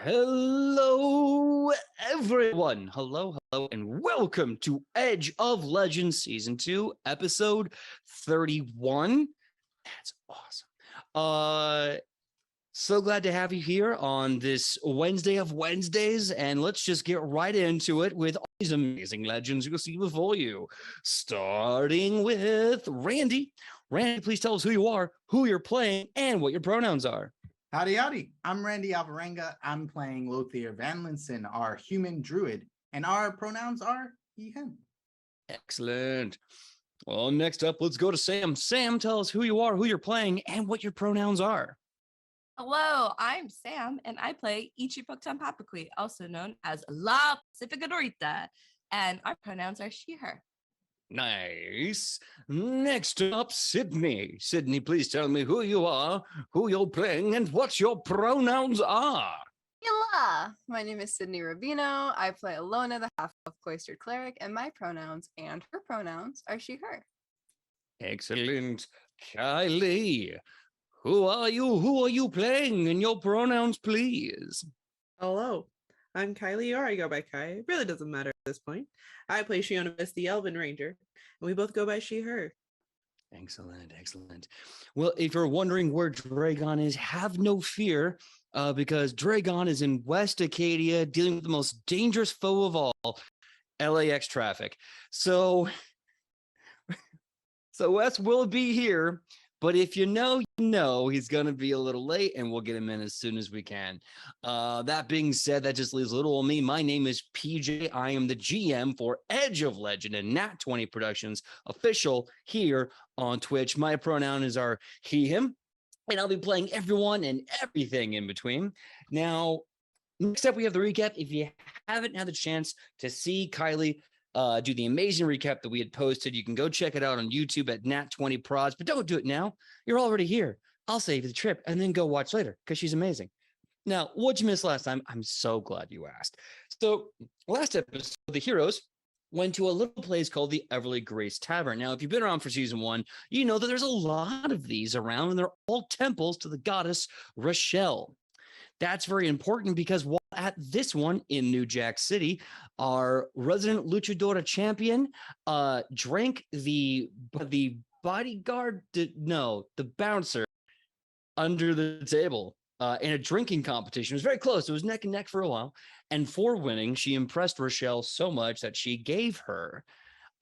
Hello, everyone. Hello, and welcome to Edge of Legends Season 2, Episode 31. That's awesome. So glad to have you here on this Wednesday of Wednesdays, and let's just get right into it with all these amazing legends you'll see before you. Starting with Randy. Randy, please tell us who you are, who you're playing, and what your pronouns are. Howdy, howdy. I'm Randy Alvarenga. I'm playing Lothier Van Linson, our human druid, and our pronouns are he, him. Excellent. Well, next up, let's go to Sam. Sam, tell us who you are, who you're playing, and what your pronouns are. Hello, I'm Sam, and I play Ichipoktan Papakui, also known as La Pacifica Dorita, and our pronouns are she, her. Nice. Next up, Sidney. Sidney, please tell me who you are, who you're playing, and what your pronouns are. Hola, my name is Sidney Rubino. I play Alona, the half-elf cloistered cleric, and my pronouns and her pronouns are she, her. Excellent. Kylie, who are you? Who are you playing? And your pronouns, please. Hello, I'm Kylie, or I go by Kai. It really doesn't matter at this point. I play Shionibus, the Elven Ranger, and we both go by she, her. Excellent. Well, if you're wondering where Dragon is, have no fear, because Dragon is in West Acadia dealing with the most dangerous foe of all, LAX traffic. So Wes will be here, but if you know, he's going to be a little late, and we'll get him in as soon as we can. That being said, that just leaves a little on me. My name is PJ. I am the GM for Edge of Legend and Nat 20 Productions, official here on Twitch. My pronouns are he, him, and I'll be playing everyone and everything in between. Now, next up, we have the recap. If you haven't had the chance to see Kylie do the amazing recap that we had posted, you can go check it out on YouTube at Nat20 Prods, but don't do it now. You're already here. I'll save you the trip and then go watch later because she's amazing. Now, what'd you miss last time? I'm so glad you asked. So last episode, the heroes went to a little place called the Everly Grace Tavern. Now, if you've been around for season 1, you know that there's a lot of these around, and they're all temples to the goddess Rochelle. That's very important because while at this one in New Jack City, our resident luchadora champion drank the bodyguard, the bouncer under the table in a drinking competition. It was very close. It was neck and neck for a while. And for winning, she impressed Rochelle so much that she gave her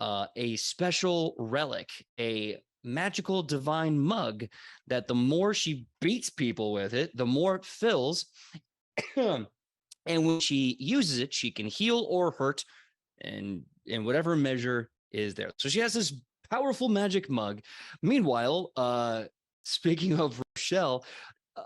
a special relic, a magical divine mug that the more she beats people with it, the more it fills. And when she uses it, she can heal or hurt and in whatever measure is there. So she has this powerful magic mug. Meanwhile, speaking of Rochelle,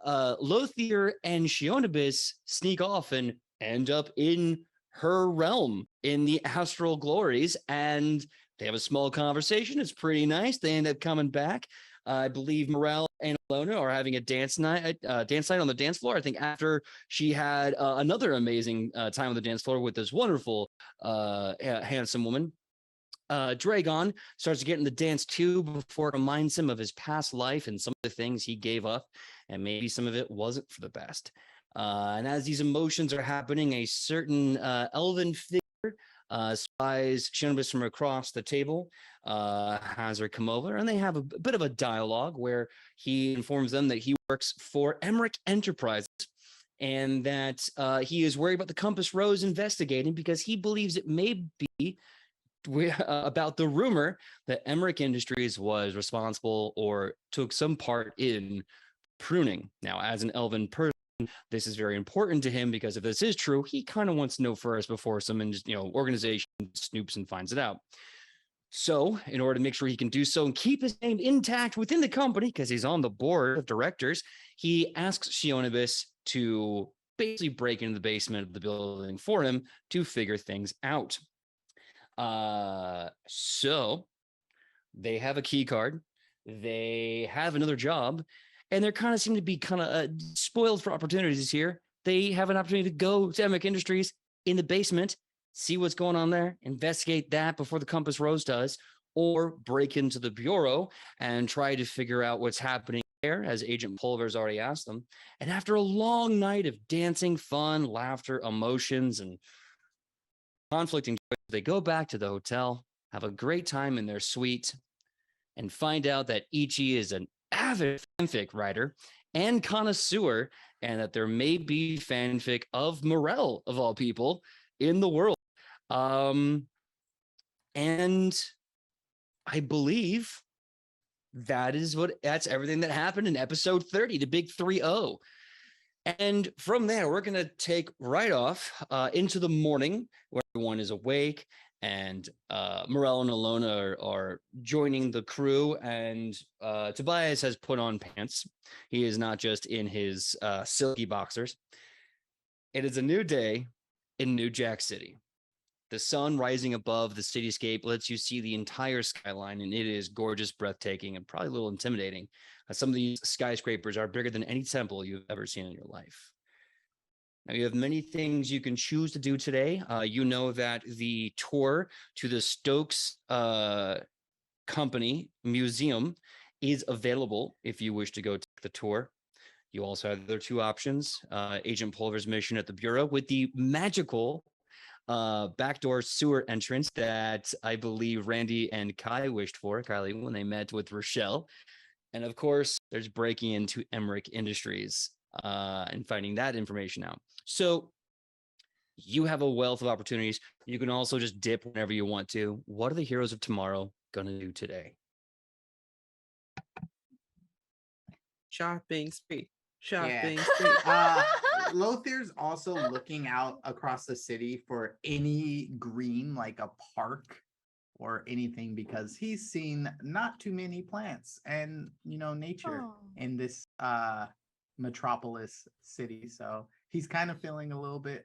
Lothier and Shionibus sneak off and end up in her realm in the astral glories, and they have a small conversation. It's pretty nice. They end up coming back. I believe Morel and Alona are having a dance night on the dance floor. I think after she had another amazing time on the dance floor with this wonderful, handsome woman. Dragon starts to get in the dance too before it reminds him of his past life and some of the things he gave up, and maybe some of it wasn't for the best. And as these emotions are happening, a certain elven figure spies Shionibus from across the table, has her come over, and they have a bit of a dialogue where he informs them that he works for Emmerich Enterprises and that he is worried about the Compass Rose investigating because he believes it may be about the rumor that Emmerich Industries was responsible or took some part in pruning. Now, as an elven person, this is very important to him because if this is true, he kind of wants to know first before some organization snoops and finds it out. So in order to make sure he can do so and keep his name intact within the company, because he's on the board of directors, he asks Shionibus to basically break into the basement of the building for him to figure things out. So they have a key card. They have another job. And they kind of seem to be spoiled for opportunities here. They have an opportunity to go to Emmerich Industries in the basement, see what's going on there, investigate that before the Compass Rose does, or break into the bureau and try to figure out what's happening there, as Agent Pulver's already asked them. And after a long night of dancing, fun, laughter, emotions, and conflicting choices, they go back to the hotel, have a great time in their suite, and find out that Ichi is an avid fanfic writer and connoisseur, and that there may be fanfic of Morel, of all people, in the world. And I believe that's everything that happened in episode 30, the big 3-0. And from there, we're going to take right off into the morning where everyone is awake, and Morel and Alona are joining the crew, and Tobias has put on pants. He is not just in his silky boxers. It is a new day in New Jack City. The sun rising above the cityscape lets you see the entire skyline, and it is gorgeous, breathtaking, and probably a little intimidating. Some of these skyscrapers are bigger than any temple you've ever seen in your life. Now, you have many things you can choose to do today. You know that the tour to the Stokes Company Museum is available if you wish to go take the tour. You also have the other two options, Agent Pulver's mission at the Bureau with the magical backdoor sewer entrance that I believe Randy and Kai wished for, Kylie, when they met with Rochelle. And of course, there's breaking into Emmerich Industries and finding that information out. So you have a wealth of opportunities. You can also just dip whenever you want to. What are the heroes of tomorrow going to do today? Shopping spree. Yeah. Shopping spree. Lothir's also looking out across the city for any green, like a park or anything, because he's seen not too many plants and, nature in this metropolis city. So he's kind of feeling a little bit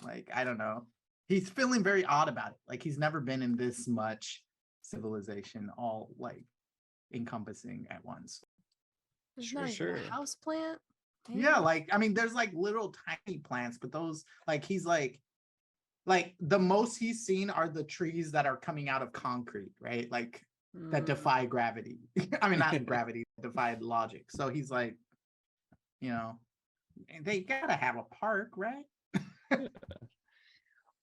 like, I don't know. He's feeling very odd about it. Like he's never been in this much civilization, all like encompassing at once. There's not even a house plant. Damn. Yeah, like I mean, there's like little tiny plants, but those like he's like the most he's seen are the trees that are coming out of concrete, right? Like that defy gravity. I mean, not gravity, defy logic. So he's like, they gotta have a park, right?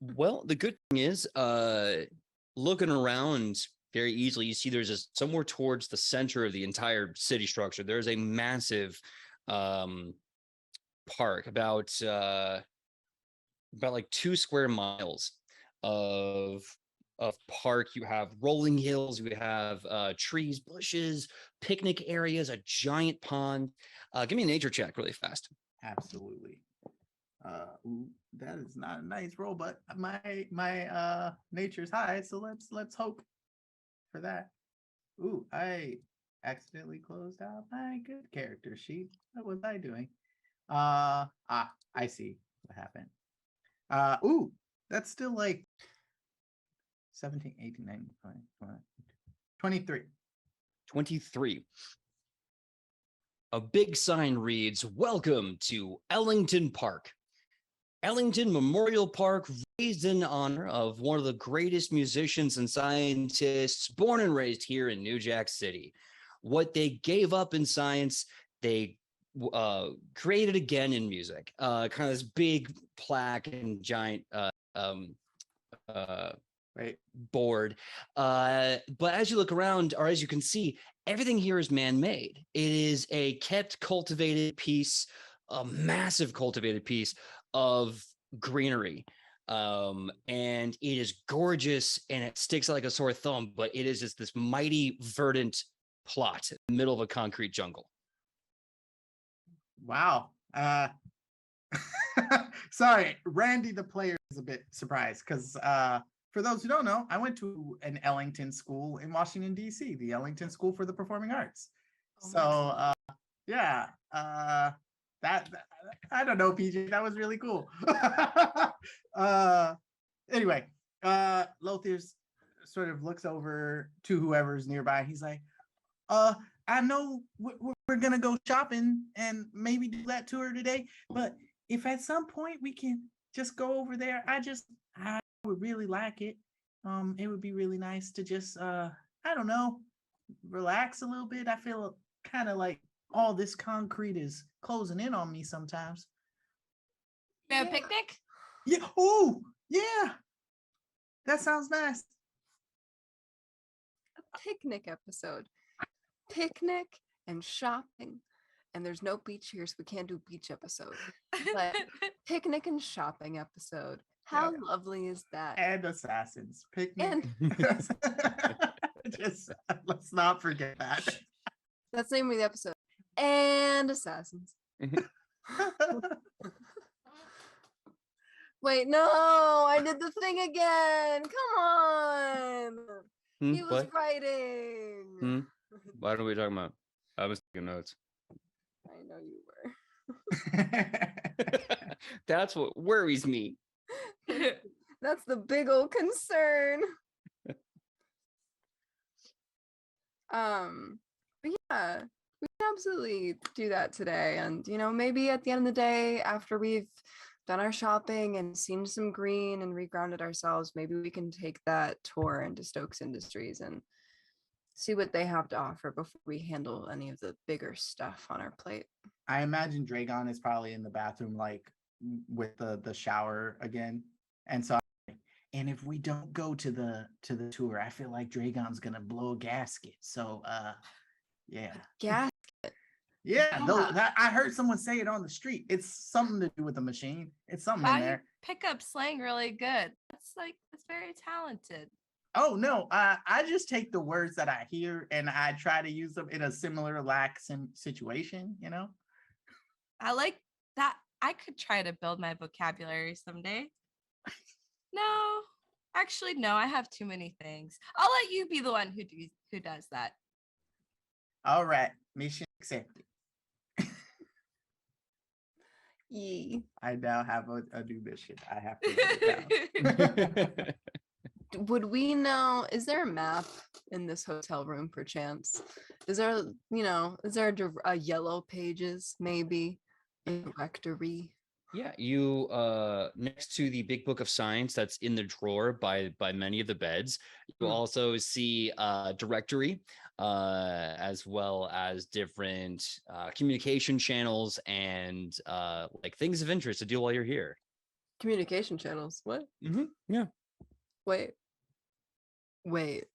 Well, the good thing is, looking around very easily, you see there's somewhere towards the center of the entire city structure. There's a massive park, about like 2 square miles of park. You have rolling hills, you have trees, bushes, picnic areas, a giant pond. Give me a nature check really fast. Absolutely. That is not a nice roll, but my nature's high, so let's hope for that. Ooh, I accidentally closed out my good character sheet. What was I doing? I see what happened. Ooh, that's still like 17, 18, 19, 20, 23. 23. A big sign reads, "Welcome to Ellington Park." Ellington Memorial Park, raised in honor of one of the greatest musicians and scientists born and raised here in New Jack City. What they gave up in science, they created again in music. Kind of this big plaque and giant board. But as you look around, or as you can see, everything here is man-made. It is a kept, cultivated piece, a massive cultivated piece of greenery. And it is gorgeous, and it sticks like a sore thumb, but it is just this mighty verdant plot in the middle of a concrete jungle. Wow. Sorry, Randy the player is a bit surprised because for those who don't know, I went to an Ellington school in Washington, D.C., the Ellington School for the Performing Arts. Yeah, that I don't know, PJ, that was really cool. Anyway, Lothiers sort of looks over to whoever's nearby. He's like, I know we're gonna go shopping and maybe do that tour today, but if at some point we can just go over there, I would really like it. It would be really nice to just I don't know, relax a little bit. I feel kind of like all this concrete is closing in on me sometimes. We have a Yeah. picnic? Yeah. Oh, yeah. That sounds nice. A picnic episode. Picnic and shopping. And there's no beach here, so we can't do beach episode. But picnic and shopping episode. How Yeah. lovely is that? And assassins. Picnic. And Just let's not forget that. that's the name of the episode. And assassins. Wait, no, I did the thing again. Come on. He was What? writing. What are we talking about? I was taking notes. I know you were. That's what worries me. That's the big old concern. But yeah, we can absolutely do that today. And maybe at the end of the day, after we've done our shopping and seen some green and regrounded ourselves, maybe we can take that tour into Stokes Industries and see what they have to offer before we handle any of the bigger stuff on our plate. I imagine Dragon is probably in the bathroom, like with the shower again. And so, and if we don't go to the tour, I feel like Dragon's gonna blow a gasket. So yeah. Yeah. Yeah, that I heard someone say it on the street. It's something to do with the machine. It's something Wow, in you there. pick up slang really good. That's very talented. Oh no, I just take the words that I hear and I try to use them in a similar lax situation, I like that. I could try to build my vocabulary someday. No, actually, no. I have too many things. I'll let you be the one who does that. All right, mission accepted. Yee. I now have a new mission. I have to write it down. Would we know, is there a map in this hotel room perchance? Is there, a yellow pages maybe? A directory? Yeah, you next to the big book of science that's in the drawer by many of the beds, you also see a directory as well as different communication channels and like things of interest to do while you're here. Communication channels. What? Yeah. Wait. Wait.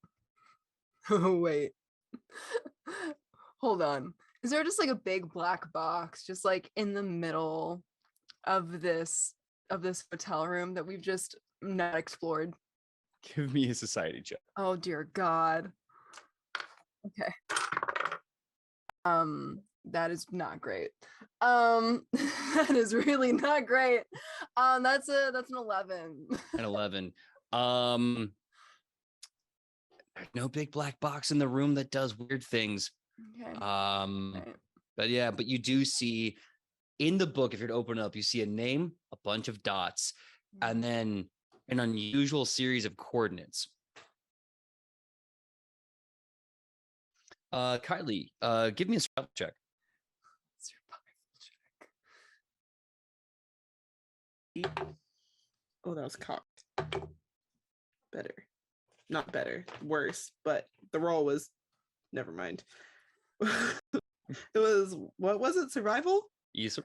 Hold on. Is there just like a big black box just like in the middle of this hotel room that we've just not explored? Give me a society check. Oh dear God. Okay. That is not great. That is really not great. That's an 11. An 11. No big black box in the room that does weird things. Okay. Right. But you do see in the book, if you're to open it up, you see a name, a bunch of dots, and then an unusual series of coordinates. Kylie, give me a survival check. Oh, that was cocked. Better. Not better. Worse. But the roll was... Never mind. It was... What was it? Survival? Yes,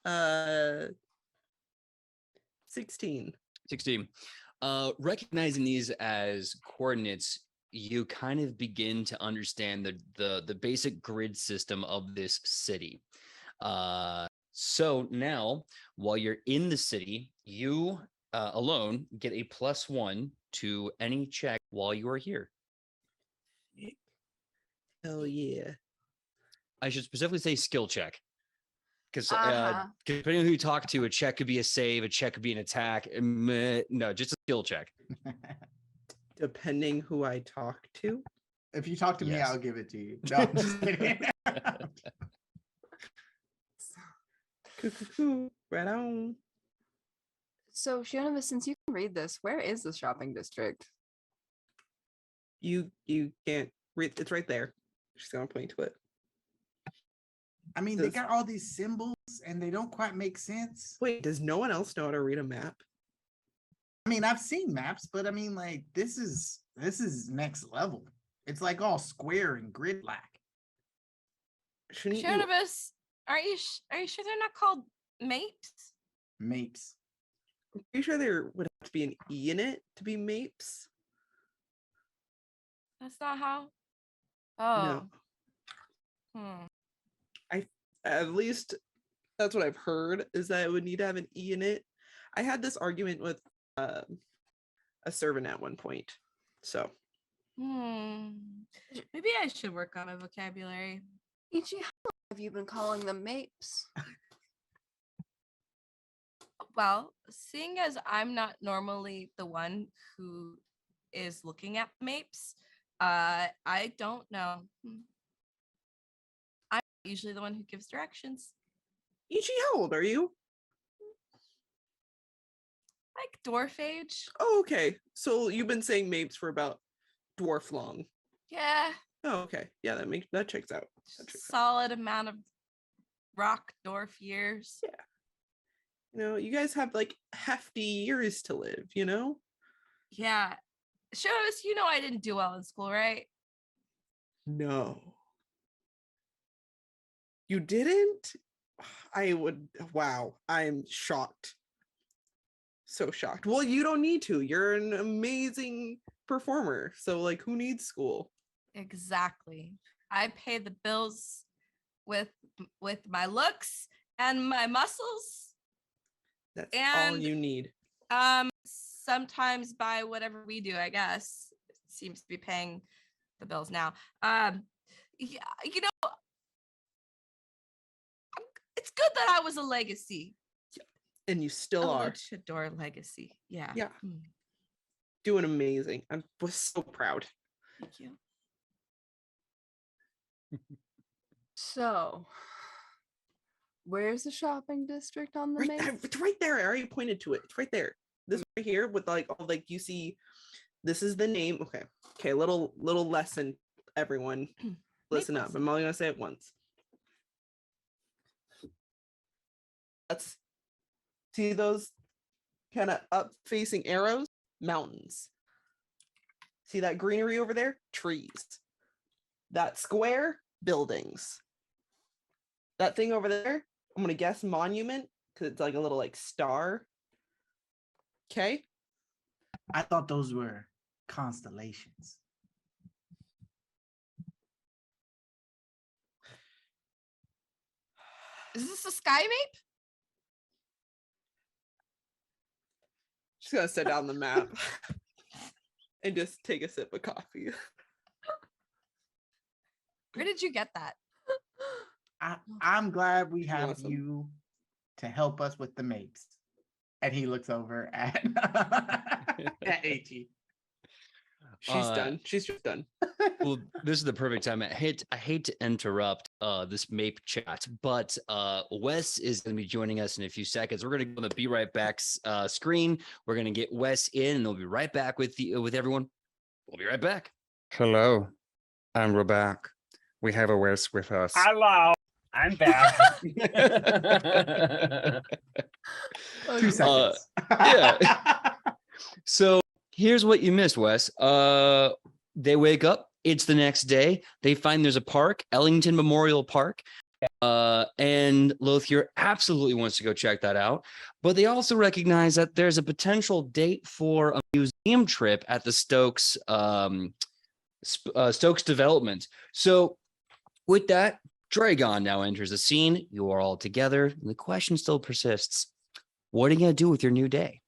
sir. 16. 16. Recognizing these as coordinates, you kind of begin to understand the basic grid system of this city. So now, while you're in the city, you alone get a +1 to any check while you are here. Hell yeah. I should specifically say skill check. Because depending on who you talk to, a check could be a save, a check could be an attack. No, just a skill check. Depending who I talk to. If you talk to me, Yes. I'll give it to you. No, I'm just kidding. Right on. So, Shiona, since you can read this, where is the shopping district? You can't read. It's right there. She's gonna point to it. I mean, they got all these symbols and they don't quite make sense. Wait, does no one else know how to read a map? I mean, I've seen maps, but I mean, like, this is next level. It's like all square and grid-like. Shouldn't you? Shonibus, are you sure they're not called mapes? Mapes. I'm pretty sure there would have to be an E in it to be Mapes. That's not how. No. Oh. Hmm. At least that's what I've heard, is that it would need to have an E in it. I had this argument with a servant at one point. So Maybe I should work on my vocabulary. PJ, how long have you been calling them mapes? Well, seeing as I'm not normally the one who is looking at mapes, I don't know. I'm usually the one who gives directions. Ichi, how old are you? Like dwarf age. Oh, okay. So you've been saying Mapes for about dwarf long. Yeah. Oh, okay. Yeah, that checks out. Solid amount of rock dwarf years. Yeah. You know, you guys have like hefty years to live, you know? Yeah. Shows, I didn't do well in school, right? No. You didn't? Wow, I'm shocked. So shocked. Well, you don't need to. You're an amazing performer. So, like, who needs school? Exactly. I pay the bills with my looks and my muscles. That's all And you need. Sometimes by whatever we do, I guess. It seems to be paying the bills now. Yeah, it's good that I was a legacy. And you still are. Luchador legacy. Yeah. Yeah. Doing amazing. I was so proud. Thank you. So, where's the shopping district on the map? It's right there. I already pointed to it. It's right there. This right here with like all like you see. This is the name. Okay. Little lesson, everyone. Listen up. I'm only gonna say it once. See those kind of up facing arrows? Mountains. See that greenery over there? Trees. That square? Buildings. That thing over there? I'm gonna guess monument because it's like a little like star. Okay. I thought those were constellations. Is this a sky map? Just gonna sit down the map and just take a sip of coffee. Where did you get that? I'm glad we have Awesome. you to help us with the mapes. And he looks over at at AG. She's done. She's just done. Well, this is the perfect time. I hate to interrupt this MAPE chat, but Wes is going to be joining us in a few seconds. We're going to go on the Be Right Back's screen. We're going to get Wes in, and they'll be right back with everyone. We'll be right back. Hello, and we're back. We have a Wes with us. Hello, I'm back. 2 seconds. yeah. So here's what you missed, Wes. They wake up. It's the next day. They find there's a park, Ellington Memorial Park. And Lothier absolutely wants to go check that out. But they also recognize that there's a potential date for a museum trip at the Stokes development. So with that, Dragon now enters the scene. You are all together. And the question still persists. What are you going to do with your new day?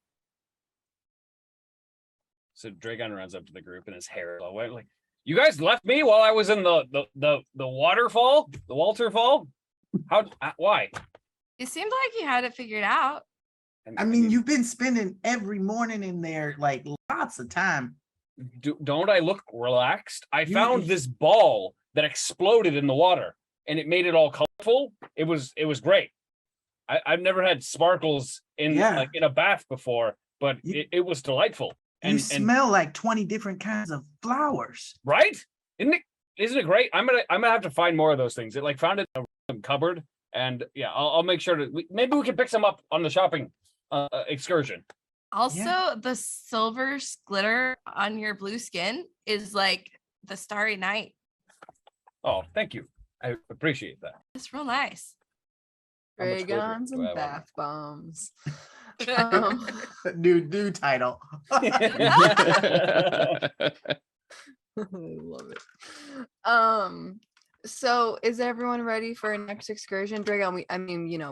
So Dragon runs up to the group and his hair is all wet. Like, you guys left me while I was in the waterfall, the Walterfall. Why? It seemed like you had it figured out. I mean, you've been spending every morning in there, like lots of time. Don't I look relaxed? I found this ball that exploded in the water, and it made it all colorful. It was great. I've never had sparkles in like in a bath before, but it was delightful. You smell like 20 different kinds of flowers, right? Isn't it great? I'm gonna have to find more of those things. It like found it in a cupboard, and yeah, I'll make sure to. Maybe we can pick some up on the shopping excursion. Also, the silver glitter on your blue skin is like the starry night. Oh, thank you. I appreciate that. It's real nice. How much Ray further guns do I and have on bath bombs. New title. I love it. So is everyone ready for our next excursion? Dragon,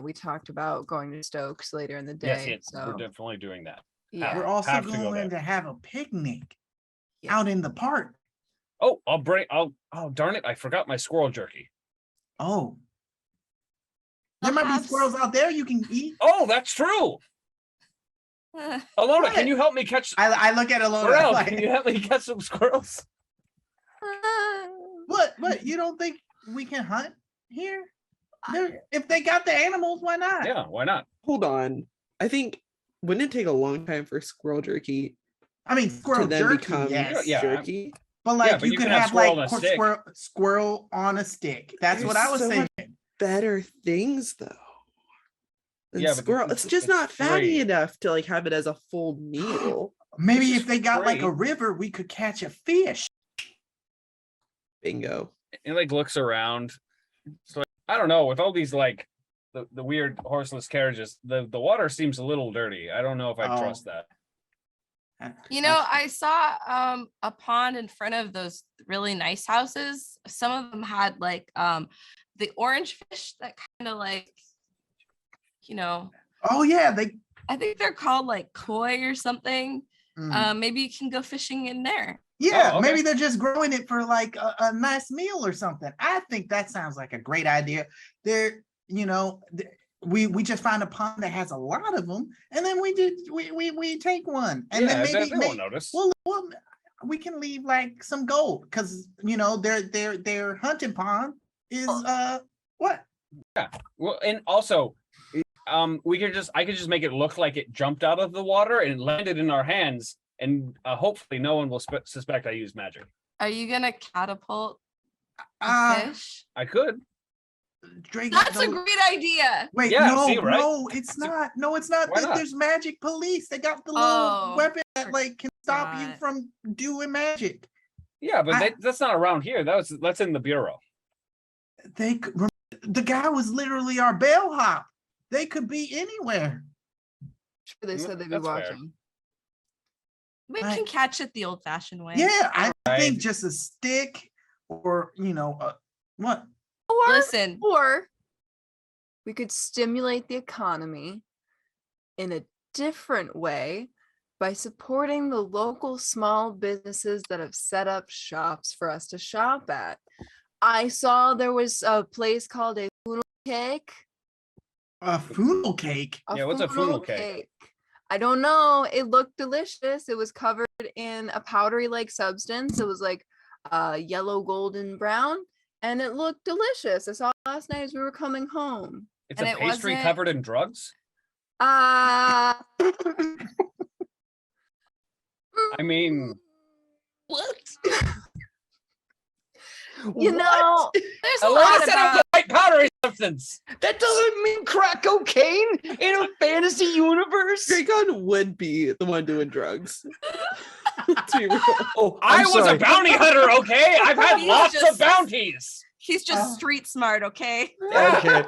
we talked about going to Stokes later in the Yes, day. yes, So we're definitely doing that. yeah. We're also Have to go going there. to have a picnic Yeah. out in the park. Oh, oh darn it, I forgot my squirrel jerky. Oh. There might be Perhaps- squirrels out there you can eat. Oh, that's true. Alona, What? can you help me catch I look at Alona Pharrell, like, can you help me catch some squirrels? what? You don't think we can hunt here? If they got the animals, why not? Yeah, why not? Hold on. I think wouldn't it take a long time for squirrel jerky I mean, to squirrel then jerky, become yes. Yeah, jerky? But like but you you could can have have squirrel like on a stick. squirrel on a stick. That's what There's I was so saying. much better things though. Than Yeah, but squirrel. It's just it's not fatty free. enough to like have it as a full meal. Maybe It's if they got like a free. river, we could catch a fish. Bingo. It like looks around. So I don't know, with all these like the weird horseless carriages, the water seems a little dirty. I don't know if I Oh. trust that. You know, I saw a pond in front of those really nice houses. Some of them had like the orange fish that kind of like, you know, Oh yeah, they. I think they're called like koi or something. Mm. Maybe you can go fishing in there. Yeah, Oh, okay. maybe they're just growing it for like a nice meal or something. I think that sounds like a great idea. There, we just find a pond that has a lot of them, and then we take one, and Yeah, then they won't notice. well, we can leave like some gold because their hunting pond is what? Well, and also, I could just make it look like it jumped out of the water and landed in our hands, and hopefully no one will suspect I use magic. Are you gonna catapult a Uh, fish? I could. Drake, That's a those- great idea. Wait, Yeah, no, see, right? no, it's not. No, it's not. Why not? There's magic police. They got the little Oh, weapon that like can stop you forgot. from doing magic. Yeah, but I- that's not around here. That's in the bureau. The guy was literally our bellhop. They could be anywhere. Sure, they said they'd be That's fair. watching. We I- can catch it the old-fashioned way. Yeah, I Right. think just a stick or what? Listen, Or we could stimulate the economy in a different way by supporting the local small businesses that have set up shops for us to shop at. I saw there was a place called a funnel cake. A funnel cake. Yeah, what's a funnel cake? I don't know. It looked delicious. It was covered in a powdery like substance. It was like yellow, golden brown, and it looked delicious. I saw it last night as we were coming home. It's And a it pastry wasn't- covered in drugs. Uh I mean, what? You know, there's a Alana lot said it was about a white powdery substance. That doesn't mean crack cocaine in a fantasy universe. Dragon would be the one doing drugs. To be real. Oh, I I'm was sorry. a bounty hunter, okay? I've had He's lots of just- bounties. he's just street smart, okay? Okay.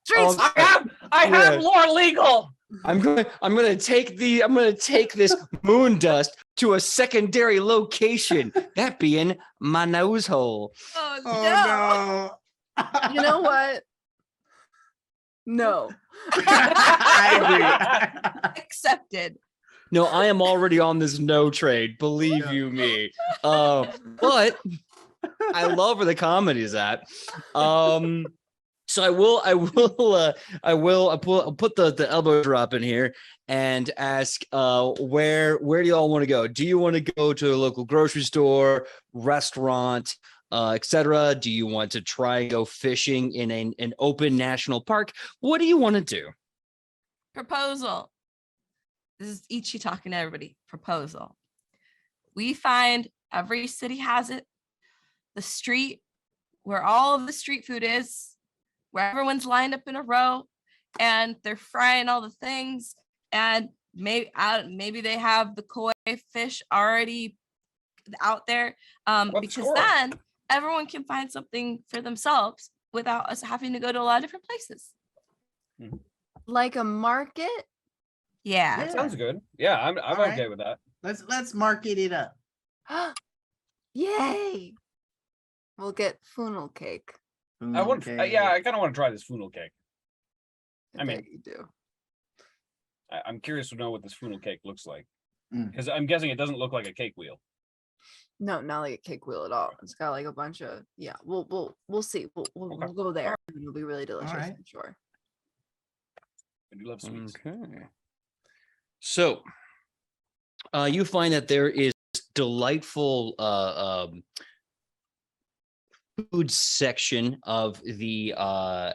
Street Oh, smart. I have Yeah. more legal. I'm gonna take this moon dust to a secondary location, that being my nose hole. Oh, Oh no. you know what? No. I agree. Accepted. No, I am already on this no trade, believe you me. But I love where the comedy is at. So I'll put the elbow drop in here and ask, where do y'all want to go? Do you want to go to a local grocery store, restaurant, etc.? Do you want to try and go fishing in an open national park? What do you want to do? Proposal. This is Ichi talking to everybody. Proposal. We find every city has it. The street where all of the street food is, where everyone's lined up in a row and they're frying all the things, and maybe they have the koi fish already out there, What's because score? then everyone can find something for themselves without us having to go to a lot of different places. Like a market? Yeah. That sounds good. Yeah, I'm All okay right. with that. Let's market it up. Yay! We'll get funnel cake. I would. Yeah, I kind of want to try this funnel cake. I mean- bet you do. I'm curious to know what this funnel cake looks like, Mm. because I'm guessing it doesn't look like a cake wheel. No, not like a cake wheel at all. It's got like a bunch of We'll see. We'll Okay. go there. It'll be really delicious, right. I'm sure. I do love sweets. Okay. So, you find that there is delightful food section of the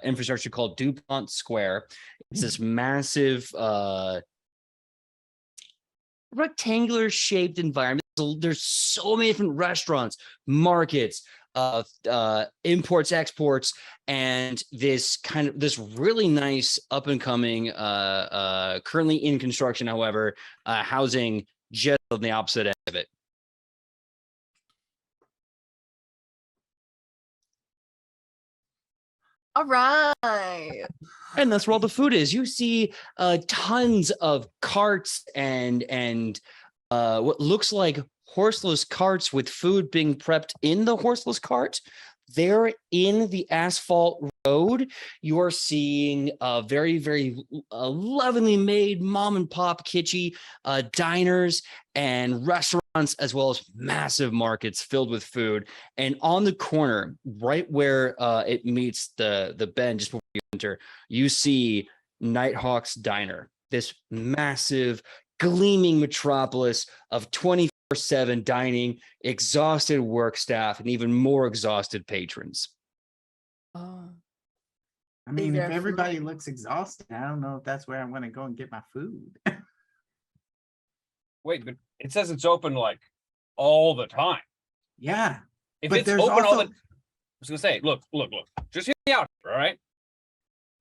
infrastructure called DuPont Square. It's this massive rectangular shaped environment. There's so many different restaurants, markets, imports, exports, and this really nice up and coming, currently in construction, however, housing just on the opposite end of it. All right. And that's where all the food is. You see tons of carts and what looks like horseless carts with food being prepped in the horseless cart. There in the asphalt road, you are seeing very, very lovingly made mom and pop kitschy diners and restaurants, as well as massive markets filled with food. And on the corner, right where it meets the bend just before you enter, you see Nighthawk's Diner, this massive, gleaming metropolis of 24/7 dining, exhausted work staff, and even more exhausted patrons. Oh. I mean, there if food? everybody looks exhausted, I don't know if that's where I'm gonna go and get my food. Wait, but it says it's open like all the time. Yeah, If but it's there's open all also the, I was gonna say, look. Just hear me out, all right?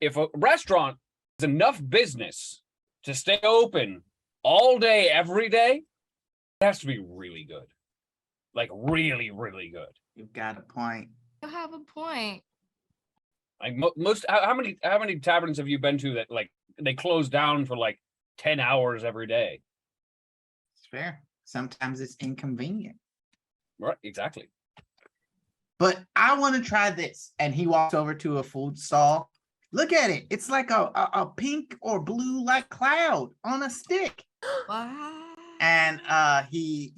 If a restaurant has enough business to stay open all day, every day, it has to be really good. Like really, really good. you've got a point. You have a point. Like most, how many taverns have you been to that like they close down for like 10 hours every day? It's fair. Sometimes it's inconvenient. Right, exactly. But I want to try this. And he walks over to a food stall. Look at it. It's like a pink or blue like cloud on a stick. Wow. And he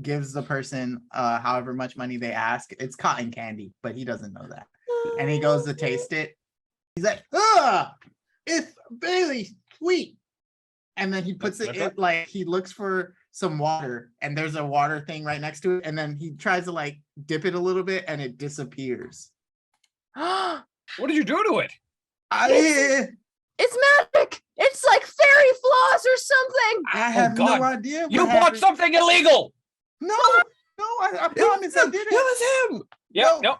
gives the person however much money they ask. It's cotton candy, but he doesn't know that. And he goes to taste it. He's like, it's really sweet. And then he puts it in, like, he looks for some water, and there's a water thing right next to it. And then he tries to like dip it a little bit, and it disappears. What did you do to it? It's magic. It's like fairy floss or something. I have God. no idea. You what bought happened. something illegal. No, I promise I didn't. It was him. Yeah, no.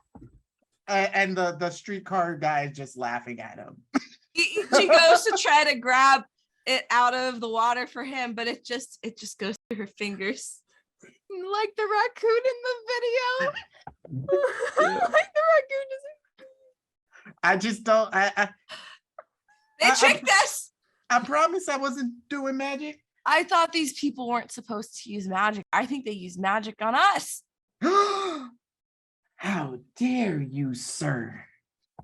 And the streetcar guy is just laughing at him. She goes to try to grab it out of the water for him, but it just goes through her fingers. Like the raccoon in the video. Like the raccoon is. I just don't. They tricked us. I promise I wasn't doing magic. I thought these people weren't supposed to use magic. I think they use magic on us. How dare you, sir?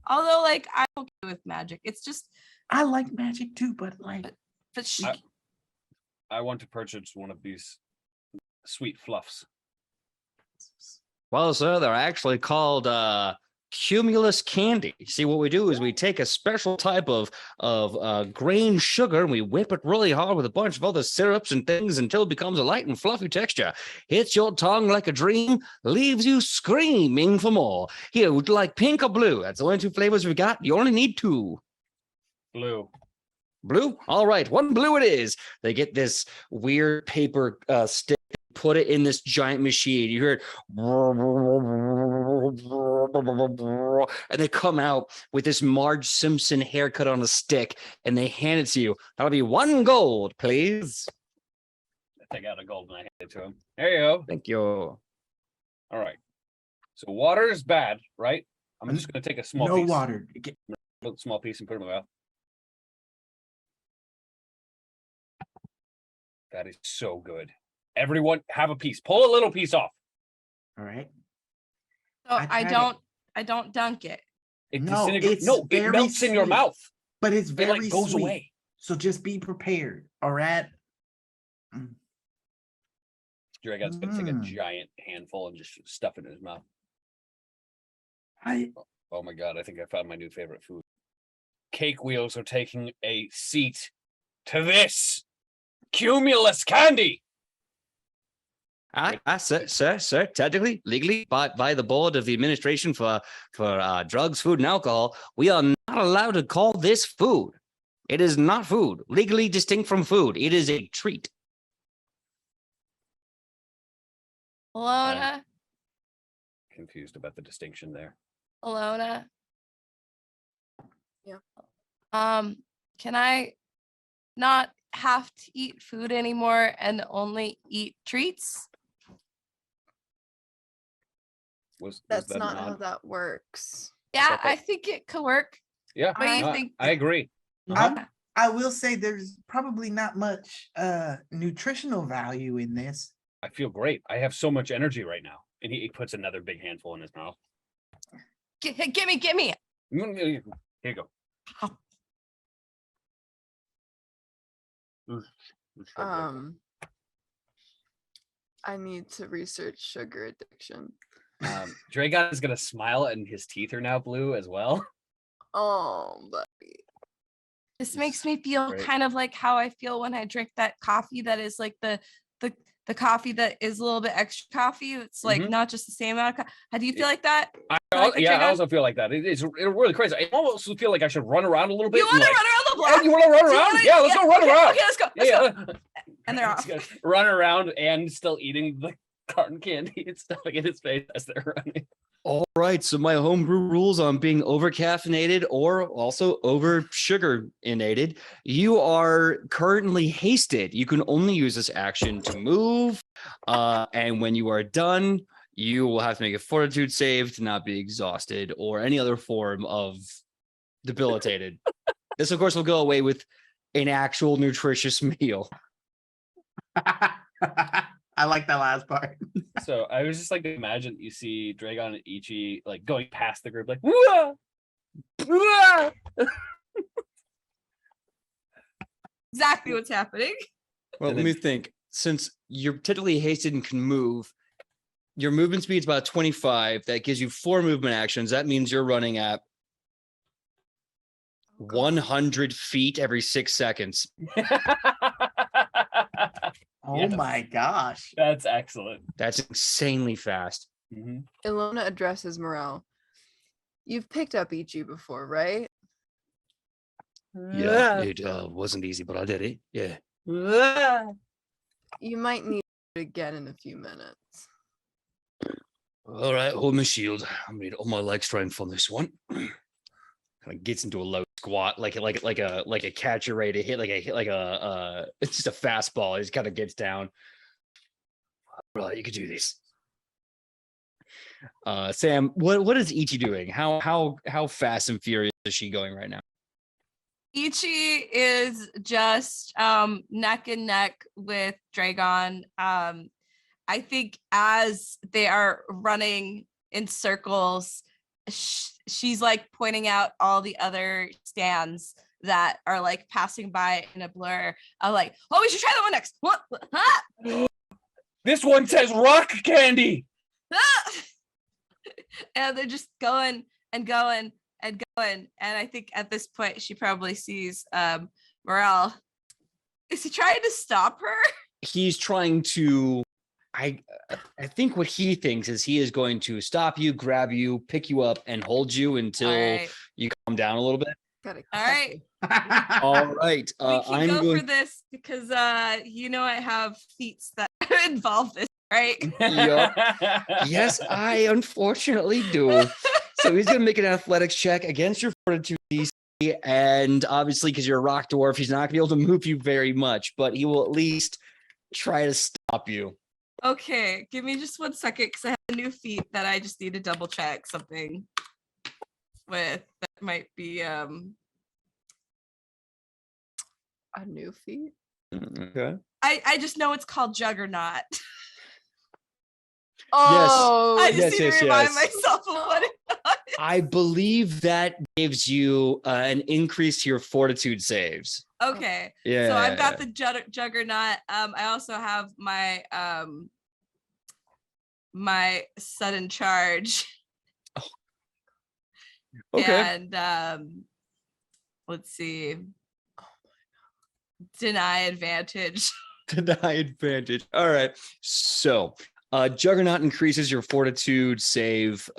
Although, like, I'm okay with magic. It's just, I like magic too, but like, but I want to purchase one of these sweet fluffs. Well, sir, they're actually called cumulus candy. See, what we do is we take a special type of grain sugar and we whip it really hard with a bunch of other syrups and things until it becomes a light and fluffy texture. Hits your tongue like a dream, leaves you screaming for more. Here, would you like pink or blue? That's the only two flavors we got. You only need two. Blue. Blue? All right, one blue it is. They get this weird paper stick, put it in this giant machine. You hear it, and they come out with this Marge Simpson haircut on a stick, and they hand it to you. That'll be 1 gold, please. I take out a gold and I hand it to him. There you go. Thank you. All right. So water is bad, right? I'm just gonna take a small No piece. water. A small piece and put it in my mouth. That is so good. Everyone have a piece. Pull a little piece off. All right. So I I tried it. don't dunk it. It No, disintegrates. it's No, it very melts in your sweet. mouth. But it's It very like goes sweet. away. So just be prepared. All right. Dragon's gonna take a Mm. giant handful and just stuff it in his mouth. I Oh my god, I think I found my new favorite food. Cake wheels are taking a seat to this cumulus candy. Sir, technically, legally, by the board of the Administration for Drugs, Food, and Alcohol, we are not allowed to call this food. It is not food, legally distinct from food. It is a treat. Alona, Confused about the distinction there. Alona. Yeah. Can I not have to eat food anymore and only eat treats? Was That's that not not? how that works. Yeah, thought that- I think it could work. Yeah, What do you no, think? I agree. I will say there's probably not much nutritional value in this. I feel great. I have so much energy right now. And he puts another big handful in his mouth. Gimme. Here you go. Oof, it's so good. I need to research sugar addiction. Dragon is gonna smile and his teeth are now blue as well. Oh, buddy. This makes me feel Great. kind of like how I feel when I drink that coffee that is like the coffee that is a little bit extra coffee. It's like Mhm. not just the same amount of How do you feel like that? I Like a yeah, I Dragon? also feel like that. It's really crazy. I almost feel like I should run around a little bit. You want to and, run around the like, block? you want to run Do you around? wanna- Yeah, let's go run okay, around. Okay, let's go. Yeah. And they're He's off. gonna run around and still eating the cotton candy and stuffing in his face as they're running. All right, so my homebrew rules on being over caffeinated or also over sugar inated. You are currently hasted. You can only use this action to move. And when you are done, you will have to make a fortitude save to not be exhausted or any other form of debilitated. This, of course, will go away with an actual nutritious meal. I like that last part. So I was just like, imagine you see Dragon and Ichi like going past the group, like, whoa, whoa. Exactly what's happening. Well, And let then- me think. Since you're typically hasted and can move, your movement speed is about 25. That gives you 4 movement actions. That means you're running at 100 feet every 6 seconds. Oh Yes. my gosh. That's excellent. That's insanely fast. Mhm. Ilona addresses Morel. You've picked up Ichi before, right? Yeah, it wasn't easy, but I did it. Yeah. You might need it again in a few minutes. All right, hold my shield. I'm gonna need all my leg strength on this one. Kind of gets into a low squat, like a catcher ready to hit, it's just a fastball. He just kind of gets down. Right, you could do this. Sam, what is Ichi doing? How fast and furious is she going right now? Ichi is just neck and neck with Dragon. I think as they are running in circles, she's like pointing out all the other stands that are like passing by in a blur. I'm like, oh, we should try that one next. What? Ah! This one says rock candy. Ah! And they're just going and going and going. And I think at this point she probably sees Morel. Is he trying to stop her? He's trying to. I think what he thinks is he is going to stop you, grab you, pick you up, and hold you until All right. you calm down a little bit. Gotta All right. All right, We can I'm go going. for this because you know I have feats that involve this, right? Yes, I unfortunately do. So he's going to make an athletics check against your fortitude DC, and obviously, because you're a rock dwarf, he's not going to be able to move you very much, but he will at least try to stop you. Okay, give me just 1 second because I have a new feat that I just need to double check something with that might be A new feat. Okay. I just know it's called Juggernaut. Oh, I just yes, need yes, to remind yes. myself of what it is. I believe that gives you an increase to your fortitude saves. Okay. Yeah. So I've got the Juggernaut. I also have my my sudden charge. Okay. And let's see. Deny advantage. Deny advantage. All right. So Juggernaut increases your fortitude save.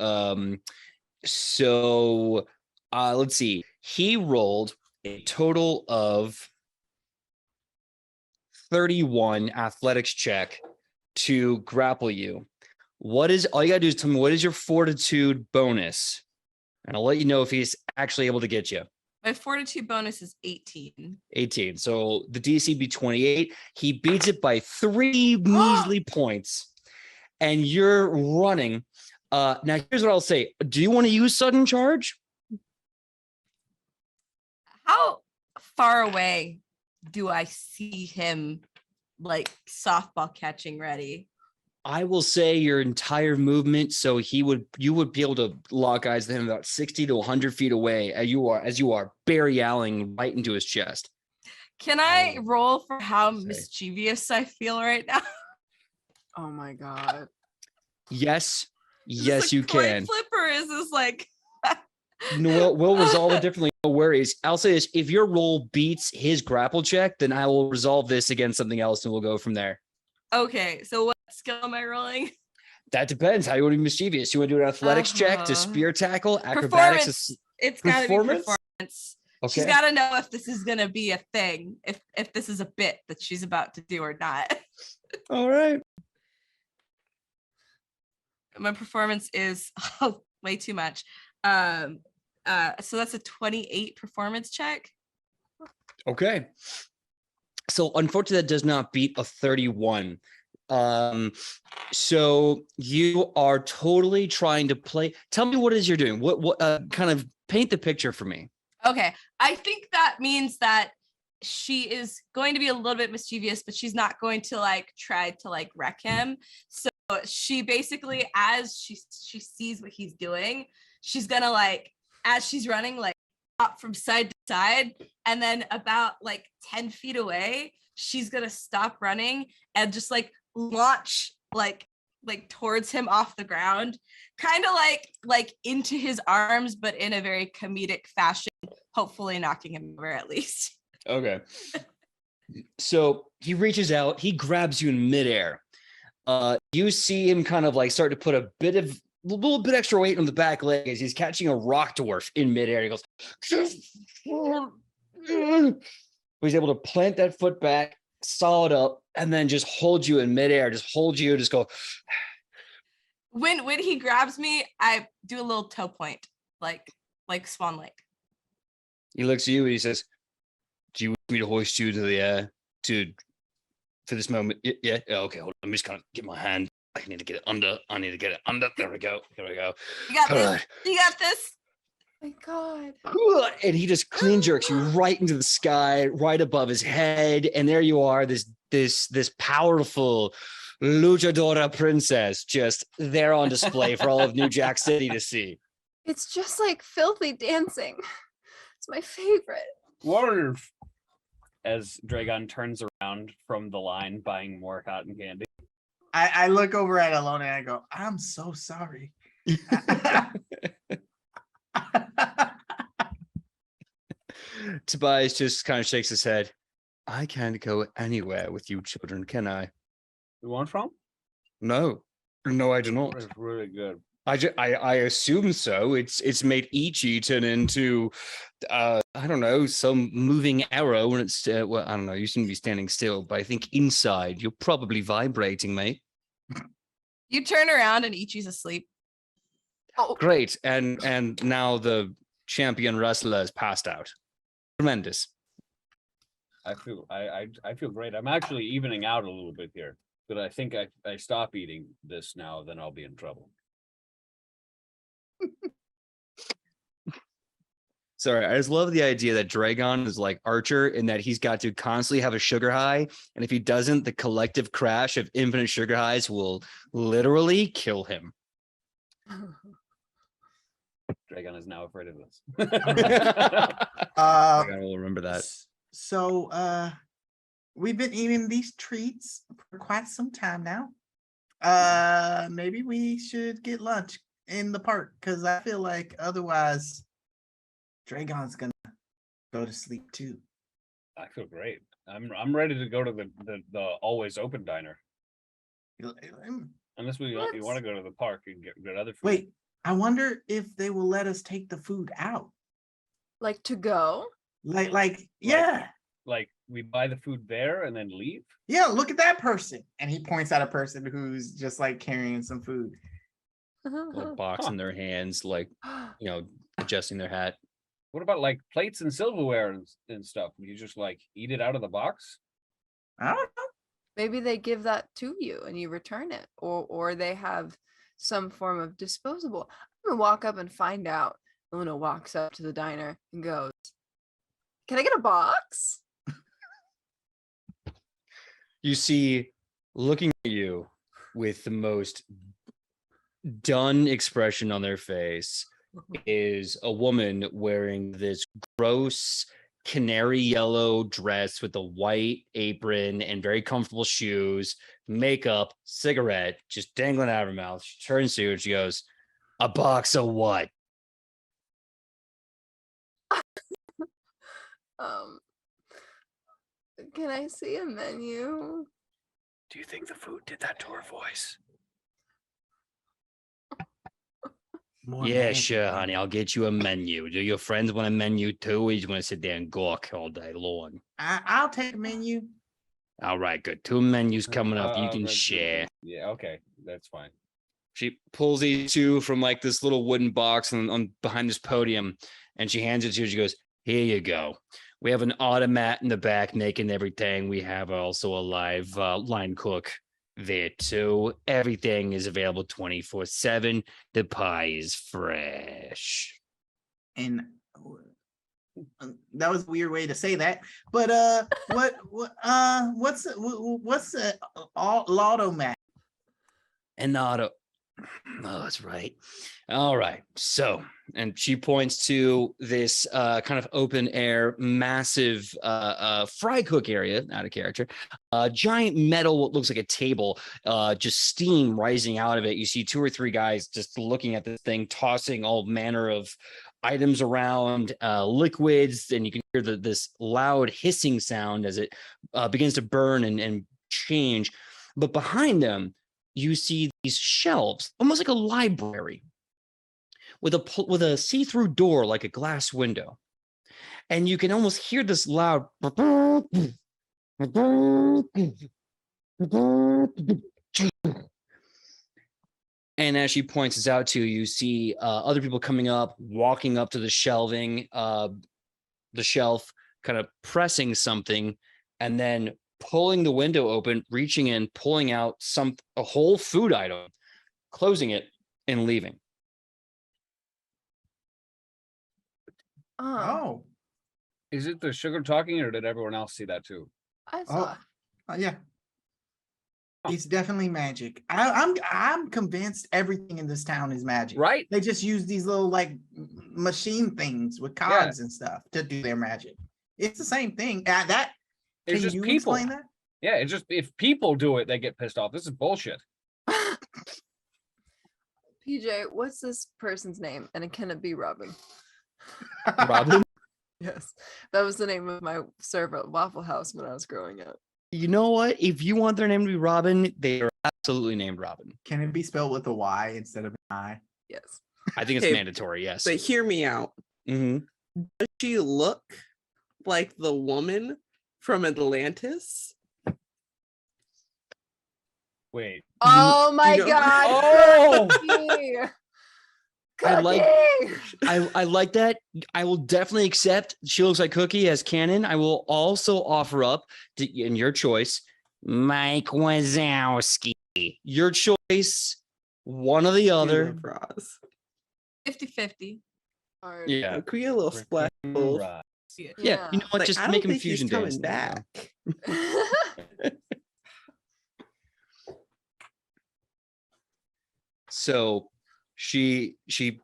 So let's see. He rolled a total of 31 athletics check to grapple you. What is all you gotta do is tell me what is your fortitude bonus? And I'll let you know if he's actually able to get you. My fortitude bonus is 18. 18. So the DC be 28. He beats it by 3 measly points. And you're running. Now here's what I'll say. Do you want to use sudden charge? How far away do I see him like softball catching ready? I will say your entire movement, so you would be able to lock eyes with him about 60 to 100 feet away as you are Barry Allen right into his chest. Can I Oh, roll for how say. mischievous I feel right now? oh my god. Yes, Is yes, this a you coin can. flip or is this like No, we'll resolve it differently. No worries. I'll say this: if your roll beats his grapple check, then I will resolve this against something else, and we'll go from there. okay? So what skill am I rolling? That depends. How you want to be mischievous? You want to do an athletics check to spear tackle, acrobatics? Performance. It's got to be performance. She's Okay. got to know if this is gonna be a thing, if this is a bit that she's about to do or not. All right. My performance is way too much. So that's a 28 performance check. Okay. So unfortunately, that does not beat a 31. So you are totally trying to play. Tell me what it is you're doing. What kind of paint the picture for me? Okay, I think that means that she is going to be a little bit mischievous, but she's not going to like try to like wreck him. So she basically, as she sees what he's doing, she's gonna like, as she's running, like hop from side to side, and then about like 10 feet away, she's gonna stop running and just like launch like towards him off the ground, kind of like into his arms, but in a very comedic fashion, hopefully knocking him over at least. Okay. So he reaches out, he grabs you in midair. You see him kind of like start to put a little bit extra weight on the back leg as he's catching a rock dwarf in midair. He goes, he's able to plant that foot back, solid up, and then just hold you in midair. Just hold you, just go. When he grabs me, I do a little toe point, like Swan Lake. He looks at you and he says, "Do you want me to hoist you to the air for this moment?" Yeah. Okay. Hold on. I'm just gonna get my hand. I need to get it under. I need to get it under. There we go. There we go. You got All this. right. You got this. My god. And he just clean jerks you right into the sky, right above his head, and there you are, this powerful luchadora princess, just there on display for all of New Jack City to see. It's just like filthy dancing. It's my favorite. Warf. As Dragon turns around from the line buying more cotton candy. I look over at Alona and I go, I'm so sorry. Tobias just kind of shakes his head. I can't go anywhere with you children, can I? You want from? No, I do not. It's really good. I assume so. It's made Ichi turn into, I don't know, some moving arrow when it's, well, I don't know. You seem to be standing still, but I think inside you're probably vibrating, mate. You turn around and Ichi's asleep. Oh, Great, and now the champion wrestler has passed out. Tremendous. I feel great. I'm actually evening out a little bit here. but I think I stop eating this now, then I'll be in trouble. Sorry, I just love the idea that Dragon is like Archer in that he's got to constantly have a sugar high. And if he doesn't, the collective crash of infinite sugar highs will literally kill him. Dragon is now afraid of this. Dragon will remember that. So we've been eating these treats for quite some time now. Maybe we should get lunch in the park because I feel like otherwise Dragon's gonna go to sleep too. I feel great. I'm ready to go to the always open diner. Unless you want to go to the park and get other food. Wait, I wonder if they will let us take the food out. Like to go? Yeah. Like we buy the food there and then leave? Yeah, look at that person. And he points at a person who's just like carrying some food. Little box in their hands, like, adjusting their hat. What about like plates and silverware and stuff? You just like eat it out of the box? I don't know. Maybe they give that to you and you return it, or they have some form of disposable. I'm gonna walk up and find out. Luna walks up to the diner and goes, "Can I get a box?" You see, looking at you with the most done expression on their face is a woman wearing this gross canary yellow dress with a white apron and very comfortable shoes, makeup, cigarette just dangling out of her mouth. She turns to you and she goes, "A box of what?" Can I see a menu? Do you think the food did that to her voice? Yeah, sure, honey. I'll get you a menu. Do your friends want a menu too? Or you just want to sit there and gawk all day long? I'll take a menu. All right, good. 2 menus coming up. You can share. Yeah, okay, that's fine. She pulls these 2 from like this little wooden box on behind this podium, and she hands it to you. She goes, "Here you go. We have an automat in the back making everything. We have also a live line cook there too. Everything is available 24/7. The pie is fresh." And that was a weird way to say that. But what's the Lautomat? And auto. Oh, that's right. All right. So, and she points to this kind of open air, massive fry cook area, out of character. Giant metal, what looks like a table, just steam rising out of it. You see 2 or 3 guys just looking at this thing, tossing all manner of items around, liquids, and you can hear this loud hissing sound as it begins to burn and change. But behind them, you see these shelves, almost like a library, with a see-through door like a glass window. And you can almost hear this loud and as she points this out to you, you see other people coming up, walking up to the shelving, the shelf, kind of pressing something, and then pulling the window open, reaching in, pulling out a whole food item, closing it, and leaving. Oh, Is it the sugar talking, or did everyone else see that too? I saw. yeah. It's definitely magic. I'm convinced everything in this town is magic. Right? They just use these little like machine things with cogs and stuff to do their magic. It's the same thing. It's Can just you people. explain that? Yeah, it's just if people do it, they get pissed off. This is bullshit. PJ, what's this person's name? And can it be Robin? Robin? Yes, that was the name of my server at Waffle House when I was growing up. You know what? If you want their name to be Robin, they are absolutely named Robin. Can it be spelled with a Y instead of an I? Yes. I think it's Okay, mandatory, yes. But hear me out. Mm-hmm. Does she look like the woman from Atlantis? Wait. Oh my you know- God! Oh! Cookie! I like- Cookie! I like that. I will definitely accept She Looks Like Cookie as canon. I will also offer up, in your choice, Mike Wazowski. Your choice, one or the other. Love Roz. 50-50. Hard. Yeah. Could we get a little splash of both? Right. Yeah. You know what? Like, Just I make don't him think he's fusion dance. coming there, you know? back. So she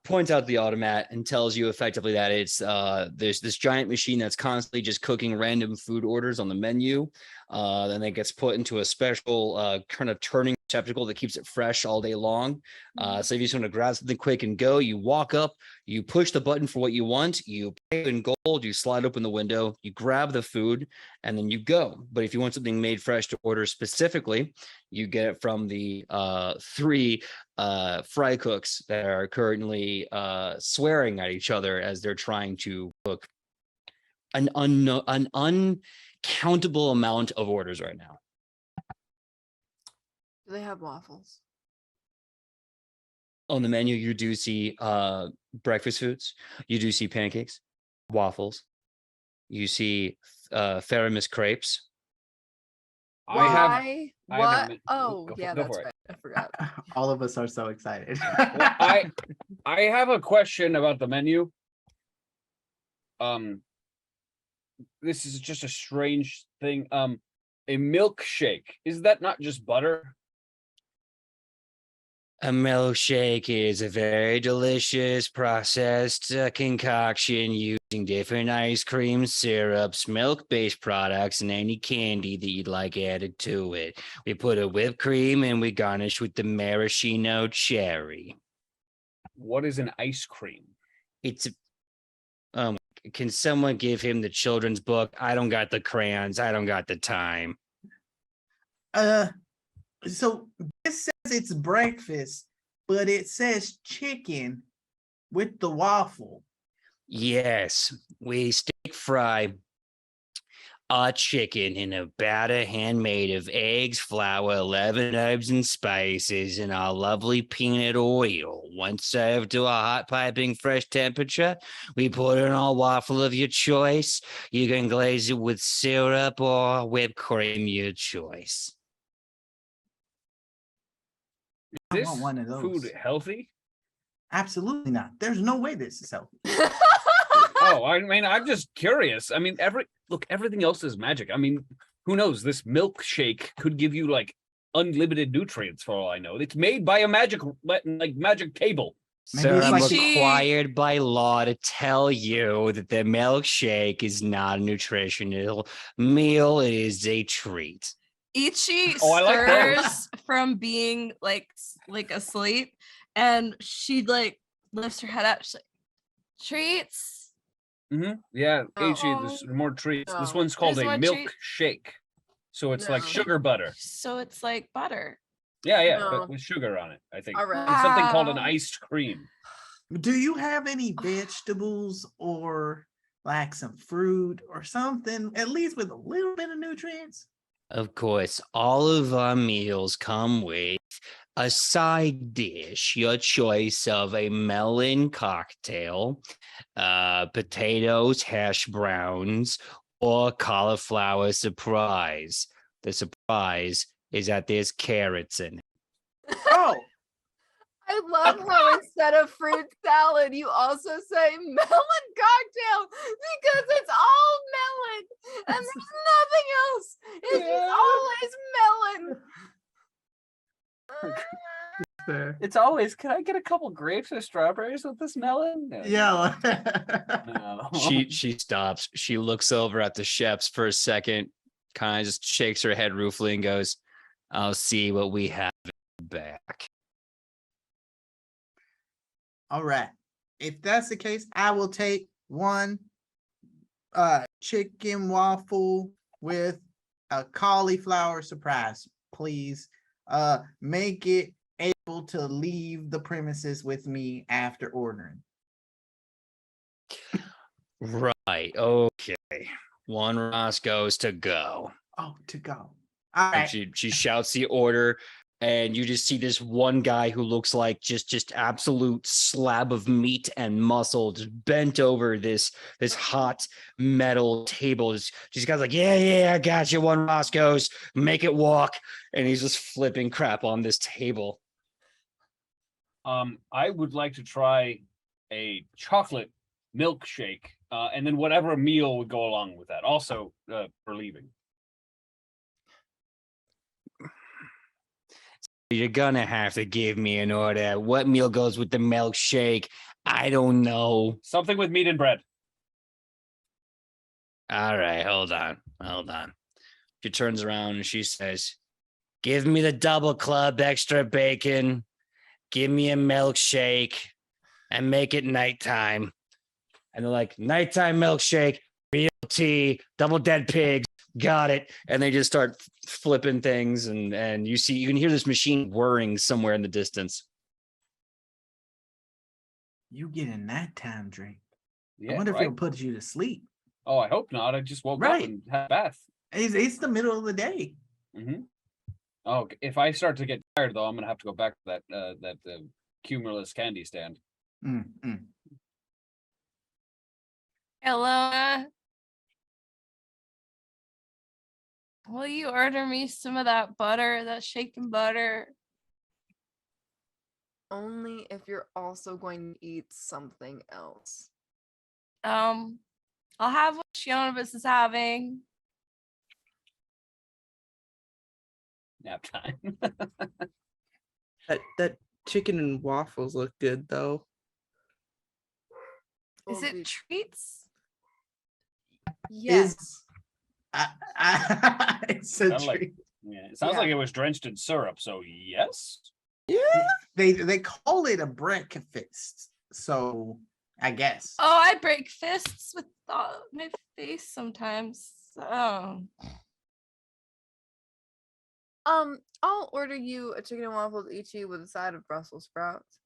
points out the automat and tells you effectively that it's there's this giant machine that's constantly just cooking random food orders on the menu. Then it gets put into a special kind of turning receptacle that keeps it fresh all day long. So if you just want to grab something quick and go, you walk up, you push the button for what you want, you pay in gold, you slide open the window, you grab the food, and then you go. But if you want something made fresh to order specifically, you get it from the three fry cooks that are currently swearing at each other as they're trying to cook an uncountable amount of orders right now. Do they have waffles? On the menu, you do see breakfast foods. You do see pancakes, waffles. You see Faramis crepes. I have. Why? I What? haven't- Oh, go for- yeah, go that's for it. right. I forgot. All of us are so excited. Well, I have a question about the menu. This is just a strange thing. A milkshake, is that not just butter? A milkshake is a very delicious processed concoction using different ice cream syrups, milk-based products, and any candy that you'd like added to it. We put a whipped cream and we garnish with the maraschino cherry. What is an ice cream? It's can someone give him the children's book? I don't got the crayons. I don't got the time. So this says it's breakfast, but it says chicken with the waffle. Yes, we steak fry a chicken in a batter handmade of eggs, flour, 11 herbs and spices, and our lovely peanut oil. Once served to a hot piping fresh temperature, we put it on a waffle of your choice. You can glaze it with syrup or whipped cream, your choice. I This want one of those. food healthy? Absolutely not. There's no way this is healthy. Oh, I mean, I'm just curious. I mean, everything else is magic. I mean, who knows? This milkshake could give you like unlimited nutrients for all I know. It's made by a magic table. Maybe Sir, it's I'm like- required by law to tell you that the milkshake is not a nutritional meal. It is a treat. Ichi Oh, I like those. stirs from being like asleep, and she like lifts her head up. She's like, treats. Yeah, Oh. there's more treats. This No. one's called There's a more treat- milkshake. So it's like No. sugar butter. So it's like butter. Yeah, No. but with sugar on it, I think. All right. It's something called an Wow. iced cream. Do you have any vegetables or like some fruit or something, at least with a little bit of nutrients? Of course, all of our meals come with a side dish, your choice of a melon cocktail, potatoes, hash browns, or cauliflower surprise. The surprise is that there's carrots in it. Oh, I love how instead of fruit salad, you also say melon cocktail because it's all melon and there's nothing else. It's just always melon. fair. It's always, can I get a couple grapes or strawberries with this melon? Yeah. No. She stops. She looks over at the chefs for a second, kind of just shakes her head ruefully and goes, I'll see what we have back. All right. If that's the case, I will take one chicken waffle with a cauliflower surprise, please. Make it able to leave the premises with me after ordering. Right. Okay. One Roscoe's to go. Oh, to go. All And right. she shouts the order. and you just see this one guy who looks like just absolute slab of meat and muscle, just bent over this hot metal table. Just guys like, yeah, I got you one, Roscoe's, make it walk, and he's just flipping crap on this table. I would like to try a chocolate milkshake, and then whatever meal would go along with that. Also, for leaving. You're gonna have to give me an order. What meal goes with the milkshake? I don't know. Something with meat and bread. All right, hold on. She turns around and she says, give me the double club, extra bacon. Give me a milkshake and make it nighttime. And they're like, nighttime milkshake, real tea, double dead pigs. Got it. And they just start flipping things, and you can hear this machine whirring somewhere in the distance. You get a nighttime drink. Yeah, I wonder if right? it'll put you to sleep. Oh, I hope not. I just woke up Right. and had a bath. It's the middle of the day. Mm-hmm. Oh, if I start to get tired though, I'm gonna have to go back to that Cumulus candy stand. Hello. Will you order me some of that butter, that shaken butter? Only if you're also going to eat something else. I'll have what Shionibus is having. Nap time. That chicken and waffles look good though. Is Well, it we- treats? Yes. It's a Sound like- treat. Yeah, it sounds Yeah. like it was drenched in syrup. So yes. Yeah. They call it a breakfast, so I guess. Oh, I break fists with my face sometimes. Oh. I'll order you a chicken and waffles Ichi with a side of Brussels sprouts.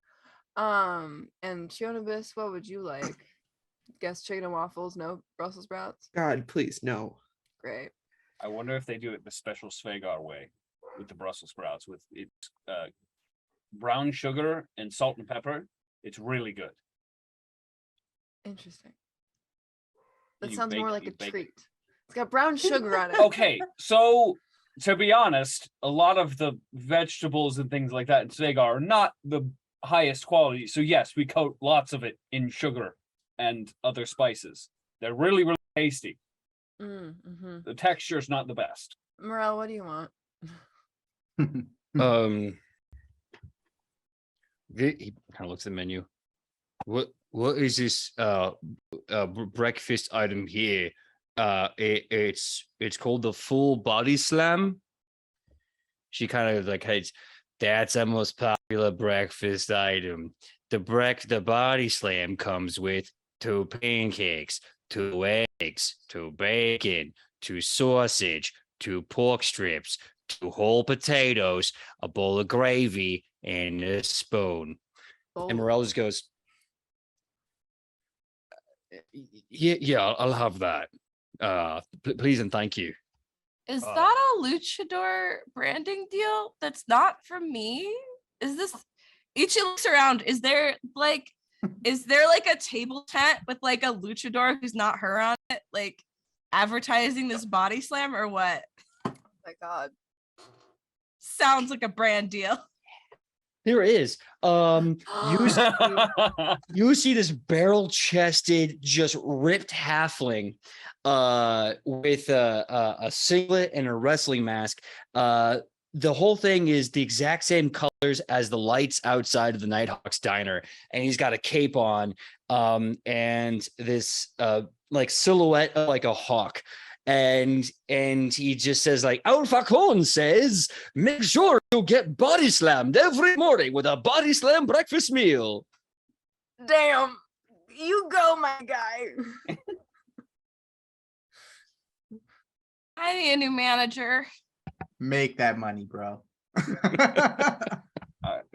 And Shionibus, what would you like? Guess chicken and waffles, no Brussels sprouts. God, please no. Great. I wonder if they do it the special Svegar way with the Brussels sprouts with its brown sugar and salt and pepper. It's really good. Interesting. That You sounds bake more it, like you a bake it. treat. It's got brown sugar on it. Okay, so to be honest, a lot of the vegetables and things like that in Svegar are not the highest quality. So yes, we coat lots of it in sugar and other spices. They're really, really tasty. Mm-hmm. The texture is not the best. Morel, what do you want? He kind of looks at the menu. What is this breakfast item here? It's called the full body slam. She kind of like, hey, that's our most popular breakfast item. The body slam comes with 2 pancakes, 2 eggs, 2 bacon, 2 sausage, 2 pork strips, 2 whole potatoes, a bowl of gravy, and a spoon. And Bold. Morel just goes, yeah, I'll have that. Please and thank you. Is that a luchador branding deal that's not from me? Is this Ichi looks around? Is there like a table tent with like a luchador who's not her on it, like advertising this body slam or what? Oh my god. Sounds like a brand deal. Here it is. You see this barrel-chested, just ripped halfling with a singlet and a wrestling mask. The whole thing is the exact same colors as the lights outside of the Nighthawk's diner, and he's got a cape on, and this like silhouette of like a hawk. And he just says like, Alpha Cone says, make sure you get body slammed every morning with a body slam breakfast meal. Damn. You go, my guy. I need a new manager. Make that money, bro.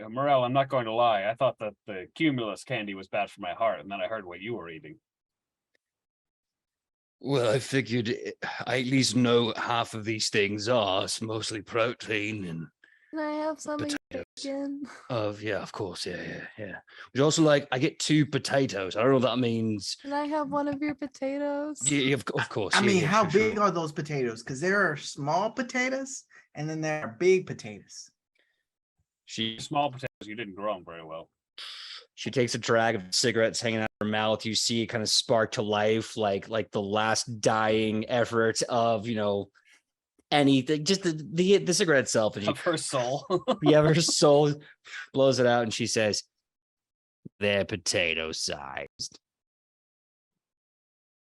Morel, I'm not going to lie. I thought that the Cumulus candy was bad for my heart, and then I heard what you were eating. Well, I figured I at least know half of these things are. It's mostly protein and Can I have some of your Potatoes. bacon? Yeah, of course. Yeah. Would you also like? I get 2 potatoes. I don't know what that means. Can I have one of your potatoes? Yeah, of course. I yeah, mean, yeah, how sure, sure. big are those potatoes? Because there are small potatoes and then there are big potatoes. She Small potatoes, you didn't grow them very well. She takes a drag of cigarettes hanging out of her mouth. You see it kind of spark to life, like the last dying effort of anything, just the cigarette itself. And she, Of her soul. her soul blows it out, and she says, "They're potato sized."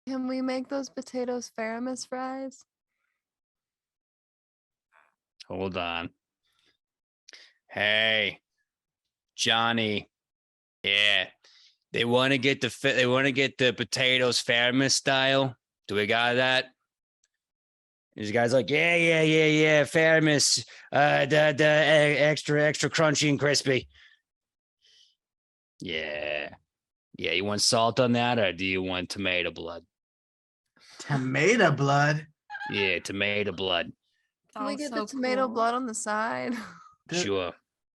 Can we make those potatoes Faramus fries? Hold on. Hey, Johnny. Yeah, they want to get the potatoes Faramus style. Do we got that? These guys like, yeah, Faramus, the extra crunchy and crispy. Yeah. You want salt on that, or do you want tomato blood? Tomato blood. Yeah, tomato blood. Can we Sounds get so the tomato cool. blood on the side? Sure.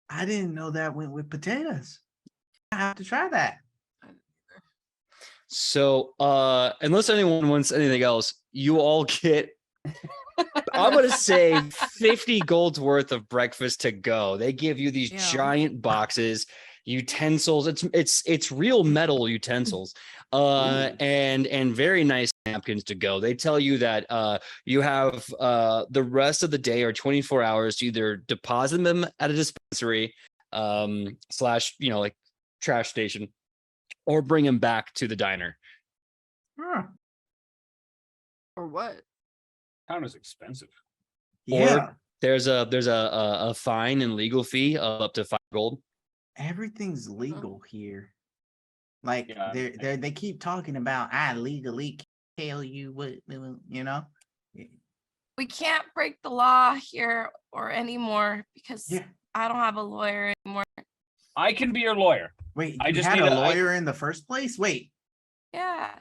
I didn't know that went with potatoes. I have to try that. So, unless anyone wants anything else, you all get, I'm going to say 50 gold's worth of breakfast to go. They give you these Damn. giant boxes, utensils. It's real metal utensils, and very nice napkins to go. They tell you that you have the rest of the day or 24 hours to either deposit them at a dispensary, slash, like trash station, or bring them back to the diner. Huh. Or what? Town is expensive. Yeah. There's a fine and legal fee of up to 5 gold. Everything's legal here. Like Yeah. they keep talking about I legally tell you what We can't break the law here or anymore because Yeah. I don't have a lawyer anymore. I can be your lawyer. Wait, I you just had need a a- I- lawyer in the first place? Wait. Yeah.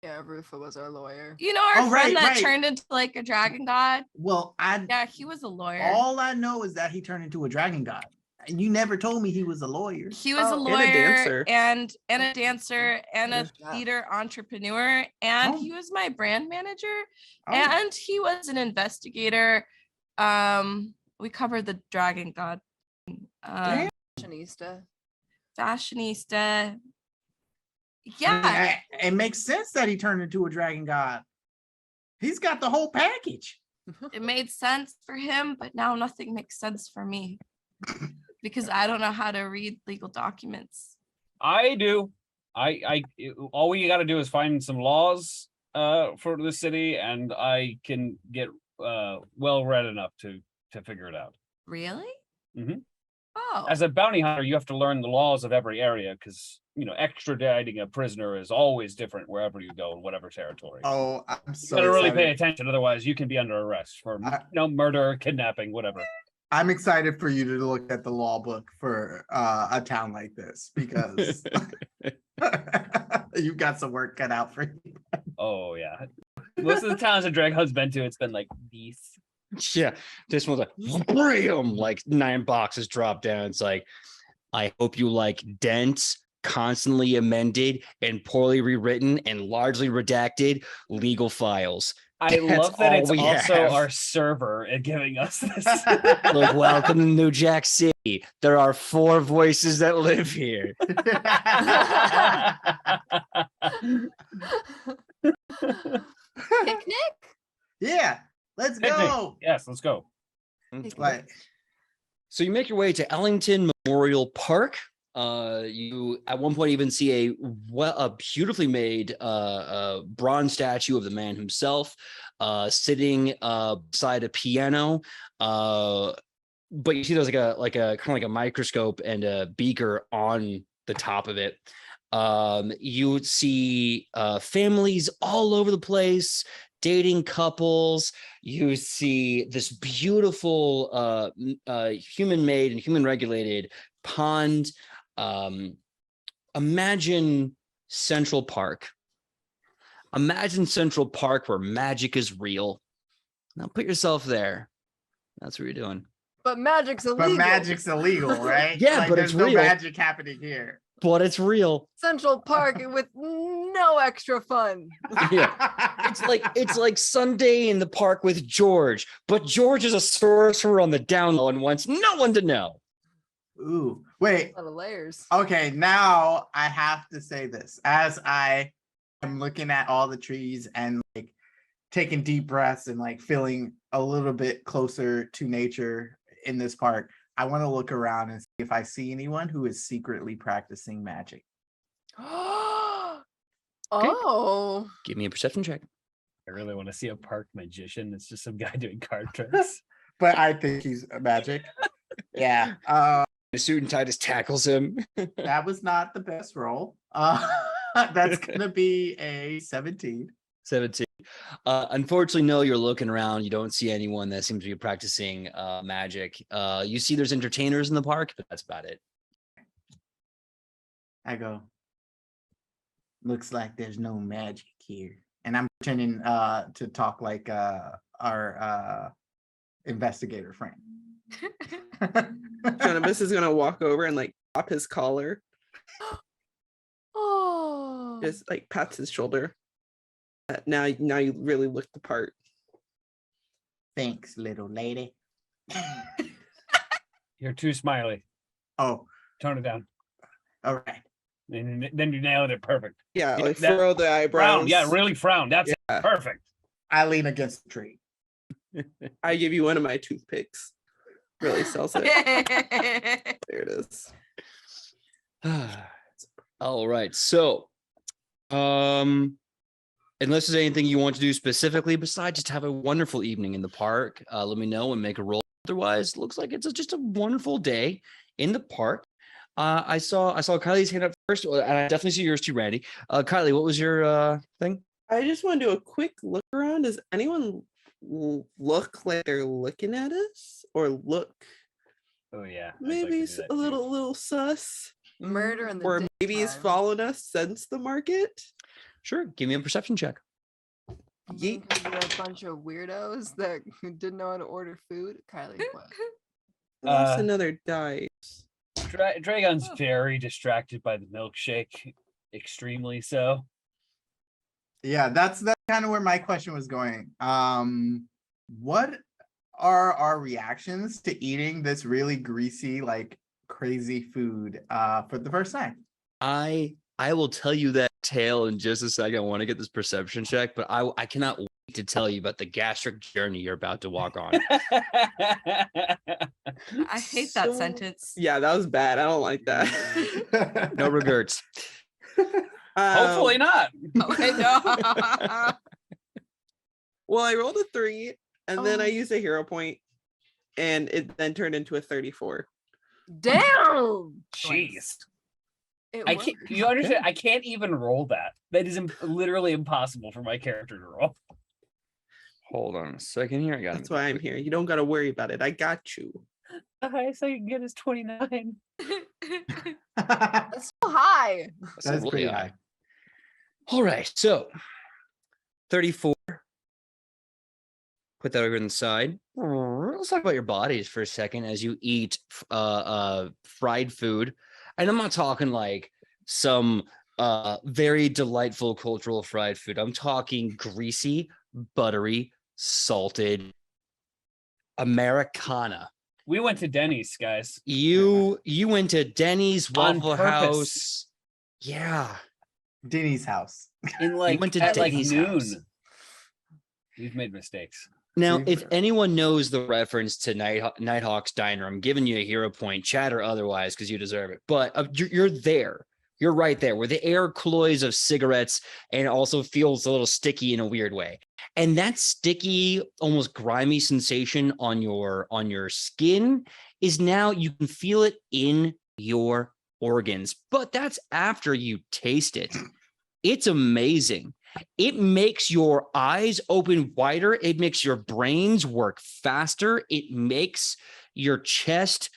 Yeah, Rufa was our lawyer. You know our Oh, friend right, that right. turned into like a dragon god? Well, Yeah, he was a lawyer. all I know is that he turned into a dragon god. And you never told me he was a lawyer. He was a Oh, and a lawyer dancer. and a dancer and a And a chef. theater entrepreneur. And Oh. he was my brand manager. Oh, And he was an investigator. We covered the dragon god. damn. Fashionista. Fashionista. I Yeah. mean, it makes sense that he turned into a dragon god. He's got the whole package. It made sense for him, but now nothing makes sense for me because I don't know how to read legal documents. I do. All we got to do is find some laws for the city, and I can get well read enough to figure it out. Really? Mhm. Oh. As a bounty hunter, you have to learn the laws of every area because extraditing a prisoner is always different wherever you go in whatever territory. Oh, I'm You so gotta really excited. pay attention, otherwise you can be under arrest for murder, kidnapping, whatever. I'm excited for you to look at the law book for a town like this because you've got some work cut out for you. Oh yeah. Most of the towns that Drag Hud's been to, it's been like these. Yeah, this one's like, bam, like 9 boxes drop down. It's like, I hope you like dense, constantly amended, and poorly rewritten and largely redacted legal files. I That's love that all it's we also have. our server and giving us this. Look, welcome to New Jack City. There are 4 voices that live here. Picnic? Yeah, let's Picnic. go. Yes, let's go. Like, So you make your way to Ellington Memorial Park. You at one point even see a beautifully made bronze statue of the man himself, sitting beside a piano. But you see there's like a kind of like a microscope and a beaker on the top of it. You would see families all over the place, dating couples. You see this beautiful human-made and human-regulated pond. Imagine Central Park. Imagine Central Park where magic is real. Now put yourself there. That's what you're doing. But magic's illegal. But magic's illegal, right? Yeah, like, but there's it's no real. magic happening here. But it's real. Central Park with no extra fun. Yeah. It's like Sunday in the park with George, but George is a sorcerer on the down low and wants no one to know. Ooh, wait. A lot of layers. Okay, now I have to say this. As I am looking at all the trees and like taking deep breaths and like feeling a little bit closer to nature in this park, I want to look around and see if I see anyone who is secretly practicing magic. Oh. Give me a perception check. I really want to see a park magician. It's just some guy doing card tricks. But I think he's magic. Yeah. The suit and tie just tackles him. That was not the best roll. That's gonna be a 17. 17. Unfortunately, no, you're looking around. You don't see anyone that seems to be practicing magic. You see there's entertainers in the park, but that's about it. I go, looks like there's no magic here. And I'm pretending to talk like our investigator friend. Jonabus is gonna walk over and like pop his collar, Oh. just like pats his shoulder. Now you really look the part. Thanks, little lady. You're too smiley. Oh, Tone it down. all right. And then you nailed it perfect. Yeah, Yeah, like that- furrow the eyebrows. Frown. Yeah, really frown. That's Yeah. perfect. I lean against the tree. I give you one of my toothpicks. Really sells it. There it is. All right. So, unless there's anything you want to do specifically besides just have a wonderful evening in the park, let me know and make a roll. Otherwise, looks like it's just a wonderful day in the park. I saw Kylie's hand up first, and I definitely see yours too, Randy. Kylie, what was your thing? I just want to do a quick look around. Does anyone look like they're looking at us, or look Oh yeah. I'd like to maybe do it's that a too. little sus, Murder in the or maybe he's daytime. following us since the market? Sure, give me a perception check. Yeet. Because we're a bunch of weirdos that didn't know how to order food. Kylie, what? I lost Uh, another die. Dragon's very distracted by the milkshake, extremely so. Yeah, that's kind of where my question was going. What are our reactions to eating this really greasy, like crazy food for the first time? I will tell you that tale in just a second. I want to get this perception check, but I cannot wait to tell you about the gastric journey you're about to walk on. I hate that So- sentence. Yeah, that was bad. I don't like that. No regrets. Hopefully not. Okay, no. Well, I rolled a 3, and then I Oh. used a hero point, and it then turned into a 34. Damn. Jeez. It I can't. worked. You understand? I can't even roll that. That is literally impossible for my character to roll. Hold on a second here. I got That's why I'm here. You don't got to worry about it. I got you. The highest I can get is 29. That's so high. That's pretty high. All right, so 34. Put that over on the side. Let's talk about your bodies for a second as you eat fried food. And I'm not talking like some very delightful cultural fried food. I'm talking greasy, buttery, salted Americana. We went to Denny's, guys. You went to Denny's, On Waffle purpose. House. Yeah. Denny's house. In like went to at like Denny's noon. house. We've made mistakes. Now, Super. if anyone knows the reference to Nighthawk's Diner, I'm giving you a hero point, chat or otherwise, because you deserve it. But you're there. You're right there, where the air cloys of cigarettes and also feels a little sticky in a weird way. And that sticky, almost grimy sensation on your skin is now you can feel it in your organs. But that's after you taste it. It's amazing. It makes your eyes open wider. It makes your brains work faster. It makes your chest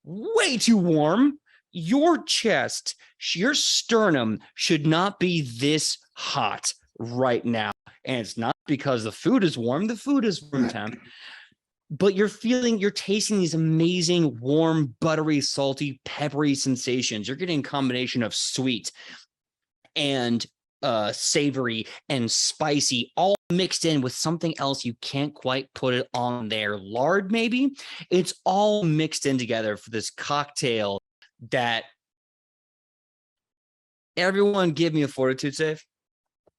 way too warm. Your chest, your sternum should not be this hot right now. And it's not because the food is warm. The food is room temp. but you're tasting these amazing, warm, buttery, salty, peppery sensations. You're getting a combination of sweet and savory and spicy, all mixed in with something else you can't quite put it on there. Lard, maybe? It's all mixed in together for this cocktail that everyone give me a fortitude save.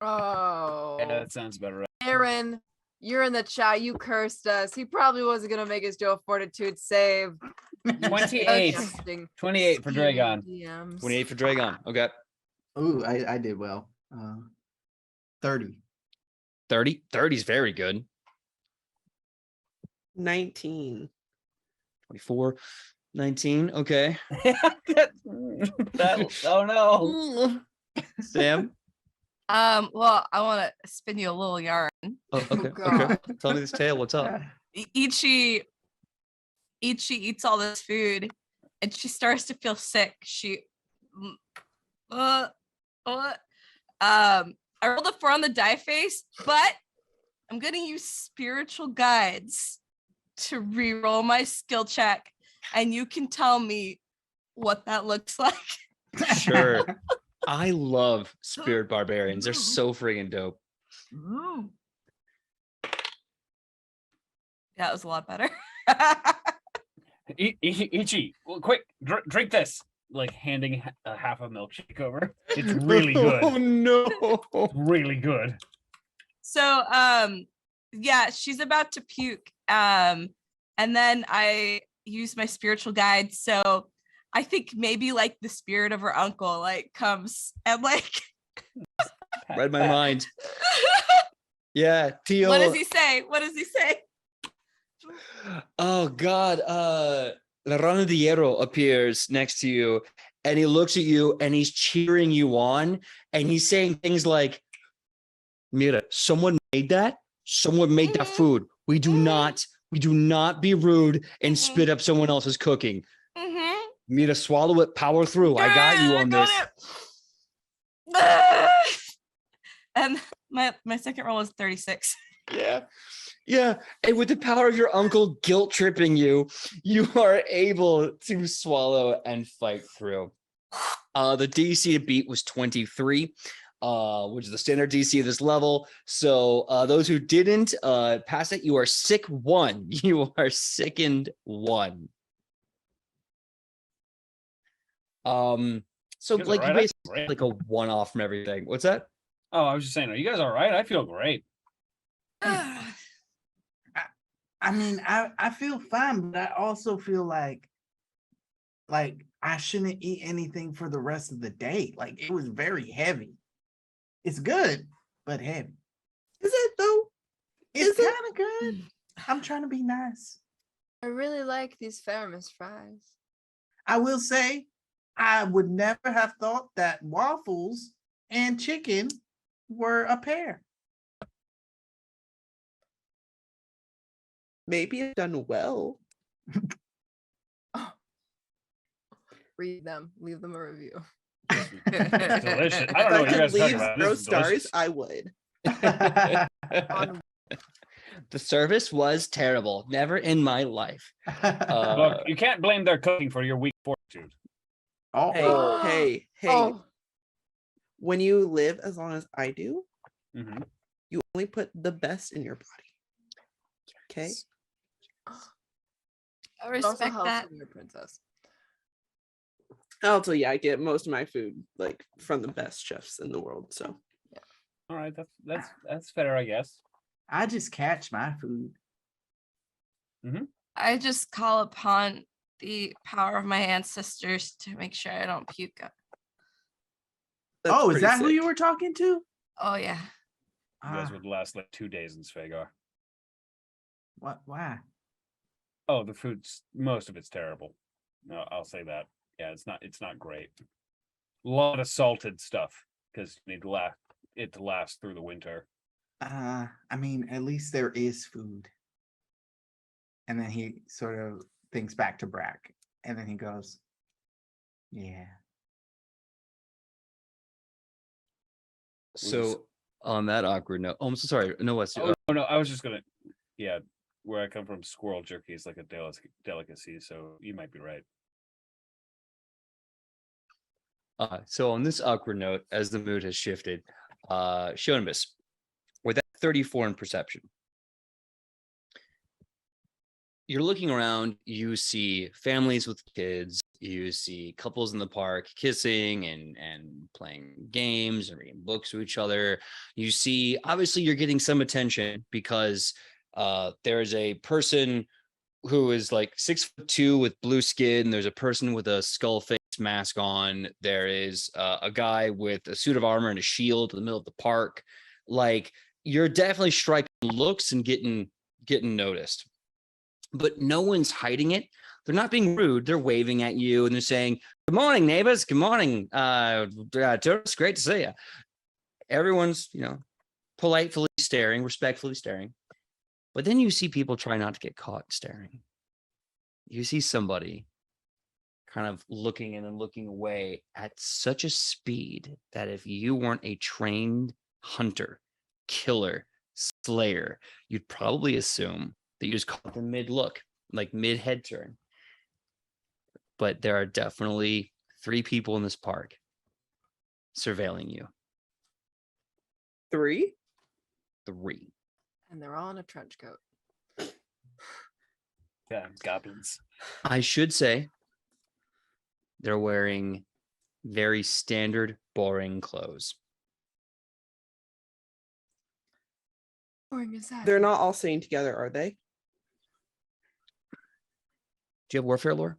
Oh, Yeah, that sounds about right. Aaron, you're in the chat. You cursed us. He probably wasn't gonna make us do a fortitude save. 28. Disgusting 28 for scheming Dragon. DMs. 28 for Dragon. Okay. Ooh, I did well. 30. 30. 30 is very good. 19. 24. 19. Okay. Oh no. Sam. Well, I want to spin you a little yarn. Oh, okay. Okay. God. Tell me this tale. What's up? Ichi eats all this food and she starts to feel sick. I rolled a 4 on the die face, but I'm gonna use spiritual guides to re-roll my skill check, and you can tell me what that looks like. Sure. I love spirit barbarians. They're so friggin' dope. That was a lot better. Ichi, well, quick, drink this. Like handing half a milkshake over. It's really good. Oh no. It's really good. So yeah, she's about to puke. And then I use my spiritual guide. So I think maybe like the spirit of her uncle like comes and like Read my mind. Yeah, Tio. What does he say? What does he say? Oh God. La Rana de Hierro appears next to you and he looks at you and he's cheering you on and he's saying things like, Mira, someone made that. Someone made that food. We do not be rude and spit up someone else's cooking. Mira, swallow it, power through. I got you on this. And my second roll is 36. Yeah. Yeah. And with the power of your uncle guilt tripping you, you are able to swallow and fight through. The DC to beat was 23, which is the standard DC of this level. So those who didn't pass it, you are sick 1. You are sickened 1. So You guys like all you right? I basically feel great. like a one-off from everything. What's that? Oh, I was just saying, are you guys all right? I feel great. I mean, I feel fine, but I also feel like I shouldn't eat anything for the rest of the day. Like it was very heavy. It's good, but heavy. Is it though? It's Is it? kind of good. I'm trying to be nice. I really like these Faramus fries. I will say, I would never have thought that waffles and chicken were a pair. Maybe it's done well. Read them. Leave them a review. Delicious. I don't If know I what you could guys are talking leave about. 0 This is stars, delicious. I would. On The service was terrible. Never in my life. Look, you can't blame their cooking for your weak fortitude. Oh, Hey. Oh, When you live as long as I do, Mhm. you only put the best in your body. Okay? I it also respect helps that. when you're a princess. Also, yeah, I get most of my food like from the best chefs in the world. So All right, that's fair, I guess. I just catch my food. I just call upon the power of my ancestors to make sure I don't puke. that's Oh, is pretty that who you sick. were talking to? Oh yeah. You guys Ah, would last like 2 days in Svegar. what? Why? Oh, the food's most of it's terrible. No, I'll say that. Yeah, it's not great. A lot of salted stuff because you need it to last through the winter. I mean, at least there is food. And then he sort of thinks back to Brack, and then he goes, "Yeah." So on that awkward note, oh, I'm so sorry. No, what's Oh no, I was just gonna, yeah. where I come from, squirrel jerky is like a delicacy, so you might be right. So on this awkward note, as the mood has shifted, Shonibus, with that 34 in perception, you're looking around, you see families with kids, you see couples in the park kissing and playing games and reading books to each other. You see, obviously, you're getting some attention because there's a person who is like 6'2" with blue skin. There's a person with a skull face mask on. There is a guy with a suit of armor and a shield in the middle of the park. Like, you're definitely striking looks and getting noticed, but no one's hiding it. They're not being rude. They're waving at you and they're saying, "Good morning, neighbors. Good morning, tourists. Great to see you." Everyone's, politely staring, respectfully staring. But then you see people try not to get caught staring. You see somebody kind of looking in and looking away at such a speed that if you weren't a trained hunter, killer, slayer, you'd probably assume that you just caught them mid-look, like mid-head turn. But there are definitely 3 people in this park surveilling you. 3? 3. And they're all in a trench coat. Yeah, goblins. I should say they're wearing very standard, boring clothes. Boring is that? They're not all staying together, are they? Do you have warfare lore?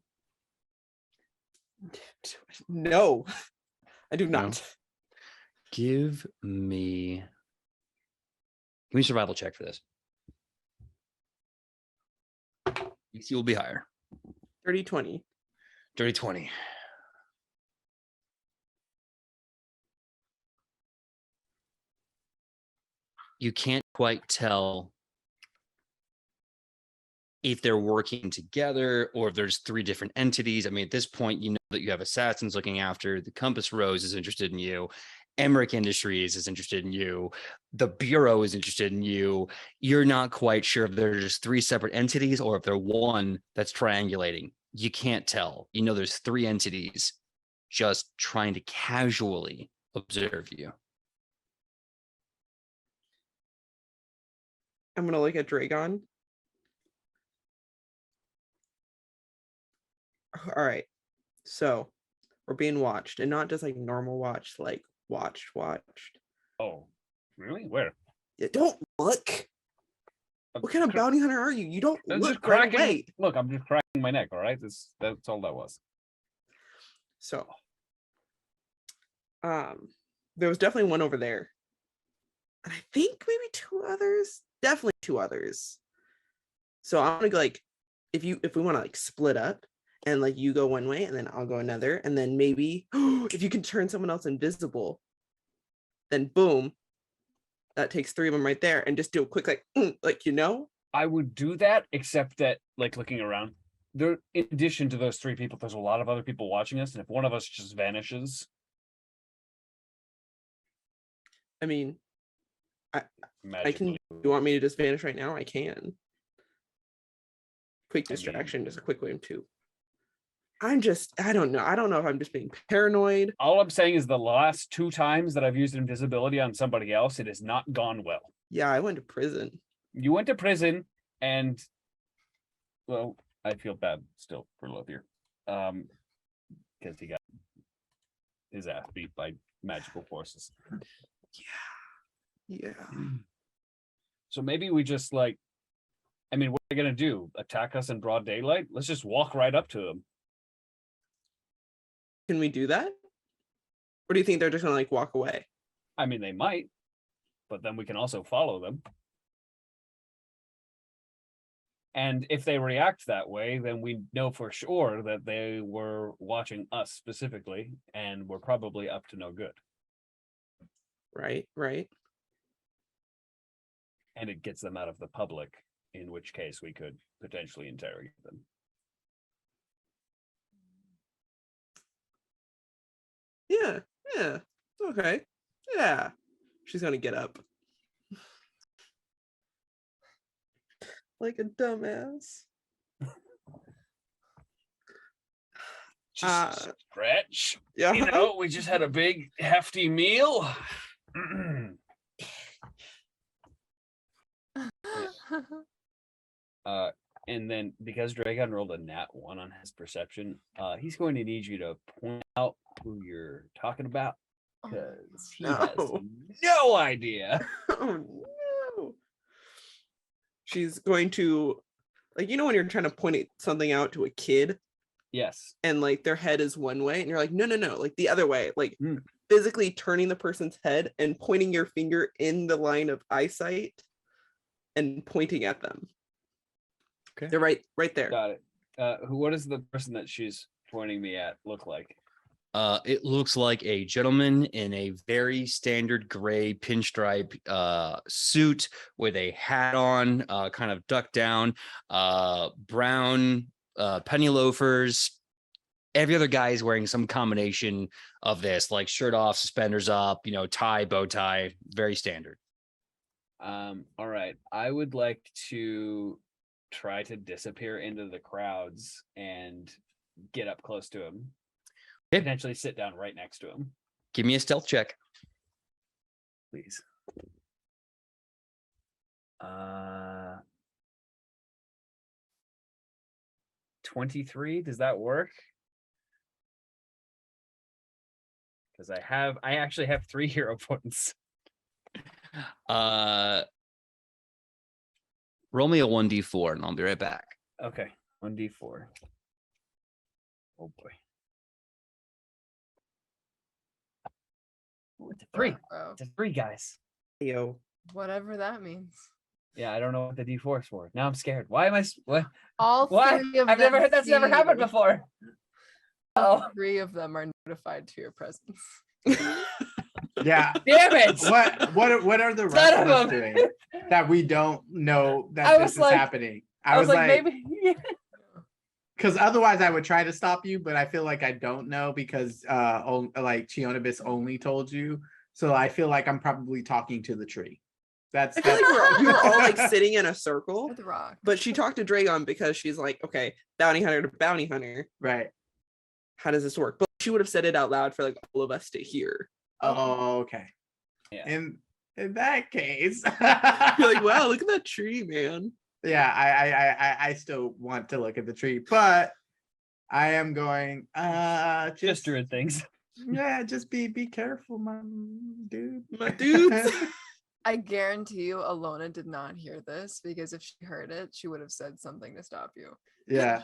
No, I do No? not. Give me a survival check for this. DC will be higher. 30-20. Dirty 20. You can't quite tell if they're working together or if there's 3 different entities. I mean, at this point, you know that you have assassins looking after. The Compass Rose is interested in you. Emmerich Industries is interested in you. The Bureau is interested in you. You're not quite sure if they're just 3 separate entities or if they're one that's triangulating. You can't tell. You know, there's 3 entities just trying to casually observe you. I'm gonna look at Dragon. All right, so we're being watched, and not just like normal watched, like watched. Oh, really? Where? Yeah, don't look. What kind of bounty hunter are you? You don't I'm look just right cracking. away. Look, I'm just cracking my neck. All right, that's all that was. So, there was definitely one over there, and I think maybe 2 others. Definitely 2 others. So I'm gonna go, like, if we want to like split up, and like you go one way and then I'll go another, and then maybe if you can turn someone else invisible, then boom, that takes 3 of them right there, and just do a quick like I would do that, except that, like, looking around, there, in addition to those 3 people, there's a lot of other people watching us, and if one of us just vanishes, I mean, I can. magically, You want me to just vanish right now? I can. Quick I mean- distraction, just a quick way too. I don't know. I don't know if I'm just being paranoid. all I'm saying is the last 2 times that I've used invisibility on somebody else, it has not gone well. Yeah, I went to prison. You went to prison, and, well, I feel bad still for Lothier, because he got his ass beat by magical forces. Yeah. So maybe we just, like, I mean, what are they gonna do? Attack us in broad daylight? Let's just walk right up to them. Can we do that? Or do you think they're just gonna like walk away? I mean, they might, but then we can also follow them. And if they react that way, then we know for sure that they were watching us specifically, and we're probably up to no good. Right. And it gets them out of the public, in which case we could potentially interrogate them. Yeah. Okay. Yeah. She's gonna get up. like a dumbass. Just stretch. Yeah. You know, we just had a big hefty meal. And then because Dragon rolled a nat 1 on his perception, he's going to need you to point out who you're talking about because he has No. no idea. Oh no. She's going to, like, you know when you're trying to point something out to a kid Yes. and like their head is one way and you're like, no, like the other way, like Mm. physically turning the person's head and pointing your finger in the line of eyesight and pointing at them. Okay. They're right there. Got it. What does the person that she's pointing me at look like? It looks like a gentleman in a very standard gray pinstripe suit with a hat on, kind of ducked down, brown penny loafers. Every other guy is wearing some combination of this, like shirt off, suspenders up, tie, bow tie, very standard. All right. I would like to try to disappear into the crowds and get up close to him. Okay. Potentially sit down right next to him. Give me a stealth check. Please. 23. Does that work? Because I actually have 3 hero points. Roll me a 1d4 and I'll be right back. Okay, 1d4. Oh boy. Ooh, it's a 3. Oh, It's a 3, guys. Yo. whatever that means. Yeah, I don't know what the d4 is for. Now I'm scared. Why am I? What? All What? three of I've never them heard. That's never see happened you. before. All Oh, 3 of them are notified to your presence. Yeah. damn it! What are the Son rest of of us a- doing that we don't know I that was this is like- happening? I was like, maybe. because otherwise I would try to stop you, but I feel like I don't know because like Chionibus only told you, so I feel like I'm probably talking to the tree. That's I feel like we were all like sitting in a circle, With the rock. but she talked to Dragon because she's like, okay, bounty hunter to bounty hunter. right. How does this work? But she would have said it out loud for like all of us to hear. Oh, okay. Yeah. In that case, You're like, wow, look at that tree, man. yeah, I still want to look at the tree, but I am going Just druid things. yeah, just be careful, my dude. My dudes. I guarantee you Alona did not hear this because if she heard it, she would have said something to stop you. Yeah,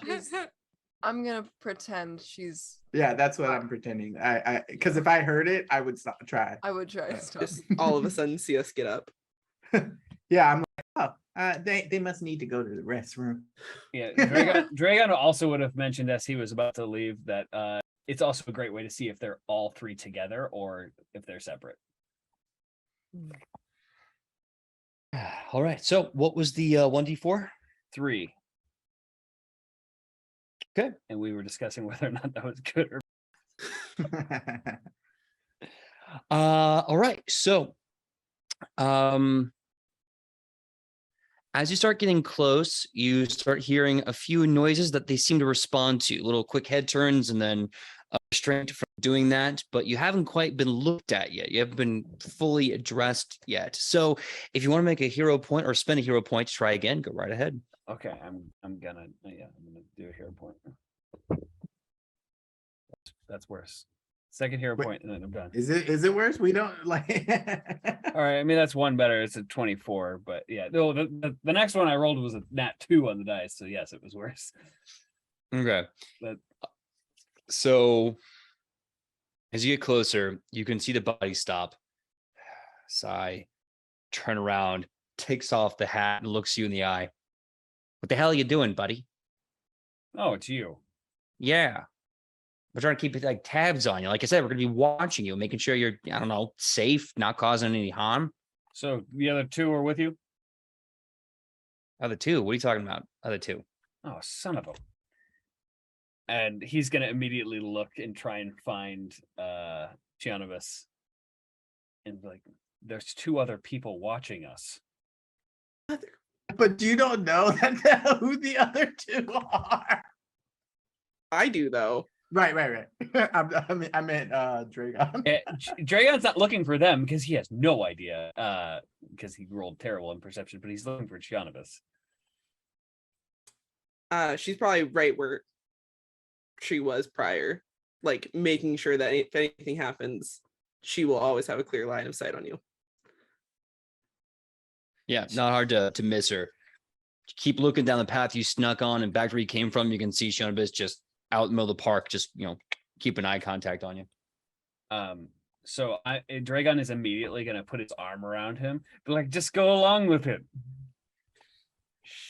I'm gonna pretend she's yeah, that's what I'm pretending. I because if I heard it, I would try. I would try to stop. Just all of a sudden see us get up. Yeah, I'm like, oh, they must need to go to the restroom. Yeah, Dragon also would have mentioned as he was about to leave that it's also a great way to see if they're all 3 together or if they're separate. All right. So what was the 1d4? 3. Okay. And we were discussing whether or not that was good or All right. So, as you start getting close, you start hearing a few noises that they seem to respond to, little quick head turns and then a restraint from doing that, but you haven't quite been looked at yet. You haven't been fully addressed yet. So if you want to make a hero point or spend a hero point to try again, go right ahead. okay. I'm gonna do a hero point. That's worse. Second hero Wait. point, and then I'm done. Is it worse? We don't like. All right, I mean that's one better. It's a 24, but yeah, no, the next one I rolled was a nat 2 on the dice, so yes, it was worse. Okay. But- So as you get closer, you can see the body stop, sigh, turn around, takes off the hat and looks you in the eye. What the hell are you doing, buddy? Oh, it's you. Yeah. We're trying to keep like tabs on you. Like I said, we're going to be watching you, making sure you're, I don't know, safe, not causing any harm. So the other 2 are with you? Other 2? What are you talking about? Other 2? Oh, son of a. And he's gonna immediately look and try and find Giannis. And like, there's 2 other people watching us. But you don't know who the other two are. I do though. Right. I meant Dragon. Dragon's not looking for them because he has no idea. Because he rolled terrible in perception, but he's looking for Chianabus. She's probably right where she was prior, like making sure that if anything happens, she will always have a clear line of sight on you. Yeah, not hard to miss her. Keep looking down the path you snuck on and back where you came from. You can see Shonabis just out in the middle of the park, just keep an eye contact on you. So Dragon is immediately gonna put his arm around him, but like just go along with it.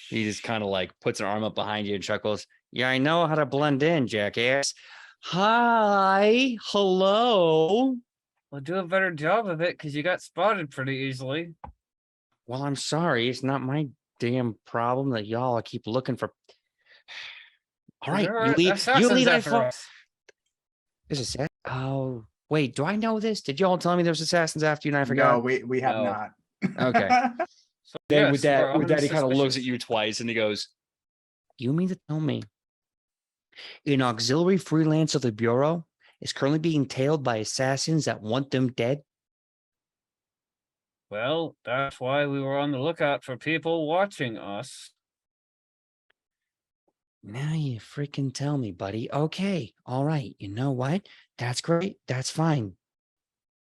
He just kind of like puts an arm up behind you and chuckles. Yeah, I know how to blend in, jackass. Hi, hello. Well, do a better job of it because you got spotted pretty easily. Well, I'm sorry. It's not my damn problem that y'all keep looking for. All right, There are you lead. You assassins lead. I after follow. us. There's assassins. Oh, wait. Do I know this? Did y'all tell me there's assassins after you and I No, forgot? we have No. not. Okay. So, Then yes, with you are that, he kind of looks suspicious. at you twice and he goes, "You mean to tell me an auxiliary freelance of the Bureau is currently being tailed by assassins that want them dead?" Well, that's why we were on the lookout for people watching us. Now you freaking tell me, buddy. Okay. All right. You know what? That's great. That's fine.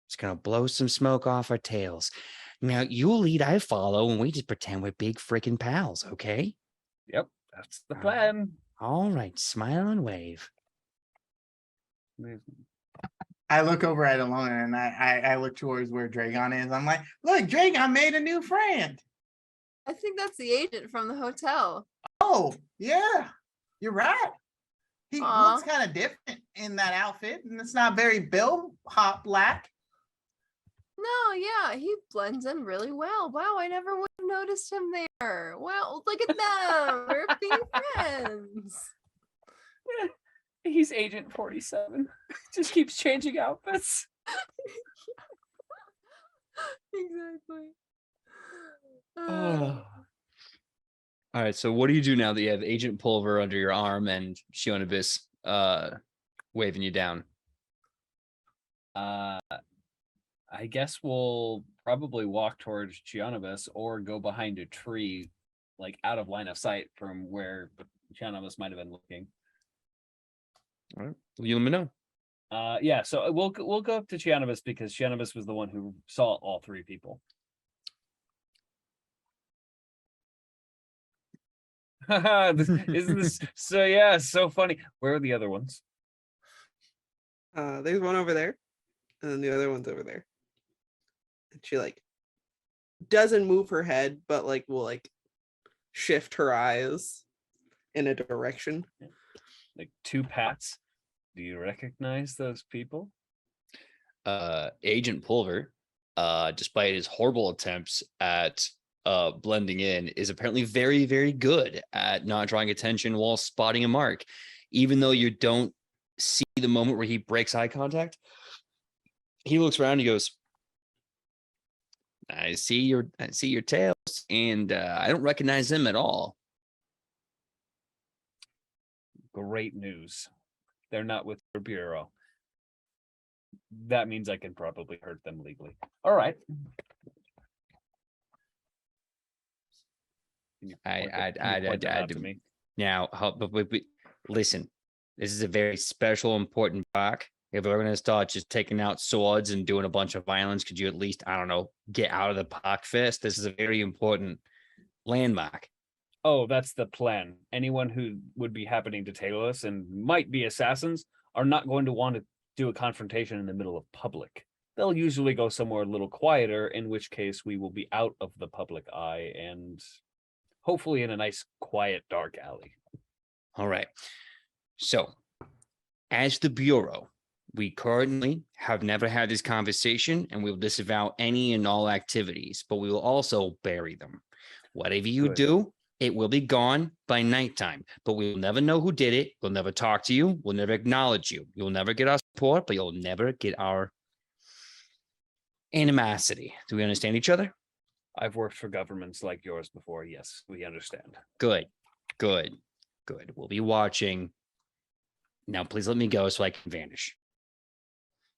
It's going to blow some smoke off our tails. Now you lead, I follow, and we just pretend we're big freaking pals. Okay. Yep, that's the plan. All right. Smile and wave. I look over at Alona and I look towards where Dragon is. I'm like, look, Dragon made a new friend. I think that's the agent from the hotel. Oh, yeah, you're right. He Aw. looks kind of different in that outfit, and it's not very bellhop black. No, yeah, he blends in really well. Wow, I never would have noticed him there. Wow, look at them. We're being friends. He's Agent 47. Just keeps changing outfits. Exactly. All right. So what do you do now that you have Agent Pulver under your arm and Shionabis waving you down? I guess we'll probably walk towards Gianabas or go behind a tree, like out of line of sight from where Gianabas might have been looking. All right. Well, you let me know. Yeah, so we'll go up to Gianabas because Gianabas was the one who saw all three people. Isn't this so? Yeah, so funny. Where are the other ones? There's one over there, and then the other one's over there. And she like doesn't move her head, but like will like shift her eyes in a direction. Like two pats. Do you recognize those people? Agent Pulver, despite his horrible attempts at blending in, is apparently very, very good at not drawing attention while spotting a mark. Even though you don't see the moment where he breaks eye contact, he looks around and he goes, I see your tails, and I don't recognize them at all. Great news. They're not with your bureau. That means I can probably hurt them legally. All right. Can you point that out to me? Now, but listen, this is a very special, important park. If we're going to start just taking out swords and doing a bunch of violence, could you at least, I don't know, get out of the park first? This is a very important landmark. Oh, that's the plan. Anyone who would be happening to tail us and might be assassins are not going to want to do a confrontation in the middle of public. They'll usually go somewhere a little quieter, in which case we will be out of the public eye and hopefully in a nice, quiet, dark alley. All right. So, as the Bureau, we currently have never had this conversation, and we'll disavow any and all activities, but we will also bury them. Whatever you Good. do, it will be gone by nighttime, but we will never know who did it. We'll never talk to you. We'll never acknowledge you. You'll never get our support, but you'll never get our animosity. Do we understand each other? I've worked for governments like yours before. Yes, we understand. Good. We'll be watching. Now, please let me go so I can vanish.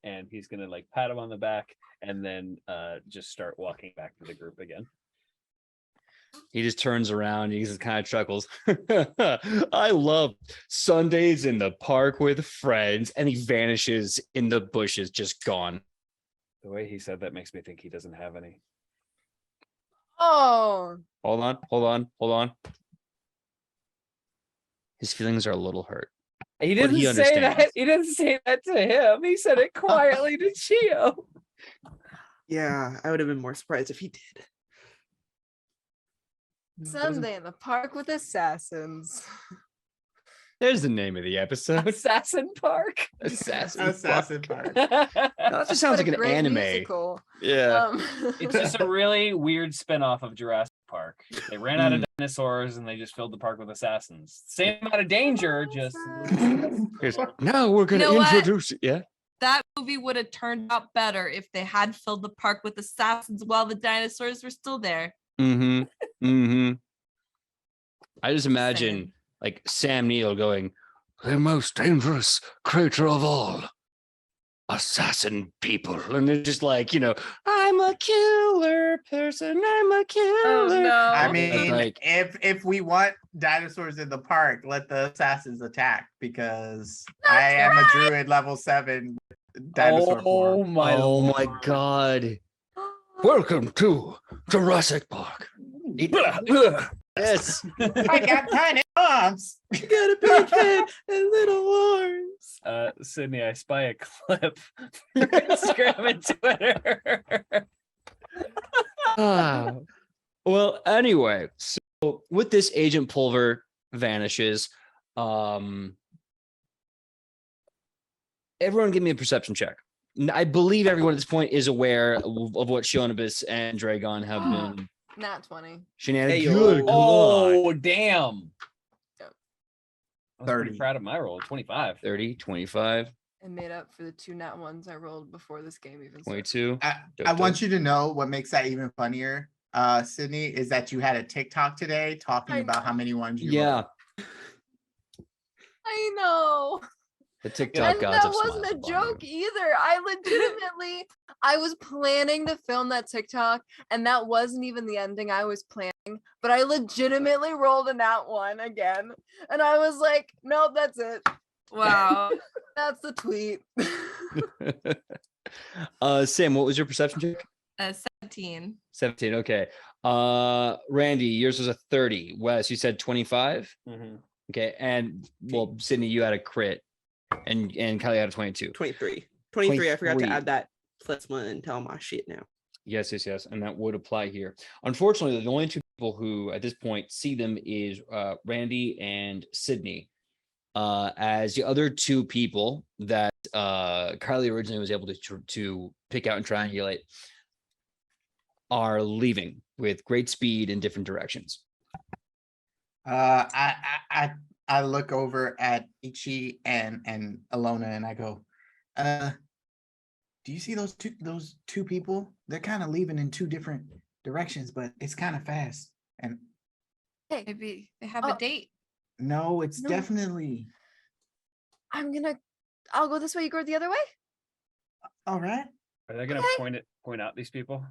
And he's gonna like pat him on the back and then just start walking back to the group again. He just turns around and he just kind of chuckles. I love Sundays in the park with friends. And he vanishes in the bushes, just gone. The way he said that makes me think he doesn't have any. Oh, Hold on. His feelings are a little hurt. He But didn't he say that. understands. He didn't say that to him. He said it quietly to Chio. Yeah, I would have been more surprised if he did. Sunday in the park with assassins. There's the name of the episode. Assassin Park. Assassin Park. No, that just sounds What like a an great anime. musical. Yeah. It's just a really weird spin-off of Jurassic Park. They ran out of dinosaurs and they just filled the park with assassins. Same amount of danger, just Now we're gonna You know what? introduce. Yeah. That movie would have turned out better if they had filled the park with assassins while the dinosaurs were still there. I just imagine Saying. like Sam Neill going, "The most dangerous creature of all, assassin people," and they're just like, I'm a killer person. I'm a killer. Oh no. I And, mean, like, if we want dinosaurs in the park, let the assassins attack because I am a druid level 7 dinosaur form. oh my god! Welcome to Jurassic Park. Yes. I got tiny arms. You got a big head and little arms. Sydney, I spy a clip for Instagram and Twitter. Well, anyway, so with this, Agent Pulver vanishes. Everyone give me a perception check. I believe everyone at this point is aware of what Shionibus and Dragon have been Nat 20. shenanigans. Hey, Good Oh, damn. Yep. I was pretty 30. proud of my roll. 25. 30, 25, And made up for the 2 nat ones I rolled before this game even started. 22. I want you to know what makes that even funnier, Sydney, is that you had a TikTok today talking I about know. how many ones you Yeah, rolled. I know. the TikTok And gods that have wasn't a smiled upon joke you. either. I was planning to film that TikTok, and that wasn't even the ending I was planning, but I legitimately rolled a nat 1 again. And I was like, nope, that's it. Wow. That's the tweet. Sam, what was your perception check? 17. 17. Okay. Randy, yours was a 30. Wes, you said 25. Mhm. Okay, and well, Sydney, you had a crit, and Kylie had a 22. 23. 23. I forgot to 23. add that +1 and tell my shit now. Yes, and that would apply here. Unfortunately, the only two people who at this point see them is Randy and Sydney. As the other two people that Kylie originally was able to pick out and triangulate are leaving with great speed in different directions. I look over at Ichi and Alona and I go, do you see those two people? They're kind of leaving in 2 different directions, but it's kind of fast. And Hey, Maybe they have Oh. a date. no, it's No. definitely I'll go this way, you go the other way. all right. Are they going to point out these people?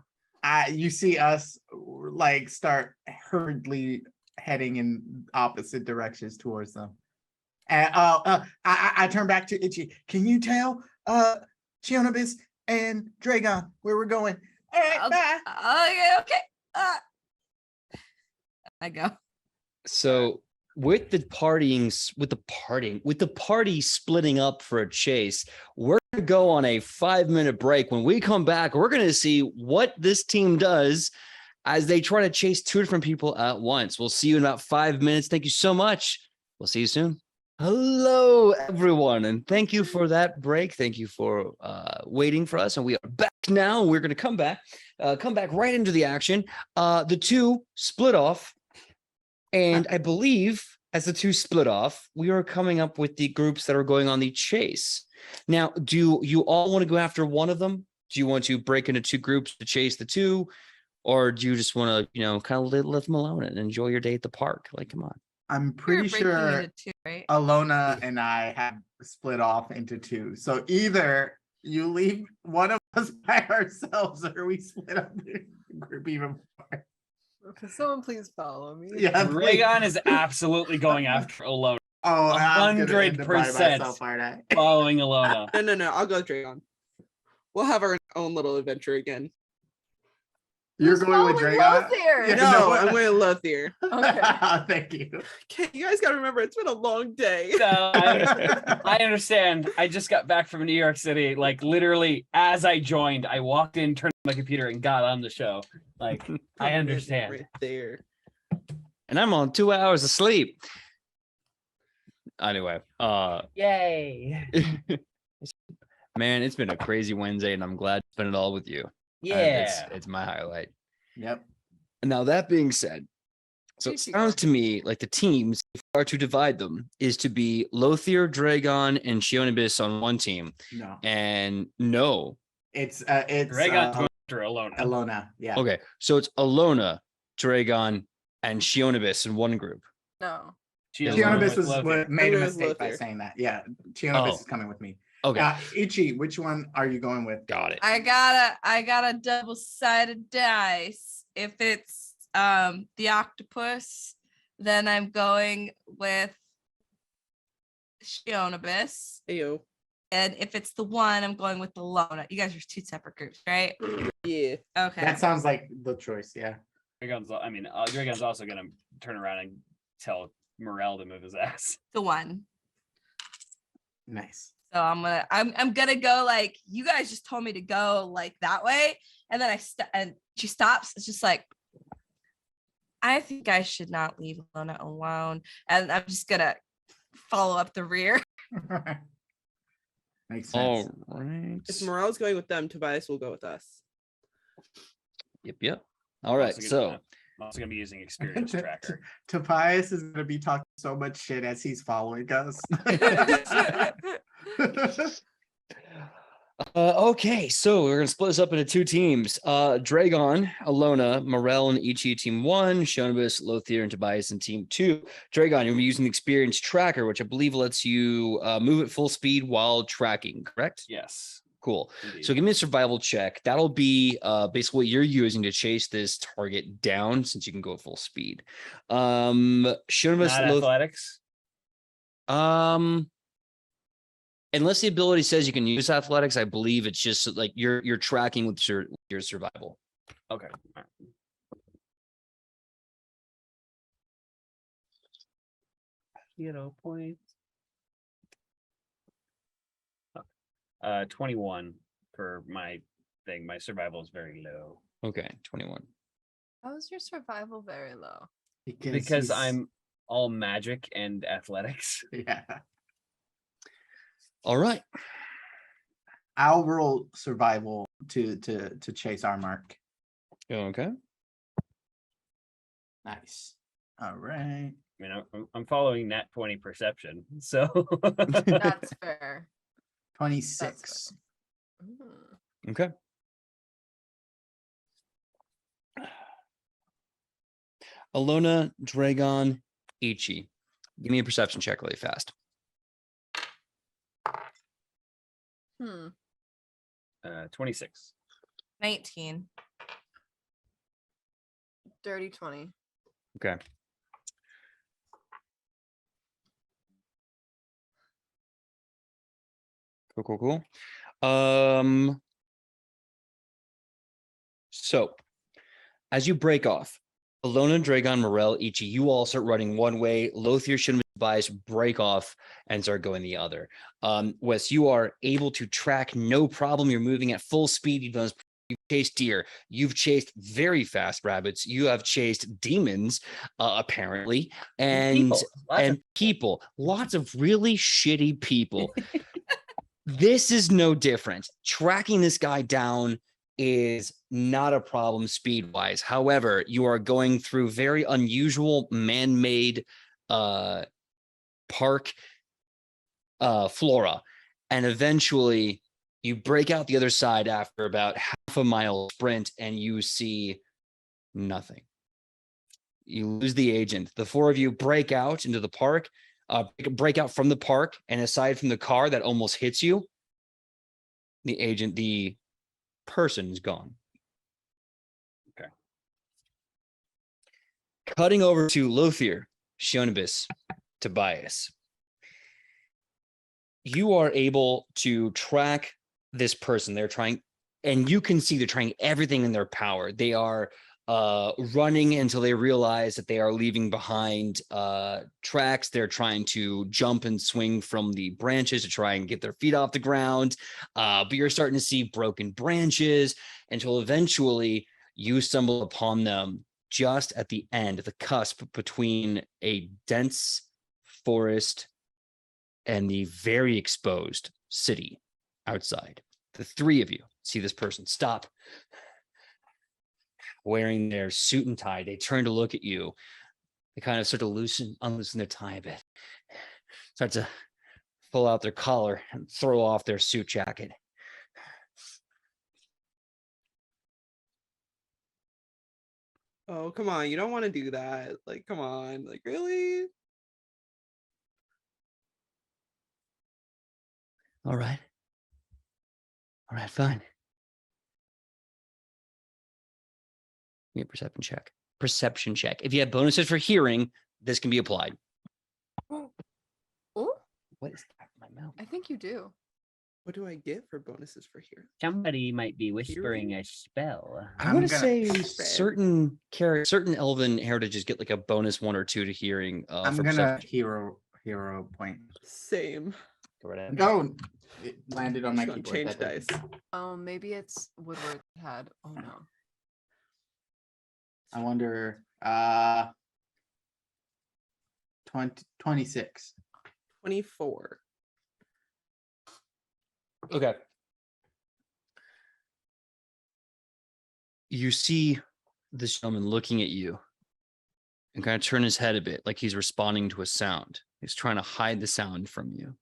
You see us like start hurriedly heading in opposite directions towards them. And I turn back to Ichi. Can you tell Chionibus and Dragon where we're going? All right, bye. Okay. I go. So with the party splitting up for a chase, we're gonna go on a 5-minute break. When we come back, we're gonna see what this team does as they try to chase 2 different people at once. We'll see you in about 5 minutes. Thank you so much. We'll see you soon. Hello, everyone, and thank you for that break. Thank you for waiting for us, and we are back now. We're going to come back right into the action. The 2 split off, and I believe as the 2 split off, we are coming up with the groups that are going on the chase. Now, do you all want to go after one of them? Do you want to break into 2 groups to chase the 2? Or do you just want to, kind of let them alone and enjoy your day at the park? Like, come on. I'm You're pretty breaking sure into two, right? Alona and I have split off into two. So either you leave one of us by ourselves, or we split up the group even more. Okay, someone please follow me. Yeah, please. Rhaegon is absolutely going after Alona. Oh, I'm gonna end up by 100% myself, aren't I? Following Alona. No. I'll go with Dragon. We'll have our own little adventure again. You're Who's going with following Dragon? Lothair? Yeah, No, I'm going to Lothier. Okay. Thank you. Okay, you guys gotta remember it's been a long day. No, I understand. I just got back from New York City. Like literally, as I joined, I walked in, turned on my computer, and got on the show. Like I understand. Right there. And I'm on 2 hours of sleep. Anyway, Yay! man, it's been a crazy Wednesday, and I'm glad to spend it all with you. Yeah. It's my highlight. Yep. Now, that being said, so it Juicy sounds one. to me like the teams, if we are to divide them, is to be Lothier, Dragon, and Shionibis on one team. No. And no. It's Rhaegon's going after Alona. Alona. Yeah. Okay. So it's Alona, Dragon, and Shionibis in one group. No. Chionibus was Lothier. made a I'm going with mistake by Lothier. saying that. Yeah. Chionibus Oh. is coming with me. Okay. Ichi, which one are you going with? Got it. I got a double-sided dice. If it's the octopus, then I'm going with Shionibus. Ayo. And if it's the one, I'm going with the Lona. You guys are two separate groups, right? Yeah. Okay. That sounds like the choice. Yeah. Rhaegon's also gonna turn around and tell Morel to move his ass. the one. Nice. So I'm gonna go like you guys just told me to go like that way, and then and she stops. It's just like I think I should not leave Lona alone, and I'm just gonna follow up the rear. Makes sense. All right. If Morel's going with them, Tobias will go with us. Yep. All right. So I'm also gonna be using experience tracker. Tobias is gonna be talking so much shit as he's following us. okay, so we're gonna split this up into two teams. Dragon, Alona, Morel, and Ichi team 1, Shonibus, Lothier, and Tobias in team 2. Dragon, you'll be using the experience tracker, which I believe lets you move at full speed while tracking, correct? Yes. Cool. Indeed. So give me a survival check. That'll be basically what you're using to chase this target down, since you can go at full speed. Shonibus, Not athletics. Unless the ability says you can use athletics, I believe it's just like you're tracking with your survival. Okay. All right. Points. 21 for my thing. My survival is very low Okay, 21. How is your survival very low? because he's- I'm all magic and athletics. Yeah. All right. I'll roll survival to chase our mark. Okay. Nice. All right. I mean, I'm following nat 20 perception, so That's fair. 26. Mm. Okay. Alona, Dragon, Ichi. Give me a perception check really fast. 26. 19. Dirty 20. Okay. Cool. So as you break off, Alona, Dragon, Morel, Ichi, you all start running one way. Lothier, Shinra, Tobias break off and start going the other. Wes, you are able to track no problem. You're moving at full speed. You've chased deer. You've chased very fast rabbits. You have chased demons, apparently, and people. Lots of really shitty people. This is no different. Tracking this guy down is not a problem speed-wise. However, you are going through very unusual man-made park flora, and eventually you break out the other side after about half a mile sprint, and you see Nothing. You lose the agent. The four of you break out into the park, break out from the park, and aside from the car that almost hits you, the person is gone. Okay. Cutting over to Lothier, Shionibus, Tobias. You are able to track this person. They're trying, and you can see they're trying everything in their power. They are running until they realize that they are leaving behind tracks. They're trying to jump and swing from the branches to try and get their feet off the ground. But you're starting to see broken branches until eventually you stumble upon them just at the end, the cusp between a dense forest and the very exposed city outside. The three of you see this person stop, wearing their suit and tie. They turn to look at you. They kind of start to unloosen their tie a bit. Start to pull out their collar and throw off their suit jacket. Oh, come on. You don't want to do that. Like, come on. Like, really? All right, fine. Give me a perception check. Perception check. If you have bonuses for hearing, this can be applied. Oh, What is that in my mouth? I think you do. What do I get for bonuses for here? Somebody might be whispering a spell. I want I'm to gonna- say certain elven heritages get like a bonus 1 or 2 to hearing. I'm for gonna perception. hero point. Same. Go right ahead. Go. It landed on my Just gonna keyboard. change That's dice. it. Oh, maybe it's Woodward had. Oh no. I wonder. 26. 24. Okay. You see this gentleman looking at you and kind of turn his head a bit like he's responding to a sound. He's trying to hide the sound from you.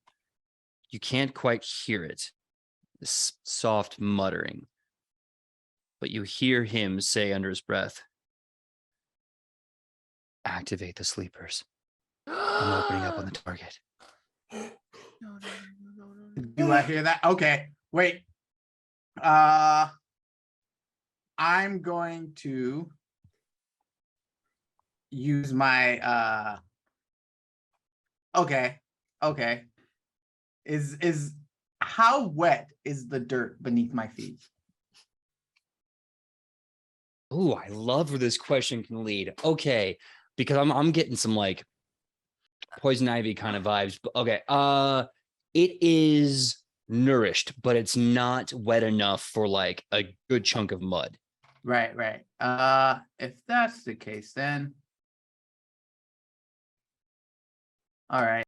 You can't quite hear it, this soft muttering. But you hear him say under his breath, "Activate the sleepers. I'm opening up on the target." No. Do I hear that? Okay. Wait. I'm going to use my okay. Is how wet is the dirt beneath my feet? Oh, I love where this question can lead. Okay, because I'm getting some like poison ivy kind of vibes. But okay, it is nourished, but it's not wet enough for like a good chunk of mud. Right. If that's the case, then all right.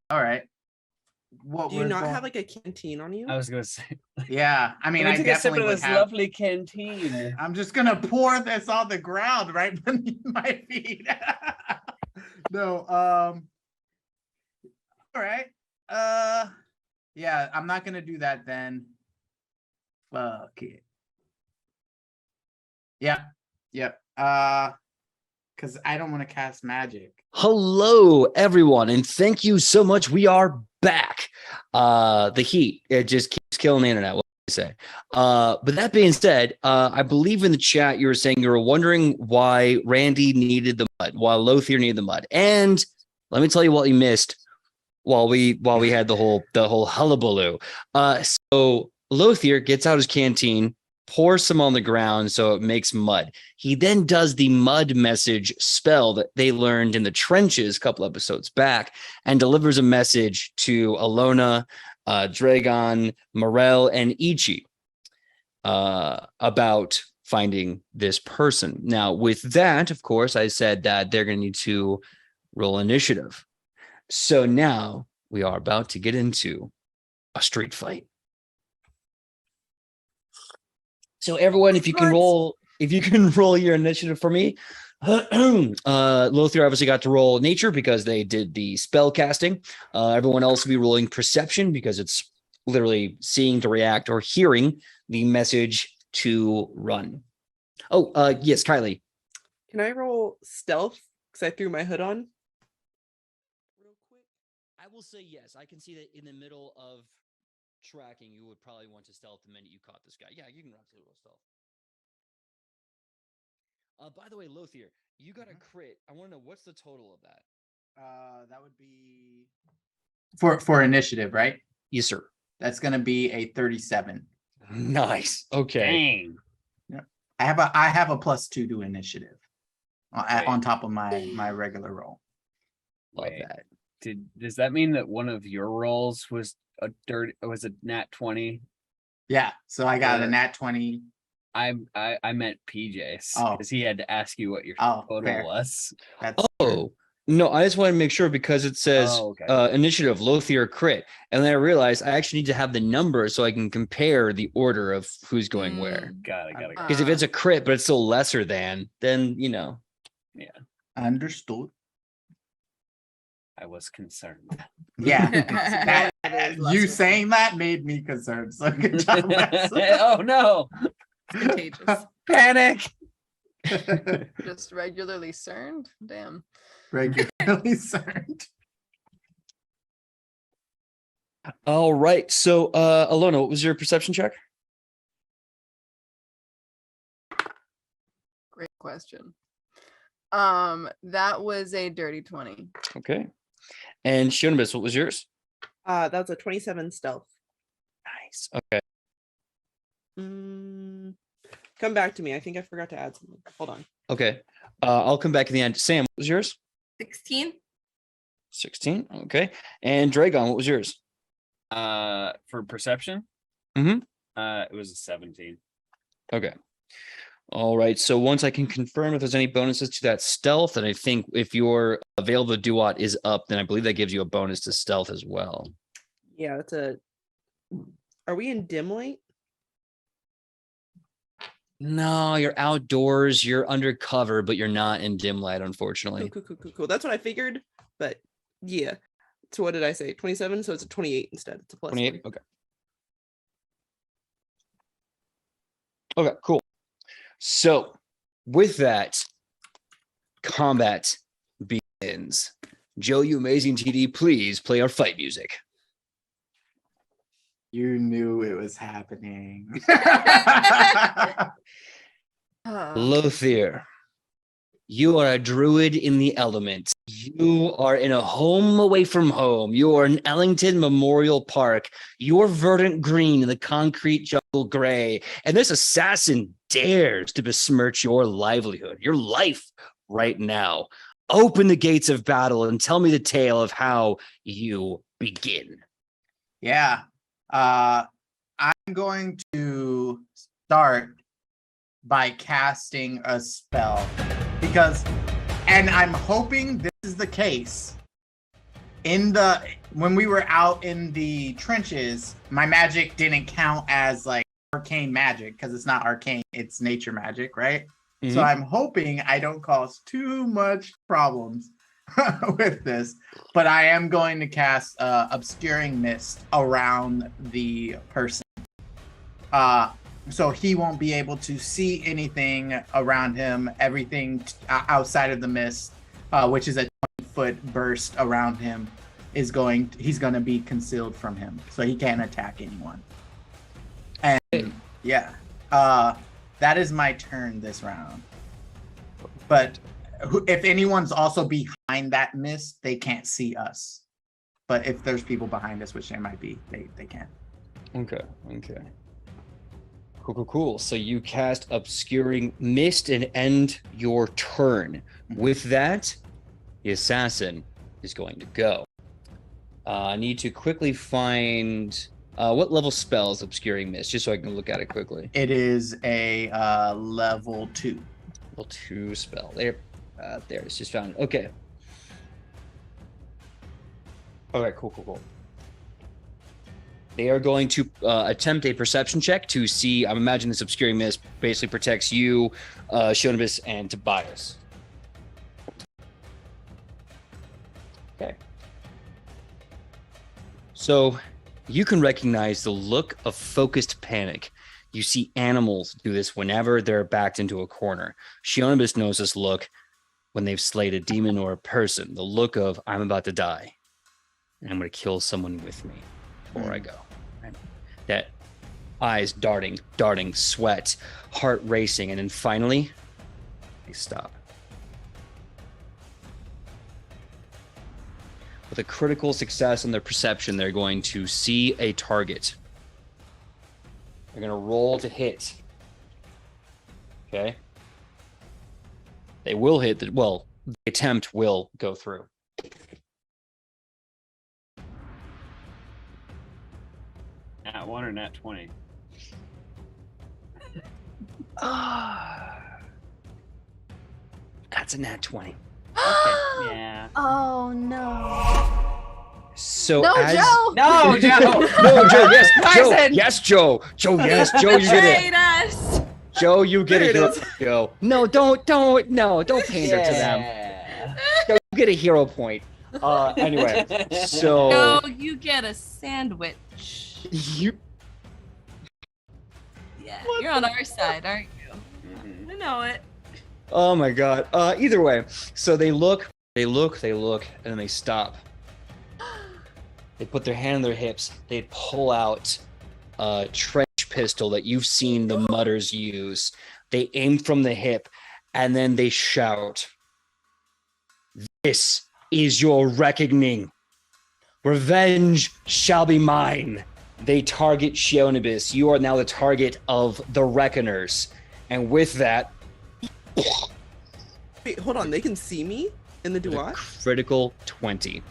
What Do you we're not going- have like a canteen on you? I was gonna say. Yeah, I mean, Let I me take a sip definitely of would this have. lovely canteen. I'm just gonna pour this on the ground right beneath my feet. No, all right. Yeah, I'm not gonna do that then. Fuck it. Yep. Because I don't want to cast magic. Hello, everyone, and thank you so much. We are back. The heat, it just keeps killing the internet. What do you say? But that being said, I believe in the chat you were saying you were wondering why Randy needed the mud, while Lothier needed the mud. And let me tell you what you missed while we had the whole hullabaloo. So Lothier gets out his canteen, pours some on the ground so it makes mud. He then does the mud message spell that they learned in the trenches a couple episodes back and delivers a message to Alona, Dragon, Morel, and Ichi about finding this person. Now, with that, of course, I said that they're going to need to roll initiative. So now we are about to get into a street fight. So everyone, if you can roll your initiative for me. Lothier obviously got to roll nature because they did the spell casting. Everyone else will be rolling perception because it's literally seeing to react or hearing the message to run. Oh, yes, Kylie. Can I roll stealth? Because I threw my hood on. Real quick. I will say yes. I can see that in the middle of tracking, you would probably want to stealth the minute you caught this guy. Yeah, you can absolutely roll stealth. By the way, Lothier, you got a crit. I want to know what's the total of that. That would be for initiative, right? Yes, sir. That's gonna be a 37. Nice. Okay. Dang. I have a +2 to initiative on top of my regular roll. Love Wait. that. Does that mean that one of your rolls was a nat 20? Yeah, so I got a Uh, nat 20. I meant PJ's Oh. because he had to ask you what your Oh, total fair. was. That's Oh, no, I just want to make sure because it says Oh, okay. initiative, Lothier crit. And then I realized I actually need to have the number so I can compare the order of who's going where. Got it. Because if it's a crit, but it's still lesser than, then, you know. understood. I was concerned. Yeah, It is you lesser. saying that made me concerned. So good job, Wes. Oh no! Contagious. Panic! Just regularly cerned. Damn. Regularly concerned. All right. So, Alona, what was your perception check? Great question. That was a dirty 20. Okay. And Shionibus, what was yours? That's a 27 stealth. Nice. Okay. Come back to me. I think I forgot to add something. Hold on. Okay. I'll come back in the end. Sam, what was yours? 16. 16. Okay. And Dragon, what was yours? For perception, Mhm. It was a 17. Okay. All right. So once I can confirm if there's any bonuses to that stealth, and I think if your available duat is up, then I believe that gives you a bonus to stealth as well. Yeah, that's a. Are we in dim light? No, you're outdoors, you're undercover, but you're not in dim light, unfortunately. Cool. That's what I figured. But yeah. So what did I say? 27. So it's a 28 instead. It's a plus 28. 3. Okay. Okay, cool. So with that, combat begins. Joe, you amazing TD, please play our fight music. You knew it was happening. Lothier, you are a druid in the elements. You are in a home away from home. You are in Ellington Memorial Park. You're verdant green in the concrete jungle gray. And this assassin dares to besmirch your livelihood, your life right now. Open the gates of battle and tell me the tale of how you begin. Yeah. I'm going to start by casting a spell because, and I'm hoping this is the case. When we were out in the trenches, my magic didn't count as like arcane magic because it's not arcane, it's nature magic, right? So I'm hoping I don't cause too much problems with this, but I am going to cast obscuring mist around the person. So he won't be able to see anything around him. Everything outside of the mist, which is a 20-foot burst around him, he's going to be concealed from him, so he can't attack anyone. And yeah, that is my turn this round. But if anyone's also behind that mist, they can't see us. But if there's people behind us, which they might be, they can. Okay. Cool. So you cast obscuring mist and end your turn. With that, the assassin is going to go. I need to quickly find what level spell is obscuring mist, just so I can look at it quickly. It is a level 2. Level 2 spell. There it's just found. Okay. All right, cool. They are going to attempt a perception check to see. I'm imagining this obscuring mist basically protects you, Shonibus, and Tobias. Okay. So you can recognize the look of focused panic You see animals do this whenever they're backed into a corner. Shionibus knows this look when they've slayed a demon or a person. The look of, I'm about to die, and I'm going to kill someone with me before I go. Right? That eyes darting, sweat, heart racing, and then finally, they stop. With a critical success in their perception, they're going to see a target. They're going to roll to hit. Okay. They will hit the, well, the attempt will go through. Nat 1 or nat 20? That's a nat 20. Okay. Yeah. Oh no. So No, as, Joe. No, Joe. No, Joe, yes. Joe, Carson. yes, Joe. Joe, yes. Joe, you get it. Betrayed us. Joe, you get There a it hero. is. Joe. No, don't pander to them. Yeah. Joe, you get a hero point. Anyway, so No, you get a sandwich. you Yeah, you're on our side, aren't you? Mhm. I know it. oh my god. Either way, so they look, and then they stop. They put their hand on their hips. They pull out a trench pistol that you've seen the Mutters use. They aim from the hip, and then they shout, "This is your reckoning. Revenge shall be mine." They target Shionibus. You are now the target of the Reckoners. And with that, Wait, hold on. They can see me in the with a Duat? critical 20.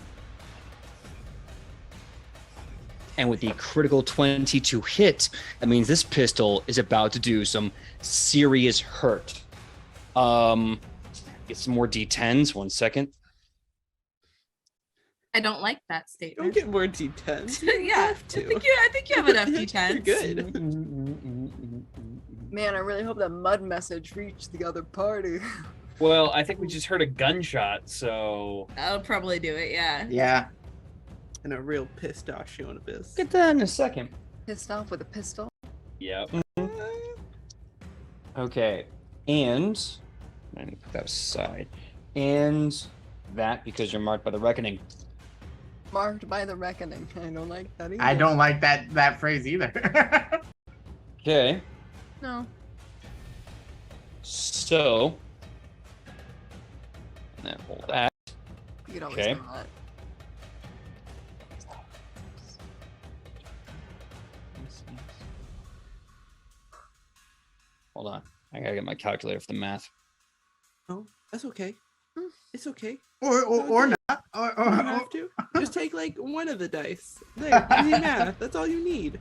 And with the critical 20 to hit, that means this pistol is about to do some serious hurt. Get some more D10s. 1 second. I don't like that Don't statement. get more D10s. Yeah, I think you have enough You're D10s. good. Man, I really hope that mud message reached the other party. Well, I think we just heard a gunshot, so That'll probably do it. Yeah. Yeah. And a real pissed off Shionibus. Get that in a second. Pissed off with a pistol. yep. Okay, and let me put that aside. And that because you're marked by the reckoning. Marked by the reckoning. I don't like that either. I don't like that phrase either. Okay, No. so and then hold that. You could always Okay. not. Hold on, I gotta get my calculator for the math. Oh, that's okay. It's okay. or not. You don't have to. Just take like one of the dice. There, easy math. That's all you need.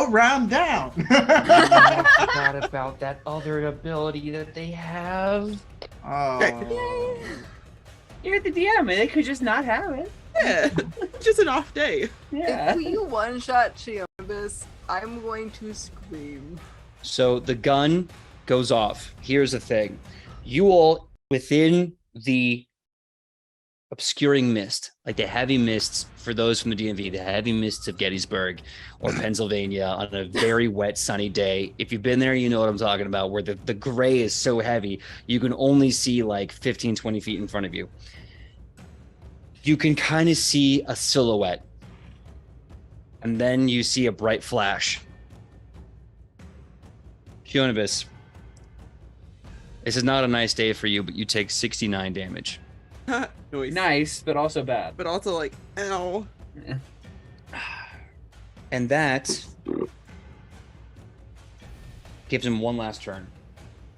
Round down. I forgot about that other ability that they have. Oh. You're the DM, and they could just not have it. Yeah, just an off day. Yeah. If we one-shot Shionibus, I'm going to scream. So the gun goes off. Here's the thing. You all within the obscuring mist, like the heavy mists for those from the DMV, the heavy mists of Gettysburg or Pennsylvania on a very wet, sunny day. If you've been there, you know what I'm talking about, where the gray is so heavy, you can only see like 15, 20 feet in front of you. You can kind of see a silhouette. And then you see a bright flash. Shionibus, this is not a nice day for you, but you take 69 damage. Noise. Nice, but also bad. But also like, ow. And that gives him one last turn.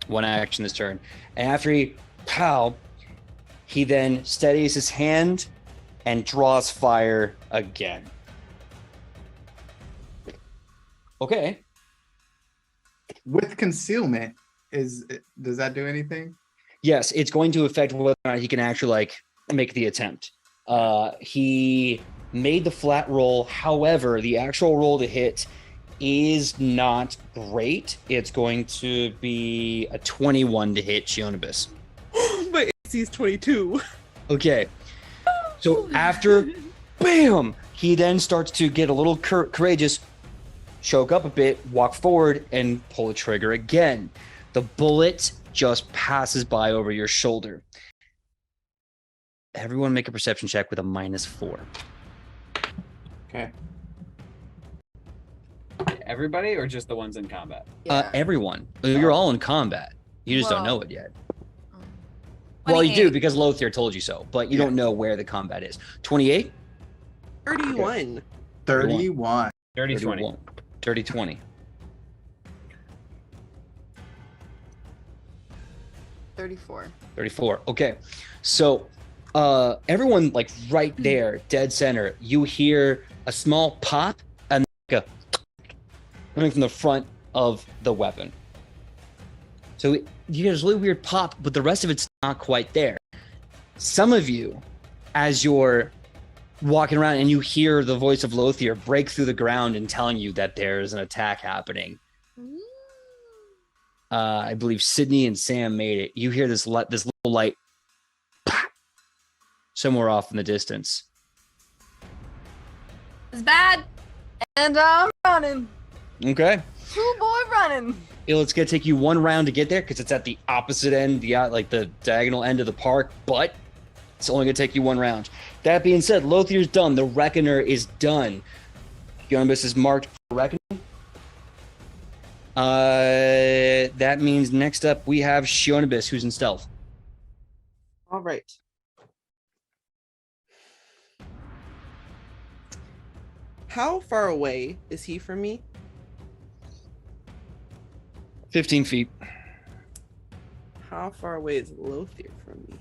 One action this turn. And after he then steadies his hand and draws fire again. Okay. With concealment, does that do anything? Yes, it's going to affect whether or not he can actually like make the attempt. He made the flat roll. However, the actual roll to hit is not great. It's going to be a 21 to hit Shionibus. My AC's 22. Okay. So after, bam, he then starts to get a little courageous. choke up a bit, walk forward, and pull the trigger again. The bullet just passes by over your shoulder. Everyone make a perception check with a -4. Okay. Everybody or just the ones in combat? Everyone. You're all in combat. You just don't Whoa. know it yet. Well, you do 28. because Lothier told you so, but you Yeah. don't know where the combat is. 28? 31. 31. Dirty 20. 31. Dirty 20. 34. 34. Okay. So everyone like right there, dead center, you hear a small pop and like a coming from the front of the weapon. So you hear this really weird pop, but the rest of it's not quite there. Some of you, as you're walking around and you hear the voice of Lothier break through the ground and telling you that there's an attack happening. I believe Sidney and Sam made it. You hear this little light somewhere off in the distance. It's bad. And I'm running. Okay. Two boy running. It's going to take you one round to get there because it's at the opposite end, like the diagonal end of the park, but it's only going to take you one round. That being said, Lothier's done. The Reckoner is done. Yonibus is marked for Reckoning. That means next up we have Shionibus, who's in stealth. All right. How far away is he from me? 15 feet. How far away is Lothier from me?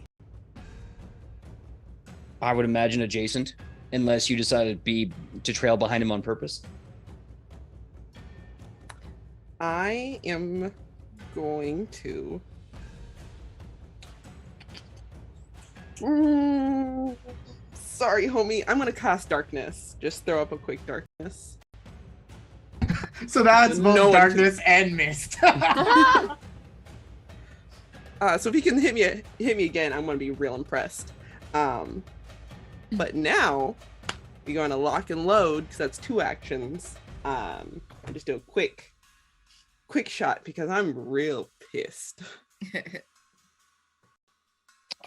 I would imagine adjacent, unless you decided to trail behind him on purpose. I am going to. Sorry, homie. I'm gonna cast darkness. Just throw up a quick darkness. So that's both No one darkness and mist. So if he can hit me again, I'm gonna be real impressed. But now we're going to lock and load because that's 2 actions. I'm just do a quick shot because I'm real pissed.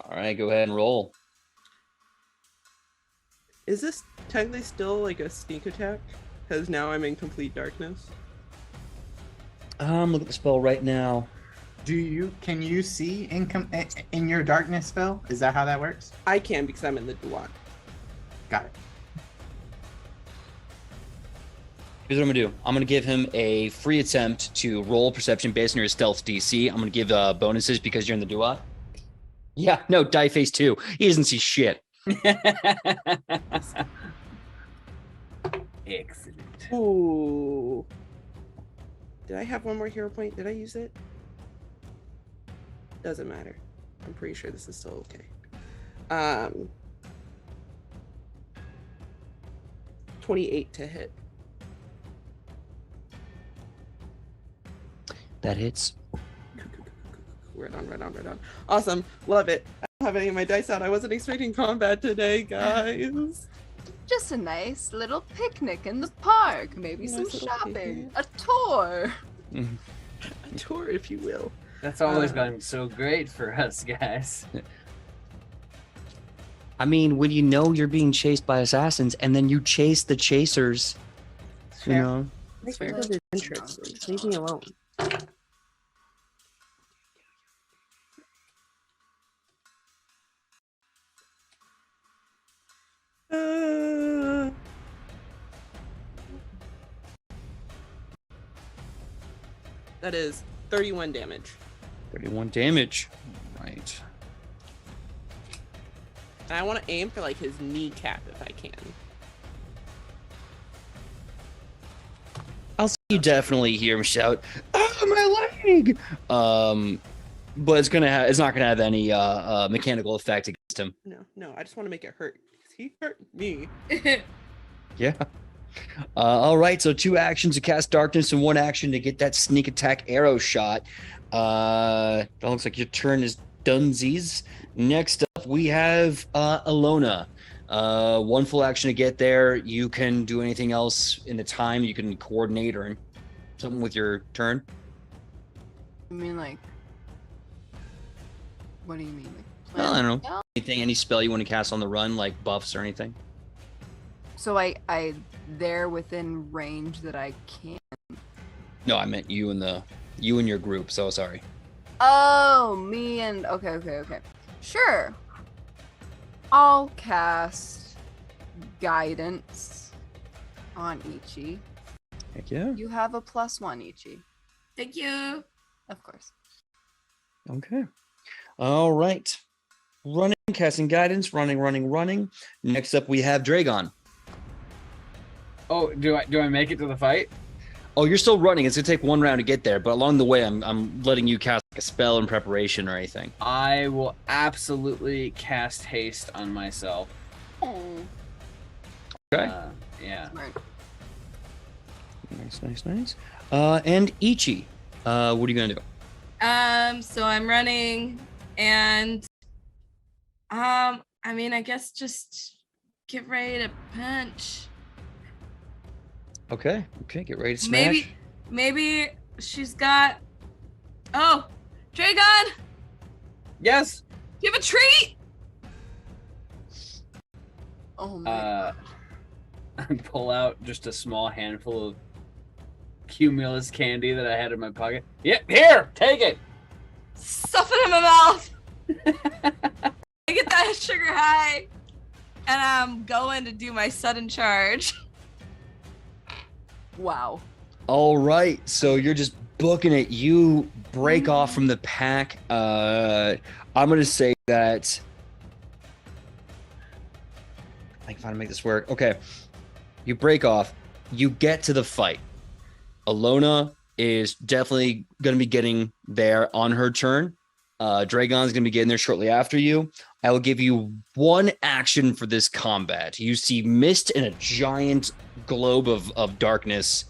All right, go ahead and roll. Is this technically still like a sneak attack? Because now I'm in complete darkness. Look at the spell right now. Can you see in your darkness spell? Is that how that works? I can because I'm in the Duat. Got it. Here's what I'm gonna do. I'm gonna give him a free attempt to roll perception based on your stealth DC. I'm gonna give bonuses because you're in the duat. Yeah, no, die face 2. He doesn't see shit. Excellent. Ooh. Did I have one more hero point? Did I use it? Doesn't matter. I'm pretty sure this is still okay. 28 to hit. That hits. Right on. Awesome. Love it. I don't have any of my dice out. I wasn't expecting combat today, guys. Just a nice little picnic in the park. Maybe Nice some little shopping. picnic. A tour. A tour, if you will. That's always been so great for us guys. I mean, when you know you're being chased by assassins and then you chase the chasers, you Fair. know. Make Fair. me go interesting. Leave me alone. That is 31 damage. 31 damage. Right. And I want to aim for like his kneecap if I can. I'll see you definitely hear him shout, "Oh, my leg!" But it's not gonna have any mechanical effect against him. No, I just want to make it hurt. 'Cause he hurt me. Yeah. All right, so 2 actions to cast darkness and 1 action to get that sneak attack arrow shot. That looks like your turn is Dunsies. Next up, we have Alona. One full action to get there. You can do anything else in the time. You can coordinate or something with your turn. I mean, like, what do you mean? Like, Well, I don't plan- know. Anything, any spell you want to cast on the run, like buffs or anything? So they're within range that I can. No, I meant you and your group. So sorry. Oh, me and okay. Sure. I'll cast guidance on Ichi. Heck yeah. You have a +1, Ichi. Thank you. Of course. Okay. All right. Running, casting guidance, running. Next up, we have Dragon. Oh, do I make it to the fight? Oh, you're still running. It's gonna take one round to get there, but along the way, I'm letting you cast like a spell in preparation or anything. I will absolutely cast haste on myself. Oh, Okay. Yeah. smart. Nice. And Ichi, what are you gonna do? So I'm running, and I mean, I guess just get ready to punch. Okay. Get ready to smash. Maybe she's got. Oh, Dragon, Yes. do you have a treat? Oh my. I pull out just a small handful of cumulus candy that I had in my pocket. Yep, here, take it. Stuff it in my mouth. I get that sugar high, and I'm going to do my sudden charge. Wow. All right. So you're just booking it. You break off from the pack. I'm gonna say that. I can finally make this work. Okay. You break off. You get to the fight. Alona is definitely going to be getting there on her turn. Dragon's going to be getting there shortly after you. I will give you one action for this combat. You see mist in a giant globe of darkness.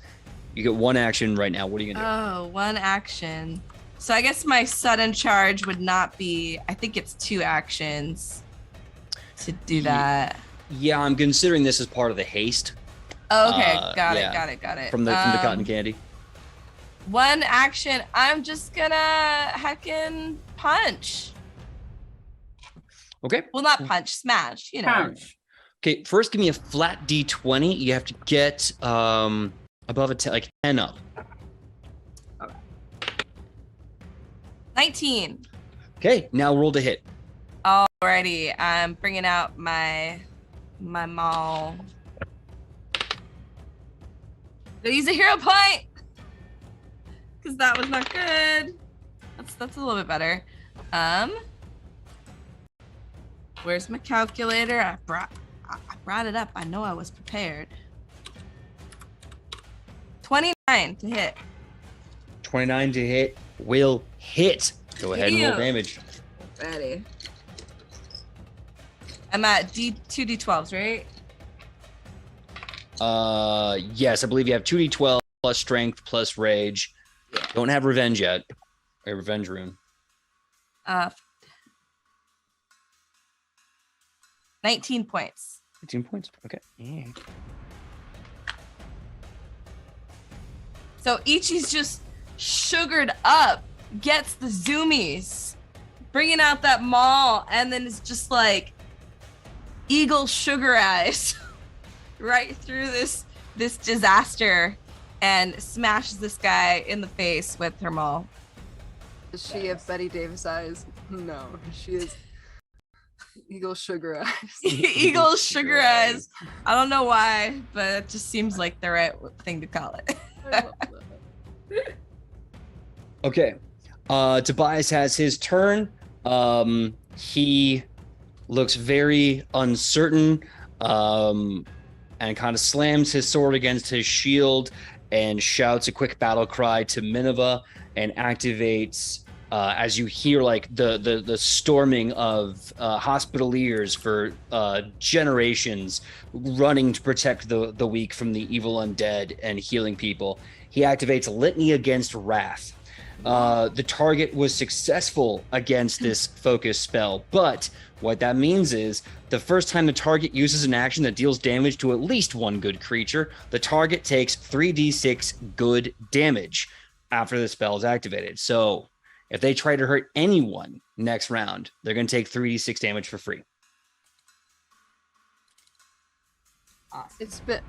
You get one action right now. What are you going to do? Oh, one action. So I guess my sudden charge would not be. I think it's 2 actions to do that. Yeah, I'm considering this as part of the haste. Oh, okay, got yeah. it. From the cotton candy. One action. I'm just gonna heckin' punch. Okay. Well, not punch, smash. You know. Punch. Okay. First, give me a flat D20. You have to get above a 10, like 10 up. 19. Okay. Now roll to hit. Alrighty, I'm bringing out my maul. Gonna use a hero point because that was not good. That's a little bit better. Where's my calculator? I brought it up. I know I was prepared. 29 to hit. 29 to hit will hit. Go ahead and roll Damn. damage. Ready. I'm at 2d12s, right? Yes, I believe you have 2d12 plus strength plus rage. Don't have revenge yet. A revenge rune. 19 points. 18 points. Okay. Yeah. So Ichi's just sugared up, gets the zoomies, bringing out that maul, and then it's just like eagle sugar eyes right through this disaster and smashes this guy in the face with her maul. Does she have Betty Davis eyes? No, she is eagle sugar eyes. Eagle sugar eyes. I don't know why, but it just seems like the right thing to call it. I love that. Okay. Tobias has his turn. He looks very uncertain and kind of slams his sword against his shield and shouts a quick battle cry to Minerva and activates as you hear like the storming of hospitaliers for generations running to protect the weak from the evil undead and healing people. He activates Litany Against Wrath. The target was successful against this focus spell, but what that means is the first time the target uses an action that deals damage to at least one good creature, the target takes 3d6 good damage after the spell is activated. So if they try to hurt anyone next round, they're going to take 3d6 damage for free. Awesome. It's been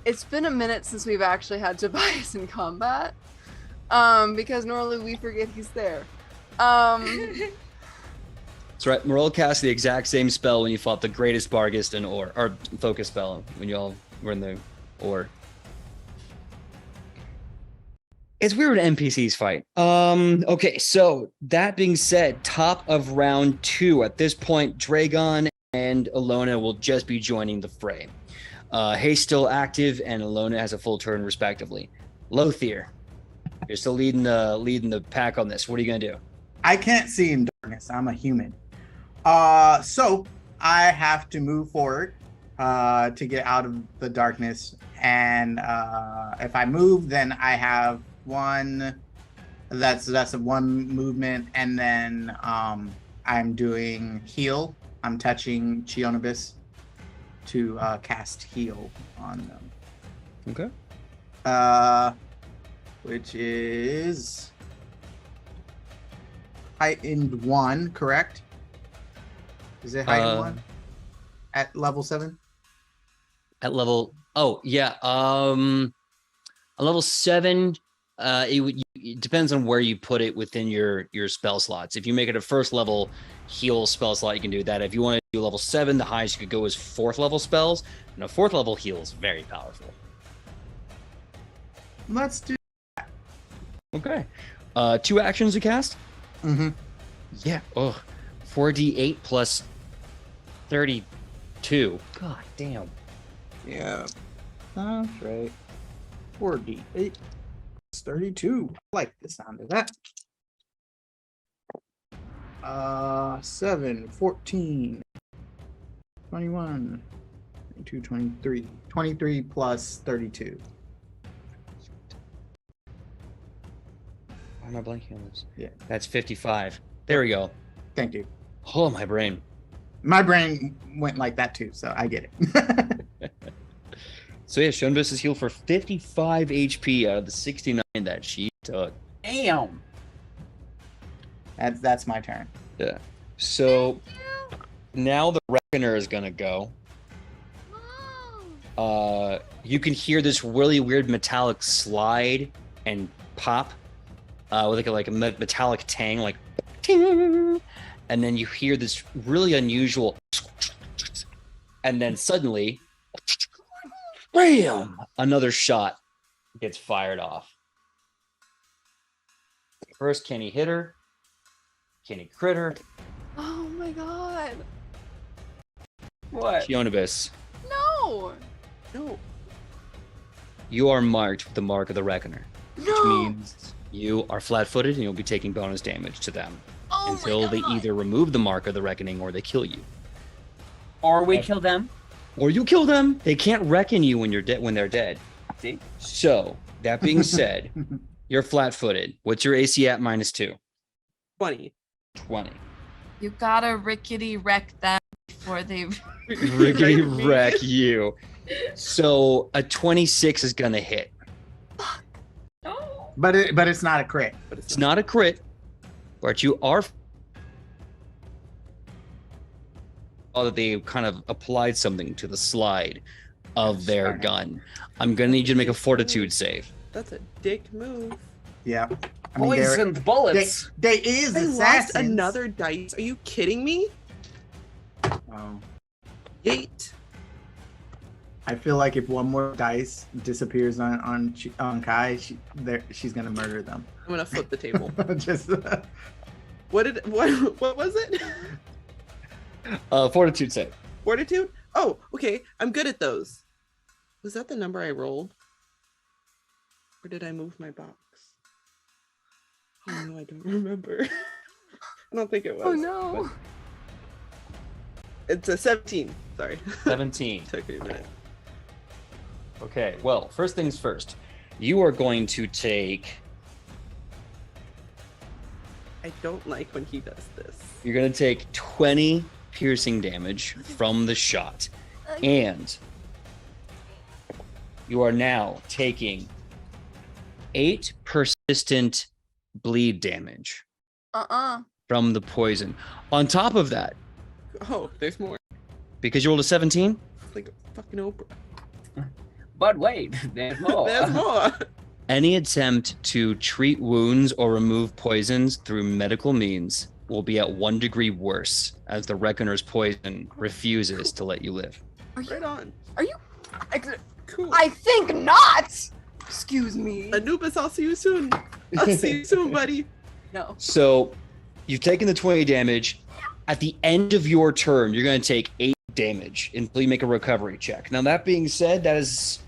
it's been a minute since we've actually had Tobias in combat. Because normally we forget he's there. That's right. Morel cast the exact same spell when you fought the greatest Barghest and or focus spell when you all were in the or. It's weird when NPCs fight. Okay, so that being said, top of round 2. At this point, Dragon and Alona will just be joining the fray. Haste still active, and Alona has a full turn respectively. Lothier, you're still leading the pack on this. What are you gonna do? I can't see in darkness. I'm a human. So I have to move forward to get out of the darkness. And if I move, then I have one. That's a one movement, and then I'm doing heal. I'm touching Chionibus to cast heal on them. Okay. Which is heightened 1, correct? Is it heightened 1 at level 7? At level, oh yeah, a level 7. It depends on where you put it within your spell slots. If you make it a first level heal spell slot, you can do that. If you want to do level 7, the highest you could go is 4th level spells, and a 4th level heal is very powerful. Let's do. Okay. 2 actions to cast? Mm-hmm. Yeah. Oh, 4d8 plus 32. God damn. Yeah. That's right. 4d8 plus 32. I like the sound of that. 7, 14, 21, 22, 23. 23 plus 32. Why am I blanking on this? Yeah. That's 55. There we go. Thank you. Oh, my brain. My brain went like that too, so I get it. So yeah, Shunbus is healed for 55 HP out of the 69 that she took. Damn. That's my turn. Yeah. So now the Reckoner is gonna go. You can hear this really weird metallic slide and pop, with like a metallic tang, like ting, and then you hear this really unusual, and then suddenly, bam! Another shot gets fired off. First, can he hit her? Can he crit her? Oh my god. What? Chionibus, No. No. you are marked with the mark of the Reckoner, which No. means you are flat-footed and you'll be taking bonus damage to them Oh until my they God. either remove the mark of the Reckoning or they kill you. Or we kill them. Or you kill them. They can't reckon you when you're dead. When they're dead. See? So that being said, you're flat-footed. What's your AC at -2? 20. 20. You gotta rickety wreck them before they. Rickety wreck you. So a 26 is gonna hit. No. But it's not a crit. But It's not a crit, but you are. That they kind of applied something to the slide of their Darn it. gun. I'm gonna need you to make a Fortitude save. That's a dick move. Yeah. I mean, they're- Poisoned bullets. they is I lost assassins. another dice. Are you kidding me? Oh. Yeet. I feel like if one more dice disappears on Kai, she's gonna murder them. I'm gonna flip the table. Just what was it? Fortitude save. Fortitude? Oh, okay. I'm good at those. Was that the number I rolled? Or did I move my box? Oh no, I don't remember. I don't think it was. Oh no. It's a 17. Sorry. 17. Took me a minute. Okay, well, first things first. You are going to take... I don't like when he does this. You're going to take 20 piercing damage from the shot. And you are now taking 8 persistent bleed damage from the poison. On top of that, Oh, there's more. because you rolled a 17, Like fucking Oprah. But wait, there's more. There's more. any attempt to treat wounds or remove poisons through medical means will be at 1 degree worse, as the Reckoner's poison refuses to let you live. Right on. Are you? Cool. I think not. Excuse me. Anubis, I'll see you soon. I'll see you soon, buddy. No. So you've taken the 20 damage. At the end of your turn, you're going to take 8 damage until you make a recovery check. Now, that being said, that is...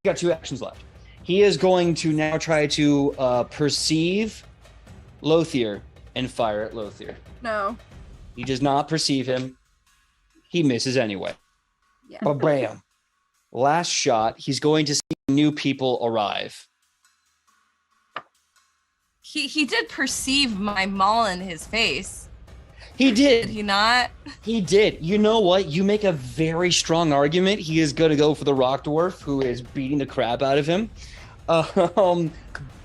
You got 2 actions left. He is going to now try to perceive Lothier and fire at Lothier. No. He does not perceive him. He misses anyway. Yeah. But bam. Last shot, he's going to see new people arrive. He did perceive my maul in his face. He Did did. he not? He did. You know what? You make a very strong argument. He is going to go for the rock dwarf, who is beating the crap out of him.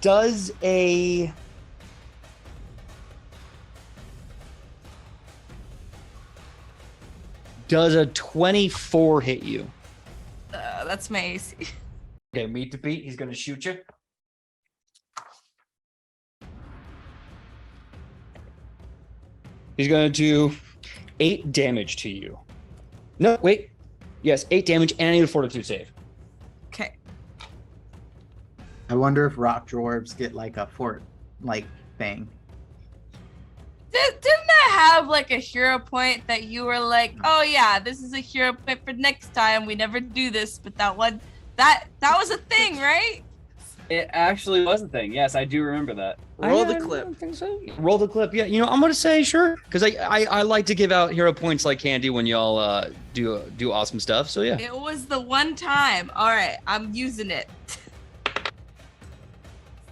Does a... Does a 24 hit you? That's my AC. Okay, meet to beat. He's going to shoot you. He's going to do 8 damage to you. No, wait. Yes, 8 damage, and I need a fortitude save. Okay. I wonder if rock dwarves get like a fort like thing. Didn't I have like a hero point that you were like, oh yeah, this is a hero point for next time. We never do this, but that was a thing, right? It actually was a thing. Yes, I do remember that. Roll the I clip. don't think so. Roll the clip. Yeah, you know, I'm gonna say sure, because I like to give out hero points like candy when y'all do awesome stuff. So yeah. It was the one time. All right, I'm using it.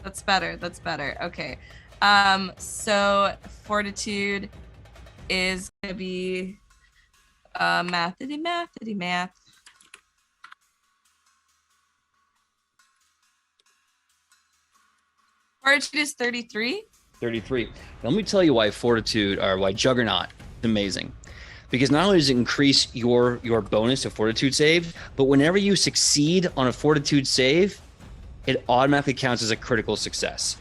That's better. That's better. Okay. So fortitude is gonna be math. Fortitude is 33. 33. Now, let me tell you why fortitude, or why Juggernaut is amazing. Because not only does it increase your bonus to fortitude save, but whenever you succeed on a fortitude save, it automatically counts as a critical success.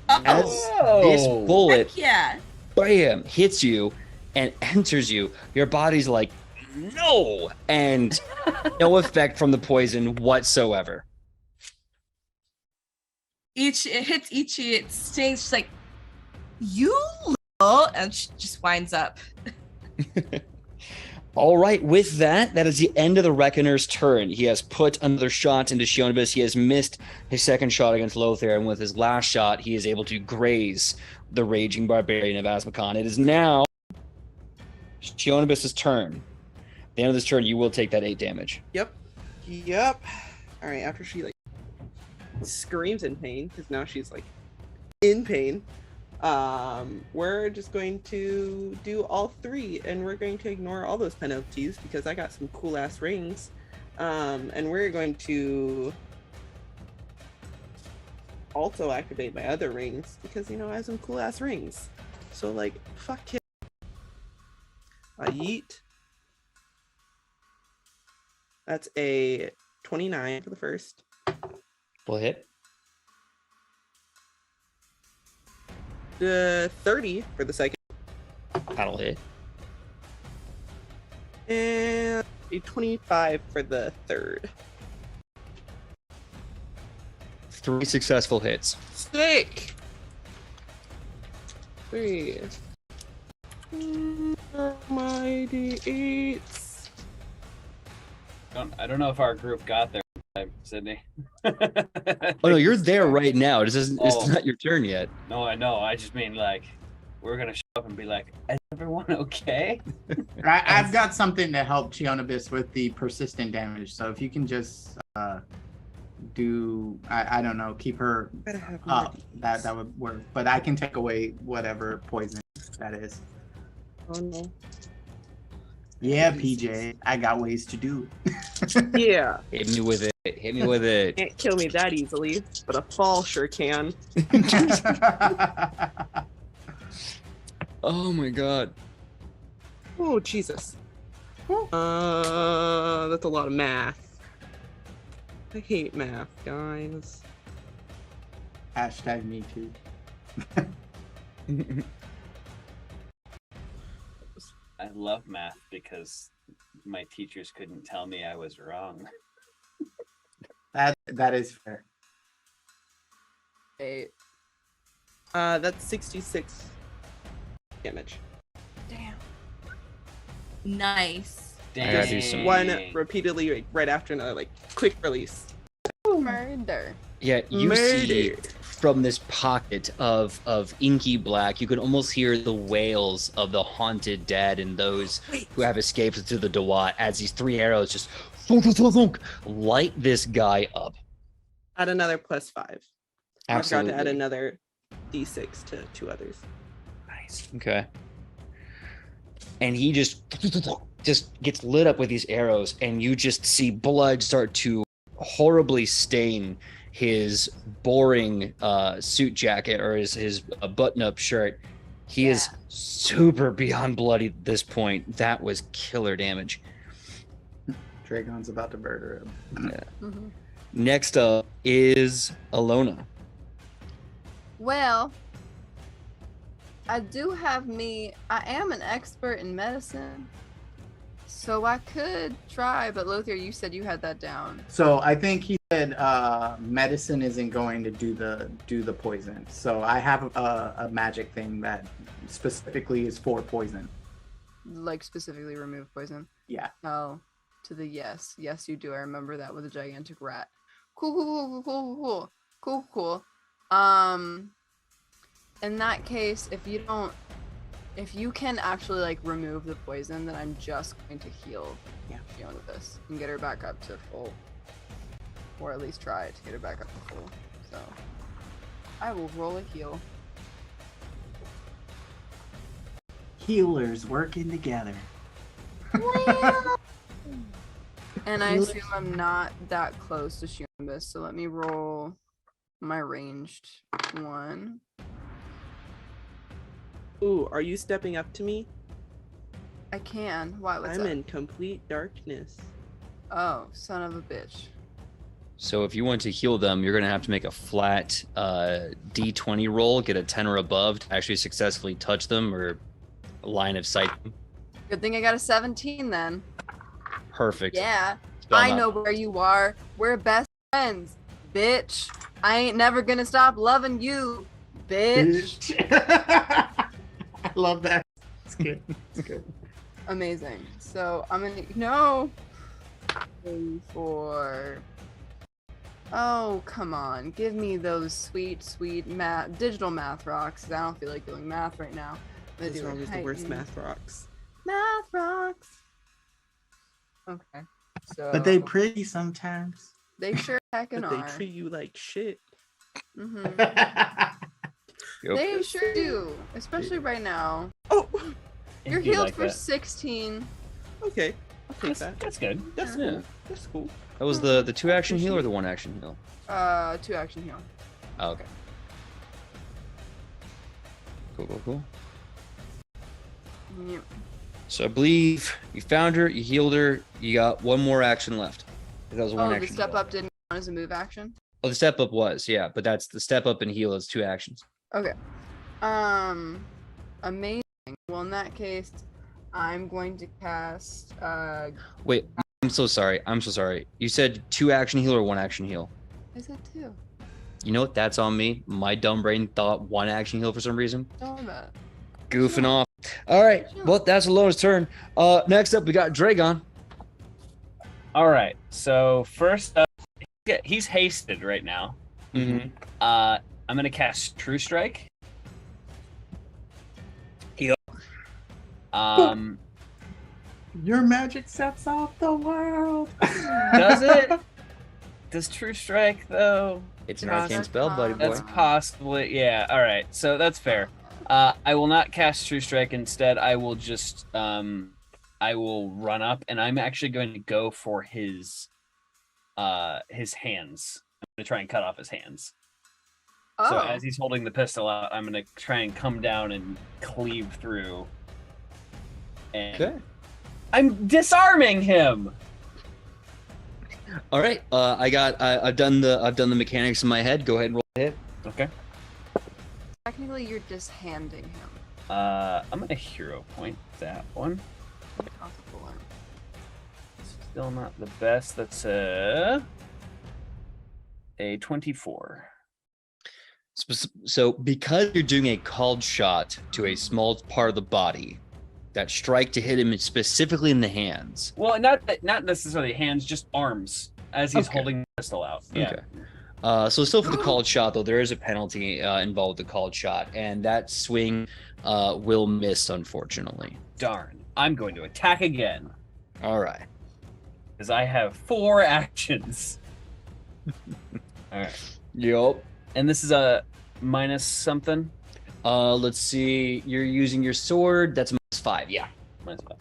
As this bullet, Heck yeah. bam, hits you and enters you, your body's like, no, and no effect from the poison whatsoever. It hits Ichi, it stings, she's like, you little, and she just winds up. All right, with that is the end of the Reckoner's turn. He has put another shot into Shionibus. He has missed his second shot against Lothair, and with his last shot, he is able to graze the Raging Barbarian of Asmakon. It is now Shionibus' turn. At the end of this turn, you will take that 8 damage. Yep. All right, after she like screams in pain, because now she's like in pain, we're just going to do all 3, and we're going to ignore all those penalties because I got some cool ass rings, and we're going to also activate my other rings because, you know, I have some cool ass rings. So like, fuck him. I yeet. That's a 29 for the first. Will hit. 30 for the second. That'll hit. And a 25 for the third. 3 successful hits. Sick! 3. My D8s. I don't know if our group got there, Sydney. Oh no, you're there right now. This isn't. It's Oh. not your turn yet. No, I know. I just mean like we're gonna show up and be like, "Is everyone okay?" I've got something to help Cheonibus with the persistent damage. So if you can just do, I don't know, keep her Better have up, more that would work. But I can take away whatever poison that is. Oh no. Yeah, PJ, I got ways to do it. Yeah. Hit me with it. Hit me with it. Can't kill me that easily, but a fall sure can. Oh my god. Oh Jesus. That's a lot of math. I hate math, guys. Hashtag me too. I love math because my teachers couldn't tell me I was wrong. That is fair. 8. That's 66 damage. Damn. Nice. I gotta do some- One repeatedly, like, right after another, like quick release. Murder. Yeah, you see Murder. from this pocket of inky black, you can almost hear the wails of the haunted dead and those who have escaped through the Dawat as these 3 arrows just light this guy up. Add another +5. Absolutely. I forgot to add another D6 to 2 others. Nice. Okay. And he just gets lit up with these arrows, and you just see blood start to horribly stain his boring suit jacket or his button-up shirt. He is super beyond bloody at this point. That was killer damage. Dragon's about to murder him. Mm-hmm. Next up is Alona. Well, I am an expert in medicine, so I could try, but Lothier, you said you had that down. So I think he said medicine isn't going to do the poison. So I have a magic thing that specifically is for poison. Like, specifically remove poison. Yeah. Oh, to the yes. Yes, you do. I remember that with a gigantic rat. Cool. In that case, if you can actually like remove the poison, then I'm just going to heal Fiona this and get her back up to full, or at least try to get her back up to full. So I will roll a heal. Healers working together. And I assume I'm not that close to Shumbus, so let me roll my ranged one. Ooh, are you stepping up to me? I can. Why? What's I'm up? in complete darkness. Oh, son of a bitch. So if you want to heal them, you're going to have to make a flat D20 roll, get a 10 or above to actually successfully touch them or line of sight them. Good thing I got a 17 then. Perfect. Yeah. Spell I that. know where you are. We're best friends, bitch. I ain't never gonna stop loving you, bitch. I love that. It's good. It's good. Amazing. So I'm gonna go for. Oh, come on. Give me those sweet digital math rocks. 'Cause I don't feel like doing math right now. I'm gonna These do are it always the worst heightened. math rocks. Math rocks. Okay. So. But they pretty sometimes. They sure heckin' But they are. treat you like shit. hmm Yep. They sure do. Especially right now. Oh, You're It'd be healed like for that. 16. okay. I'll take that. That's good. That's Yeah. cool. That's cool. That was the 2 action heal or the 1 action heal? 2 action heal. Oh, okay. Cool. Yep. So I believe you found her, you healed her, you got 1 more action left. That was 1 Oh, the action. step heal. up didn't count as a move action? Oh, the step up was, yeah, but that's the step up and heal is 2 actions. Okay. Amazing. Well, in that case, I'm going to cast Wait, I'm so sorry. You said 2 action heal or 1 action heal? I said 2. You know what? That's on me. My dumb brain thought 1 action heal for some reason. Don't worry about it. Goofing off. All right. Well, that's Alona's turn. Next up, we got Dragon. All right. So first up, he's hasted right now. Mm-hmm. I'm gonna cast True Strike. Your magic sets off the world. Does it? Does True Strike though? It's an Yes, arcane that's spell, buddy boy. That's possibly, yeah. All right, so that's fair. I will not cast True Strike. Instead, I will just I will run up, and I'm actually going to go for his hands. I'm going to try and cut off his hands. So Oh, as he's holding the pistol out, I'm going to try and come down and cleave through. And Okay. I'm disarming him. All right. I've done the mechanics in my head. Go ahead and roll a hit. Okay. technically you're just handing him. I'm gonna hero point that one. Possible one. Still not the best. That's a 24. So because you're doing a called shot to a small part of the body, that strike to hit him specifically in the hands. Well, not necessarily hands, just arms as he's Okay. holding the pistol out. Yeah. Okay. So still for the called shot, though, there is a penalty involved with the called shot, and that swing will miss, unfortunately. Darn. I'm going to attack again All right. because I have 4 actions. All right. Yup. And this is a minus something. Let's see. You're using your sword. That's -5. Yeah. Minus 5.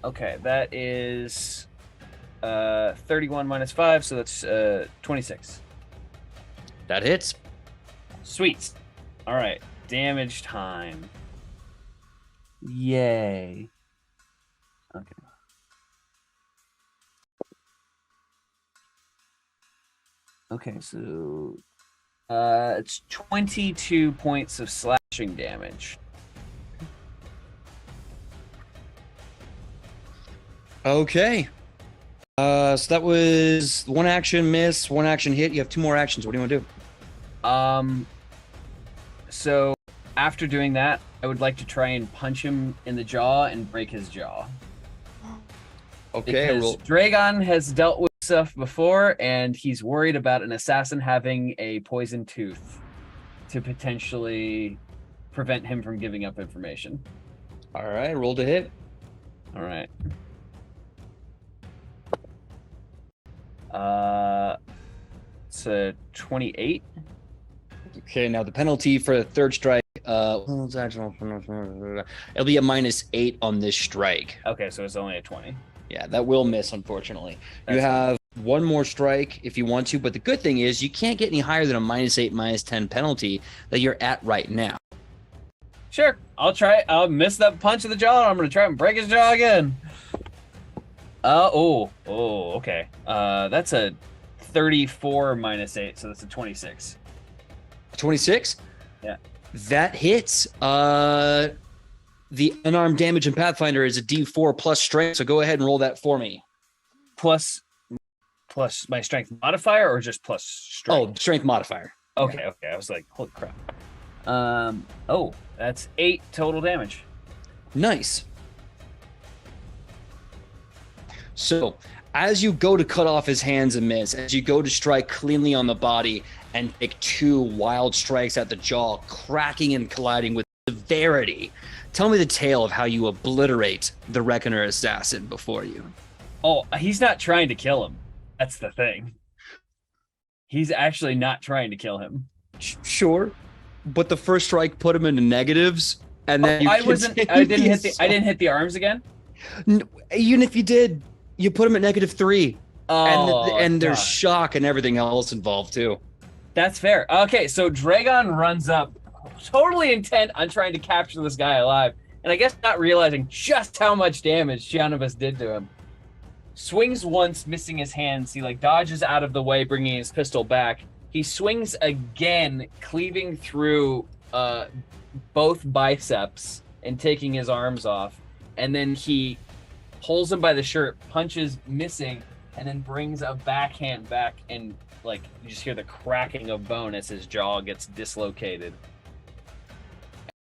Okay, that is 31 minus 5, so that's 26. That hits. Sweet. All right, damage time. Yay. Okay. Okay, so it's 22 points of slashing damage. Okay. So that was 1 action miss, 1 action hit. You have 2 more actions. What do you want to do? So after doing that, I would like to try and punch him in the jaw and break his jaw. Okay. Because Roll. Dragon has dealt with stuff before, and he's worried about an assassin having a poison tooth to potentially prevent him from giving up information. All right. Roll to hit. All right. It's a 28. Okay. Now the penalty for the third strike. It'll be a -8 on this strike. Okay, so it's only a 20. Yeah, that will miss, unfortunately. You That's have 1 more strike if you want to, but the good thing is you can't get any higher than a -8, -10 penalty that you're at right now. Sure, I'll try. I'll miss that punch in the jaw. And I'm gonna try and break his jaw again. Okay. That's a 34 minus 8, so that's a 26. 26? Yeah. That hits. The unarmed damage in Pathfinder is a D4 plus strength, so go ahead and roll that for me. Plus my strength modifier, or just plus strength? Oh, strength modifier. Okay. I was like, holy crap. That's 8 total damage. Nice. So, as you go to cut off his hands and miss, as you go to strike cleanly on the body and take 2 wild strikes at the jaw, cracking and colliding with severity, tell me the tale of how you obliterate the Reckoner assassin before you. Oh, he's not trying to kill him. That's the thing. He's actually not trying to kill him. Sure, but the first strike put him into negatives, and then I didn't hit the arms again. Even if you did, you put him at -3. Oh, and there's God. shock and everything else involved too. That's fair. Okay, so Dragon runs up, totally intent on trying to capture this guy alive, and I guess not realizing just how much damage Gianibus did to him. Swings once, missing his hands. He dodges out of the way, bringing his pistol back. He swings again, cleaving through both biceps and taking his arms off, and then he pulls him by the shirt, punches, missing, and then brings a backhand back, and you just hear the cracking of bone as his jaw gets dislocated.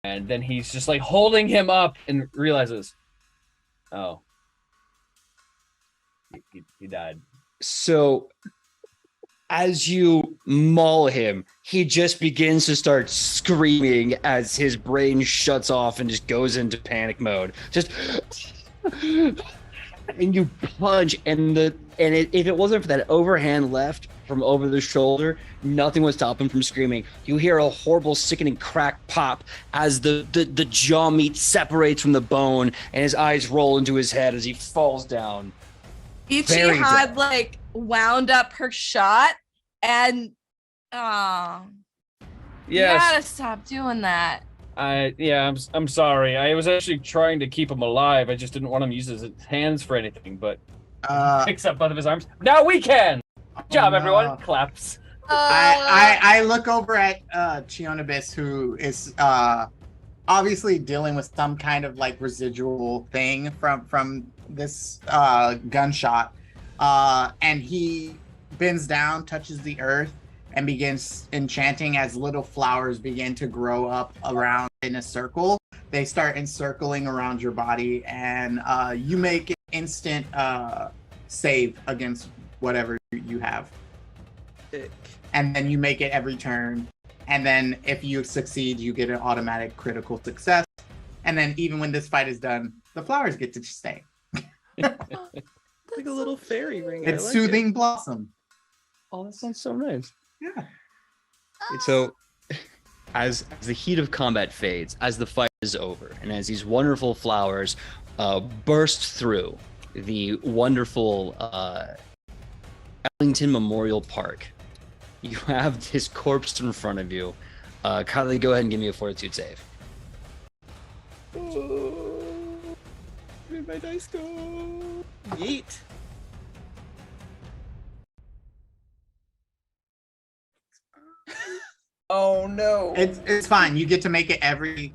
And then he's just holding him up and realizes, oh, he died. So As you maul him, he just begins to start screaming as his brain shuts off and just goes into panic mode. Just and you punch, and if it wasn't for that overhand left from over the shoulder, nothing would stop him from screaming. You hear a horrible, sickening crack pop as the jaw meat separates from the bone, and his eyes roll into his head as he falls down. Ichi Very had dead. like wound up her shot, and you Yes. gotta stop doing that. I'm sorry. I was actually trying to keep him alive. I just didn't want him to use his hands for anything, but picks up both of his arms. Now we can. Good job, everyone. no. Claps. I look over at Chionibus, who is obviously dealing with some kind of like residual thing from this gunshot, and he bends down, touches the earth, and begins enchanting as little flowers begin to grow up around in a circle. They start encircling around your body, and you make an instant save against whatever you have. Sick. And then you make it every turn. And then if you succeed, you get an automatic critical success. And then even when this fight is done, the flowers get to stay. Like a little fairy ring. I It's like soothing it. blossom. Oh, that sounds so nice. Yeah. So, as the heat of combat fades, as the fight is over, and as these wonderful flowers burst through the wonderful Ellington Memorial Park, you have his corpse in front of you. Kylie, go ahead and give me a fortitude save. Oh, where did my dice go? Yeet. Oh no. It's fine. You get to make it every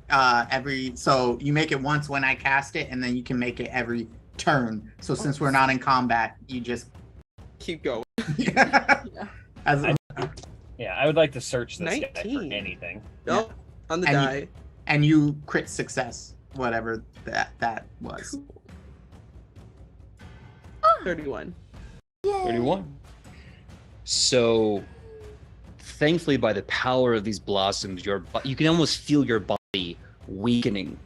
so you make it once when I cast it, and then you can make it every turn. So since we're not in combat, you just Keep going. As I would like to search this guy for 19. anything. Nope. On the And you- die. and you crit success, whatever that was. 31. 31. So, thankfully, by the power of these blossoms, you can almost feel your body weakening,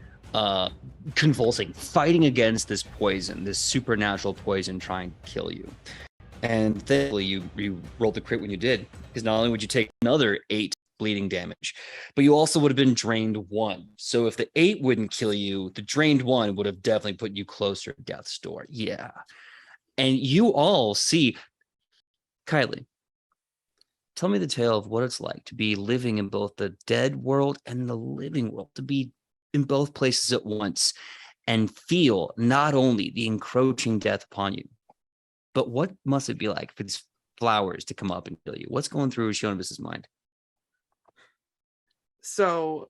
convulsing, fighting against this poison, this supernatural poison trying to kill you. And thankfully, you rolled the crit when you did, because not only would you take another 8 bleeding damage, but you also would have been drained 1. So if the 8 wouldn't kill you, the drained 1 would have definitely put you closer to death's door. Yeah. And you all see, Kylie, tell me the tale of what it's like to be living in both the dead world and the living world, to be in both places at once and feel not only the encroaching death upon you, but what must it be like for these flowers to come up and kill you? What's going through Shionibus's mind? So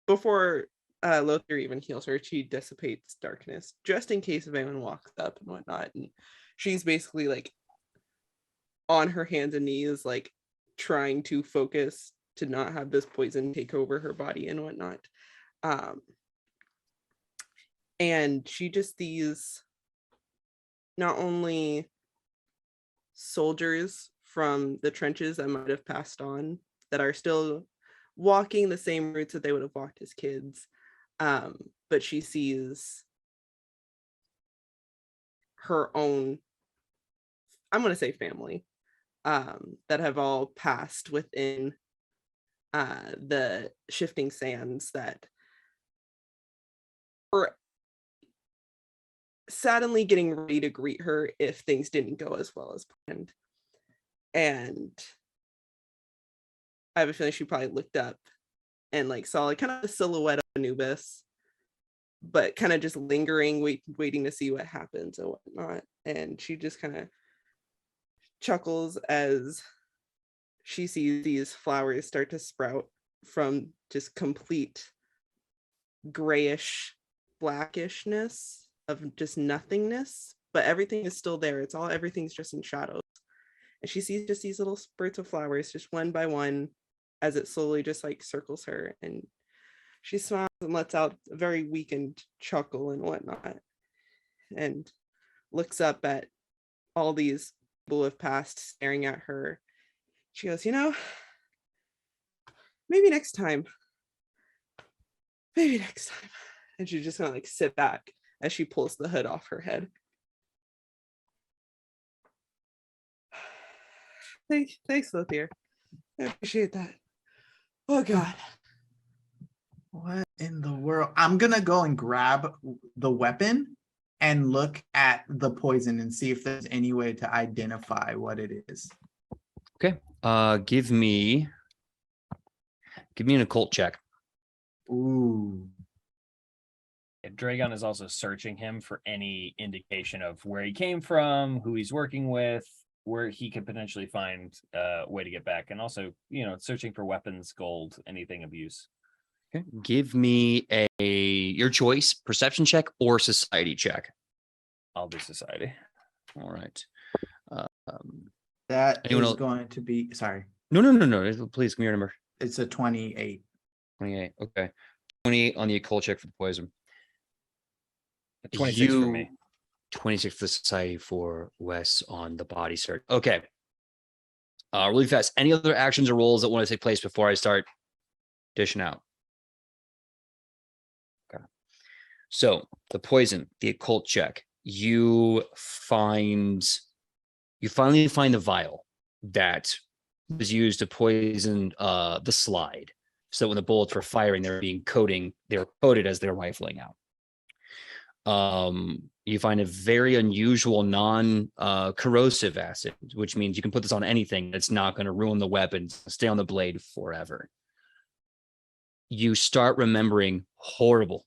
before Lothar even heals her, she dissipates darkness just in case if anyone walks up and whatnot. And she's basically like on her hands and knees, like trying to focus to not have this poison take over her body and whatnot. And she just sees not only soldiers from the trenches that might have passed on that are still walking the same routes that they would have walked as kids, but she sees her own, I'm going to say family, that have all passed within the shifting sands that were suddenly getting ready to greet her if things didn't go as well as planned. And I have a feeling she probably looked up and like saw like kind of a silhouette of Anubis, but kind of just lingering, waiting to see what happens and whatnot. And she just kind of chuckles as she sees these flowers start to sprout from just complete grayish blackishness of just nothingness, but everything is still there. Everything's just in shadows. And she sees just these little spurts of flowers, just one by one, as it slowly just like circles her. And she smiles and lets out a very weakened chuckle and whatnot, and looks up at all these people who have passed, staring at her, She goes, maybe next time. Maybe next time. And she's just gonna like sit back as she pulls the hood off her head. Thanks, Lothier. I appreciate that. Oh God. What in the world? I'm gonna go and grab the weapon and look at the poison and see if there's any way to identify what it is. Okay. Give me an occult check. Ooh. Dragon is also searching him for any indication of where he came from, who he's working with, where he could potentially find a way to get back, and also, searching for weapons, gold, anything of use. Okay. Give me your choice, perception check or society check. I'll do society. All right. That Anyone is else? going to be, sorry, No. Please, give me your number. it's a 28. 28. Okay. 28 on the occult check for the poison. 26 for me. 26 for the society for Wes on the body search. Okay. Really fast. Any other actions or roles that want to take place before I start dishing out? Okay. So the poison, the occult check. You finally find the vial that was used to poison the slide. So when the bullets were firing, they were coated as they're rifling out. You find a very unusual non-corrosive acid, which means you can put this on anything. It's not going to ruin the weapon, stay on the blade forever. You start remembering horrible,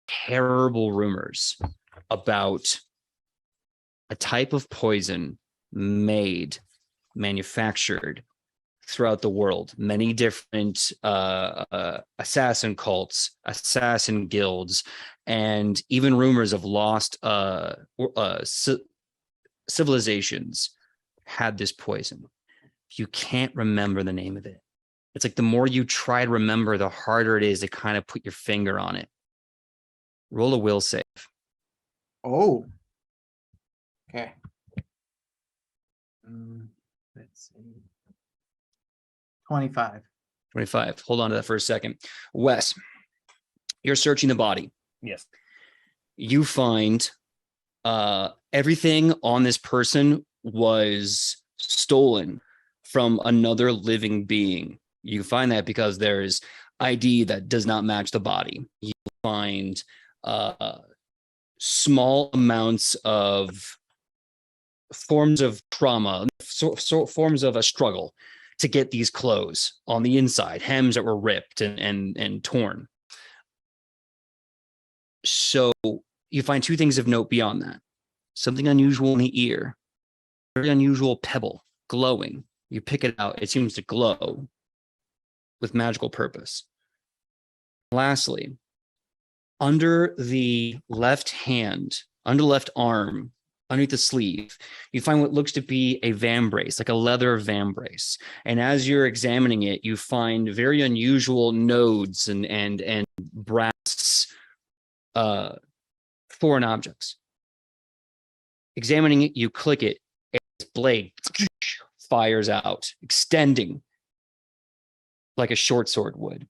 terrible rumors about a type of poison manufactured throughout the world. Many different assassin cults, assassin guilds, and even rumors of lost civilizations had this poison. You can't remember the name of it. It's like the more you try to remember, the harder it is to kind of put your finger on it. Roll a will save. Oh. Okay. Let's see. 25. 25. Hold on to that for a second. Wes, you're searching the body. Yes. You find everything on this person was stolen from another living being. You find that because there's ID that does not match the body. You find small amounts of forms of trauma, forms of a struggle to get these clothes on the inside, hems that were ripped and torn. So you find two things of note beyond that. Something unusual in the ear, very unusual pebble, glowing. You pick it out, it seems to glow with magical purpose. Lastly, under the left hand, under the left arm, underneath the sleeve, you find what looks to be a vambrace, like a leather vambrace. And as you're examining it, you find very unusual nodes and brass foreign objects. Examining it, you click it, and its blade fires out, extending like a short sword would.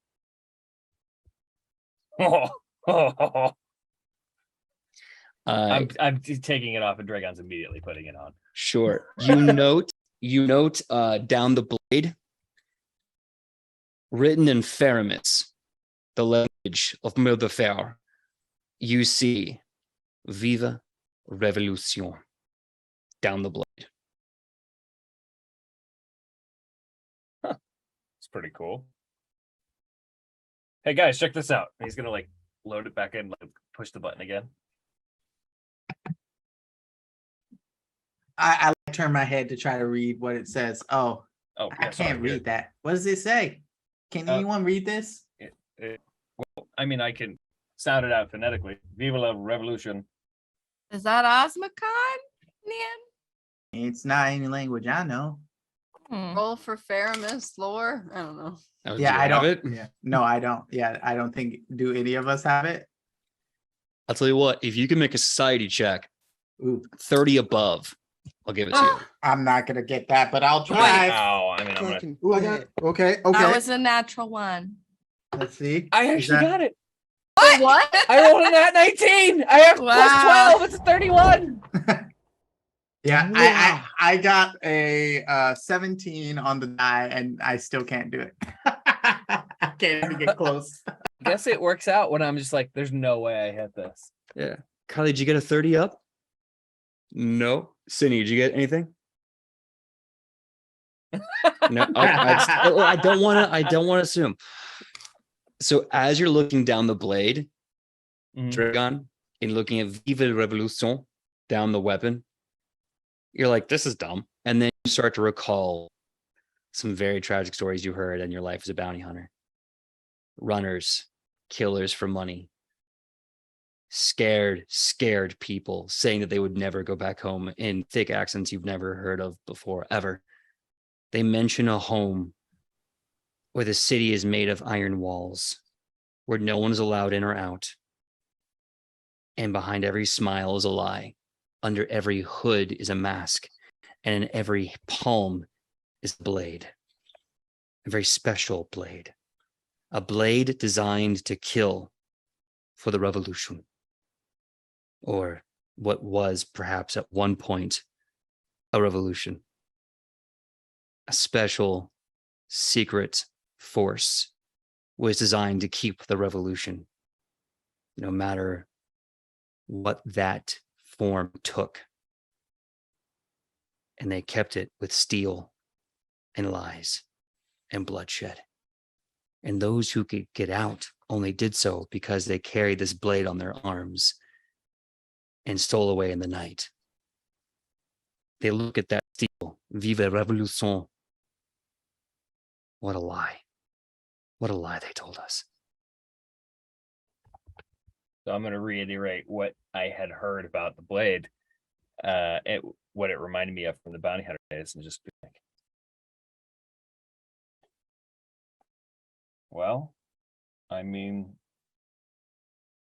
I'm taking it off, and Dragon's immediately putting it on. Sure. You note down the blade, written in Faramis, the language of Murderfair, you see Viva Revolution down the blade. It's pretty cool. Hey guys, check this out. He's gonna load it back in, push the button again. I turn my head to try to read what it says. Oh, Oh, I can't read that. What does it say? Can anyone read this? Well, I mean, I can sound it out phonetically. Viva la revolution. Is that Osmocon, Nian? It's not any language I know. Roll for Faramis lore. I don't know. Oh, Yeah, do you I have don't. it? Yeah, no, I don't. Yeah, I don't think. Do any of us have it? I'll tell you what, if you can make a society check, Ooh, 30 above, I'll give it to you. I'm not gonna get that, but I'll Wait. try. Ow, I mean, I'm gonna. Fucking Ooh, I got bet. okay. That was a natural one. Let's see. I Is actually that- got it. What? I rolled a nat 19. I have plus Wow. 12. It's a 31. Yeah, Wow. I got a 17 on the die, and I still can't do it. I can't even get close. I guess it works out when I'm just like, there's no way I hit this. Yeah. Kylie, did you get a 30 up? No. Sydney, did you get anything? No. I don't want to assume. So as you're looking down the blade, Mhm. Dragon, and looking at Vive la Revolution down the weapon, you're like, this is dumb. And then you start to recall some very tragic stories you heard in your life as a bounty hunter. Runners, killers for money, scared people saying that they would never go back home in thick accents you've never heard of before, ever. They mention a home where the city is made of iron walls, where no one is allowed in or out. And behind every smile is a lie. Under every hood is a mask. And in every palm is a blade. A very special blade. A blade designed to kill for the revolution. Or what was perhaps at one point a revolution. A special secret force was designed to keep the revolution, no matter what that form took. And they kept it with steel and lies and bloodshed. And those who could get out only did so because they carried this blade on their arms and stole away in the night. They look at that steel, Vive la Revolution. What a lie. What a lie they told us. So I'm going to reiterate what I had heard about the blade, what it reminded me of from the bounty hunter days, and just be like, well, I mean,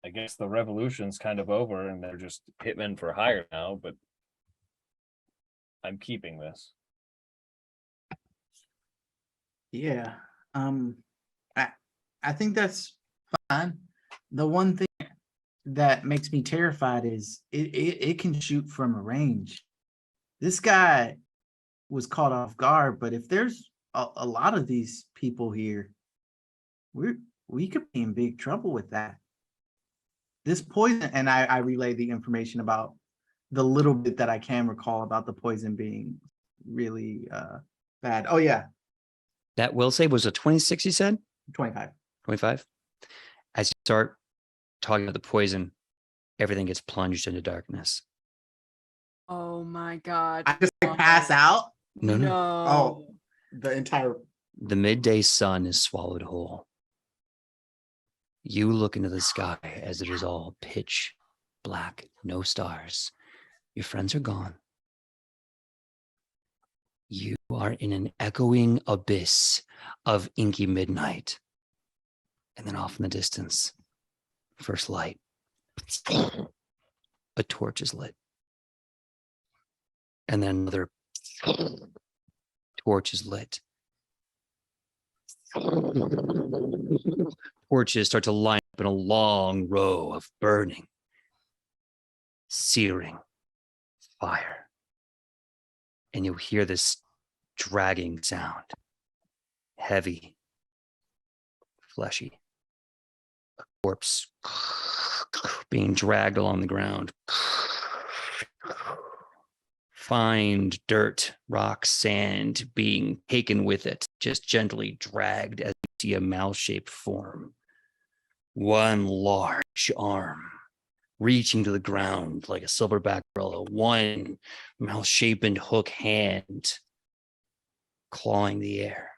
I guess the revolution's kind of over and they're just hitmen for hire now, but I'm keeping this. Yeah. I think that's fine. The one thing that makes me terrified is it can shoot from a range. This guy was caught off guard, but if there's a lot of these people here, we could be in big trouble with that. This poison, and I relay the information about the little bit that I can recall about the poison being really bad. Oh yeah, That will save was a 26, you said? 25. 25. As you start talking about the poison, everything gets plunged into darkness. Oh my god. I just pass out. No. Oh, the entire. The midday sun is swallowed whole. You look into the sky as it is all pitch black, no stars. Your friends are gone. You are in an echoing abyss of inky midnight. And then off in the distance, first light. A torch is lit. And then another torch is lit. Torches start to line up in a long row of burning, searing fire. And you hear this dragging sound, heavy, fleshy. A corpse being dragged along the ground. Find dirt, rocks, sand being taken with it, just gently dragged as you see a mouse-shaped form. One large arm reaching to the ground like a silverback gorilla. One mouse-shaped hook hand clawing the air.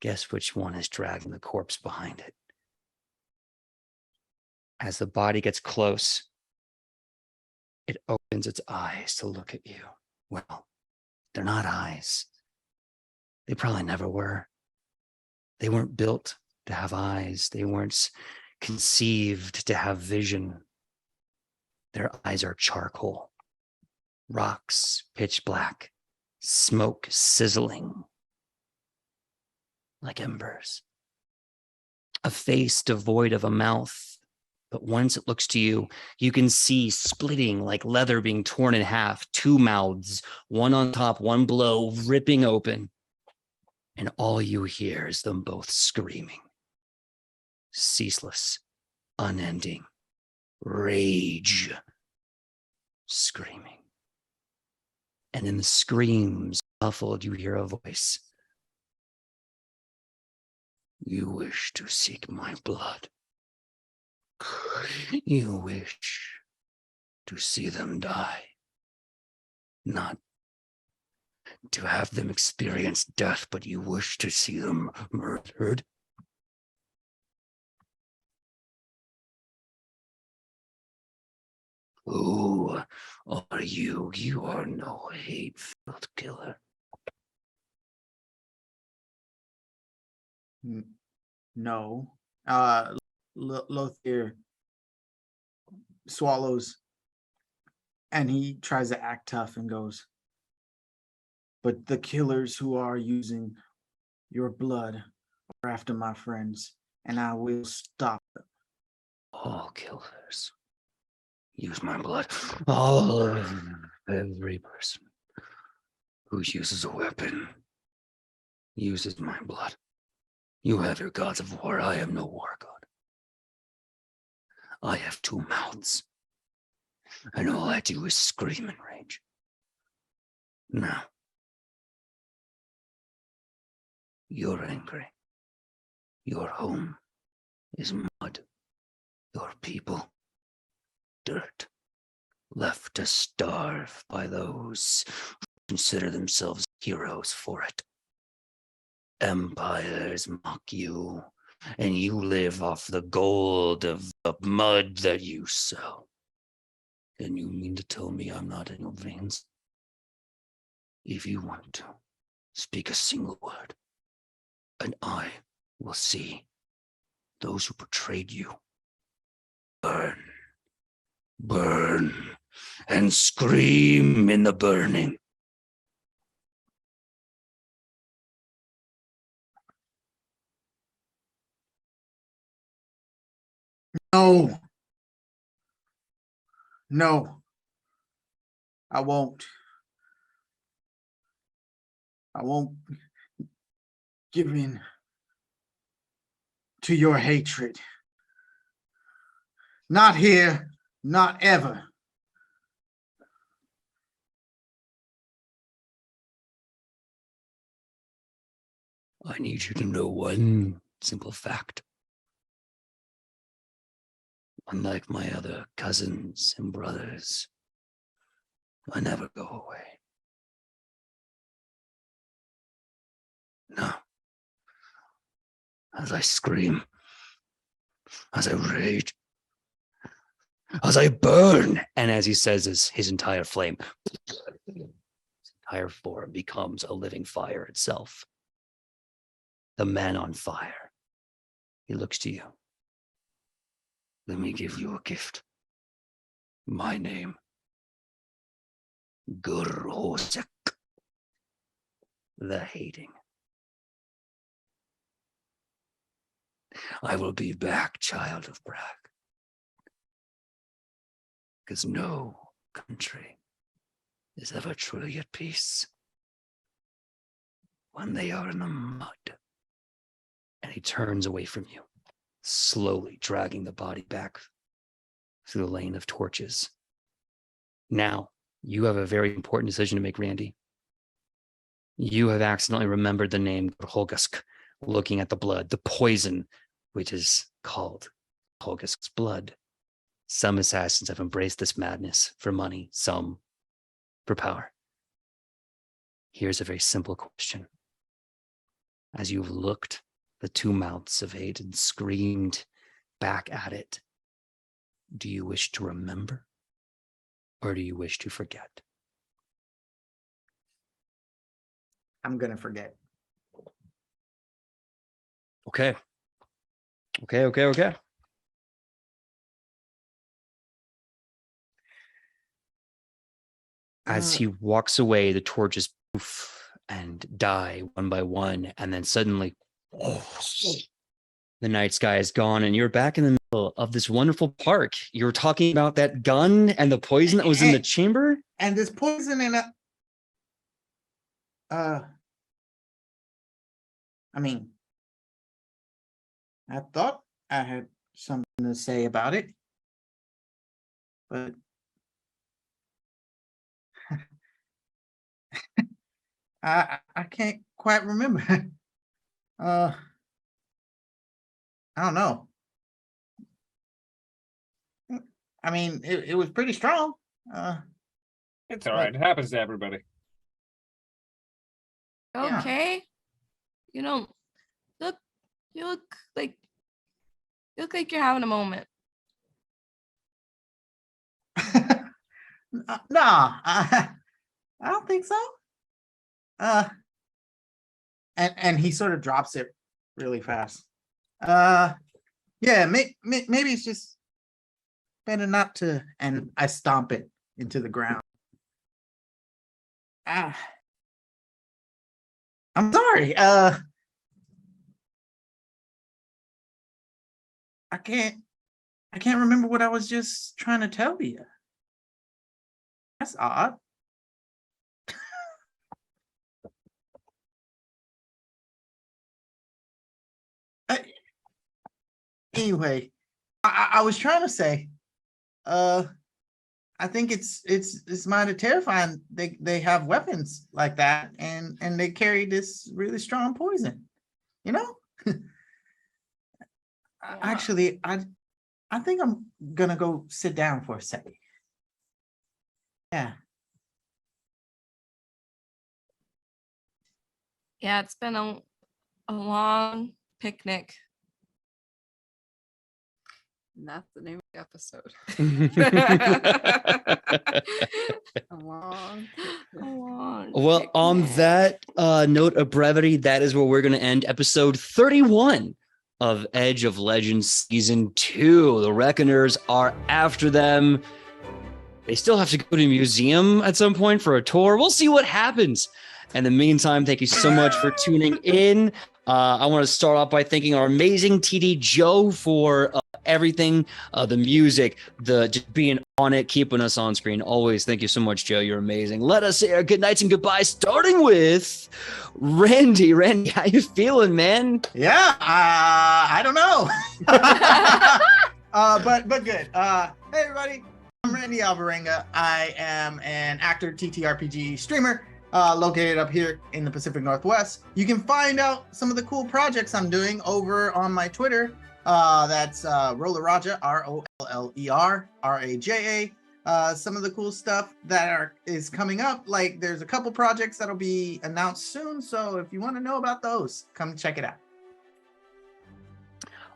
Guess which one is dragging the corpse behind it? As the body gets close, it opens its eyes to look at you. Well, they're not eyes. They probably never were. They weren't built to have eyes. They weren't conceived to have vision. Their eyes are charcoal. Rocks pitch black, smoke sizzling like embers. A face devoid of a mouth, but once it looks to you, you can see splitting like leather being torn in half, two mouths, one on top, one below, ripping open. And all you hear is them both screaming. Ceaseless, unending rage screaming. And in the screams, muffled, you hear a voice. You wish to seek my blood. You wish to see them die. Not to have them experience death, but you wish to see them murdered. Who are you? You are no hate-filled killer. No. Lothier swallows and he tries to act tough and goes, but the killers who are using your blood are after my friends, and I will stop them. All killers use my blood. All of them. Every person who uses a weapon uses my blood. You have your gods of war. I am no war god. I have two mouths, and all I do is scream and rage. Now, you're angry. Your home is mud. Your people, dirt, left to starve by those who consider themselves heroes for it. Empires mock you, and you live off the gold of the mud that you sow. And you mean to tell me I'm not in your veins? If you want to, speak a single word, and I will see those who betrayed you burn, burn, and scream in the burning. No. No. I won't. I won't give in to your hatred. Not here, not ever. I need you to know one simple fact. Unlike my other cousins and brothers, I never go away. No. As I scream, as I rage, as I burn, and as he says, his entire flame, his entire form becomes a living fire itself. The man on fire. He looks to you. Let me give you a gift. My name, Gurhosek, the hating. I will be back, child of Brag. Because no country is ever truly at peace when they are in the mud. And he turns away from you, slowly dragging the body back through the lane of torches. Now, you have a very important decision to make, Randy. You have accidentally remembered the name Holgusk, looking at the blood, the poison, which is called Holgusk's blood. Some assassins have embraced this madness for money, some for power. Here's a very simple question. As you've looked the two mouths of hate and screamed back at it, do you wish to remember or do you wish to forget? I'm gonna forget. Okay. Okay. As he walks away, the torches poof and die one by one, and then suddenly the night sky is gone, and you're back in the middle of this wonderful park. You were talking about that gun and the poison that was in the chamber? And this poison in a I mean, I thought I had something to say about it, but I can't quite remember. I don't know. I mean, it was pretty strong. It's all right. It happens to everybody. Yeah. Okay. You don't you look like you're having a moment. Nah, I don't think so. And he sort of drops it really fast. Yeah, maybe it's just better not to. And I stomp it into the ground. I'm sorry. I can't remember what I was just trying to tell you. That's odd. Anyway, I was trying to say, I think it's mighty terrifying. They have weapons like that, and they carry this really strong poison. You know. Actually, I think I'm gonna go sit down for a second. Yeah. Yeah, it's been a long picnic. And that's the name of the episode. A long Well, on picnic. that note of brevity, that is where we're going to end episode 31 of Edge of Legends Season 2. The Reckoners are after them. They still have to go to a museum at some point for a tour. We'll see what happens. In the meantime, thank you so much for tuning in. I want to start off by thanking our amazing TD Joe for everything, the music, the just being on it, keeping us on screen. Always, thank you so much, Joe. You're amazing. Let us say our good nights and goodbyes, starting with Randy. Randy, how you feeling, man? Yeah, I don't know. But good. Hey everybody, I'm Randy Alvarenga. I am an actor, TTRPG streamer, located up here in the Pacific Northwest. You can find out some of the cool projects I'm doing over on my Twitter. That's Roller Raja, ROLLER RAJA. Some of the cool stuff that is coming up, like there's a couple projects that'll be announced soon. So if you want to know about those, come check it out.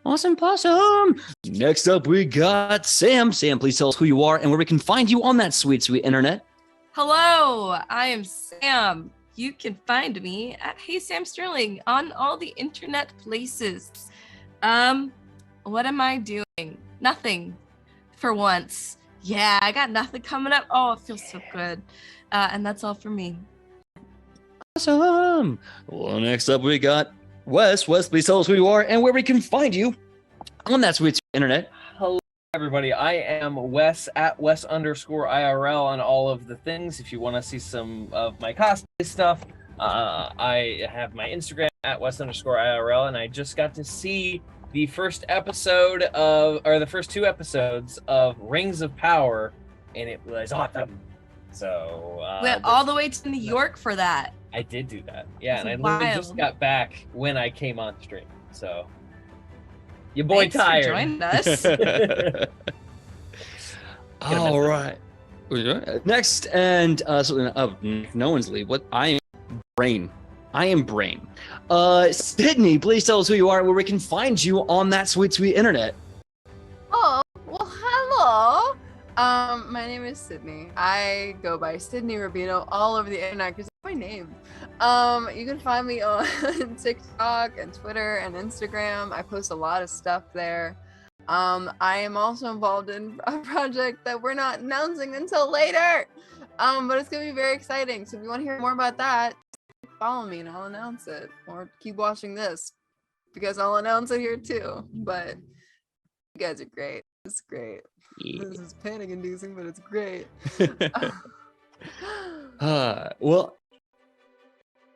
Awesome possum. Next up, we got Sam. Sam, please tell us who you are and where we can find you on that sweet, sweet internet. Hello, I am Sam. You can find me at Hey Sam Sterling on all the internet places. What am I doing? Nothing for once. Yeah, I got nothing coming up. Oh, it feels so good. And that's all for me. Awesome. Well, next up, we got Wes. Wes, please tell us who you are and where we can find you on that sweet, sweet internet. Hello, everybody. I am Wes at Wes_IRL on all of the things. If you want to see some of my cosplay stuff, I have my Instagram at Wes_IRL, and I just got to see the first episode the first 2 episodes of Rings of Power, and it was awesome. So Went all the way to New York for that. I did do that. Yeah, That's and I literally just wild. got back when I came on stream. So your boy Thanks tired. for joining us. All right. Next, and no one's leave. What? I am Brain. Sidney, please tell us who you are and where we can find you on that sweet, sweet internet. Oh, well, hello. My name is Sidney. I go by Sidney Rubino all over the internet because that's my name. You can find me on TikTok and Twitter and Instagram. I post a lot of stuff there. I am also involved in a project that we're not announcing until later. But it's gonna be very exciting. So if you want to hear more about that, follow me and I'll announce it. Or keep watching this because I'll announce it here too. But you guys are great. It's great. This is panic inducing, but it's great. Well,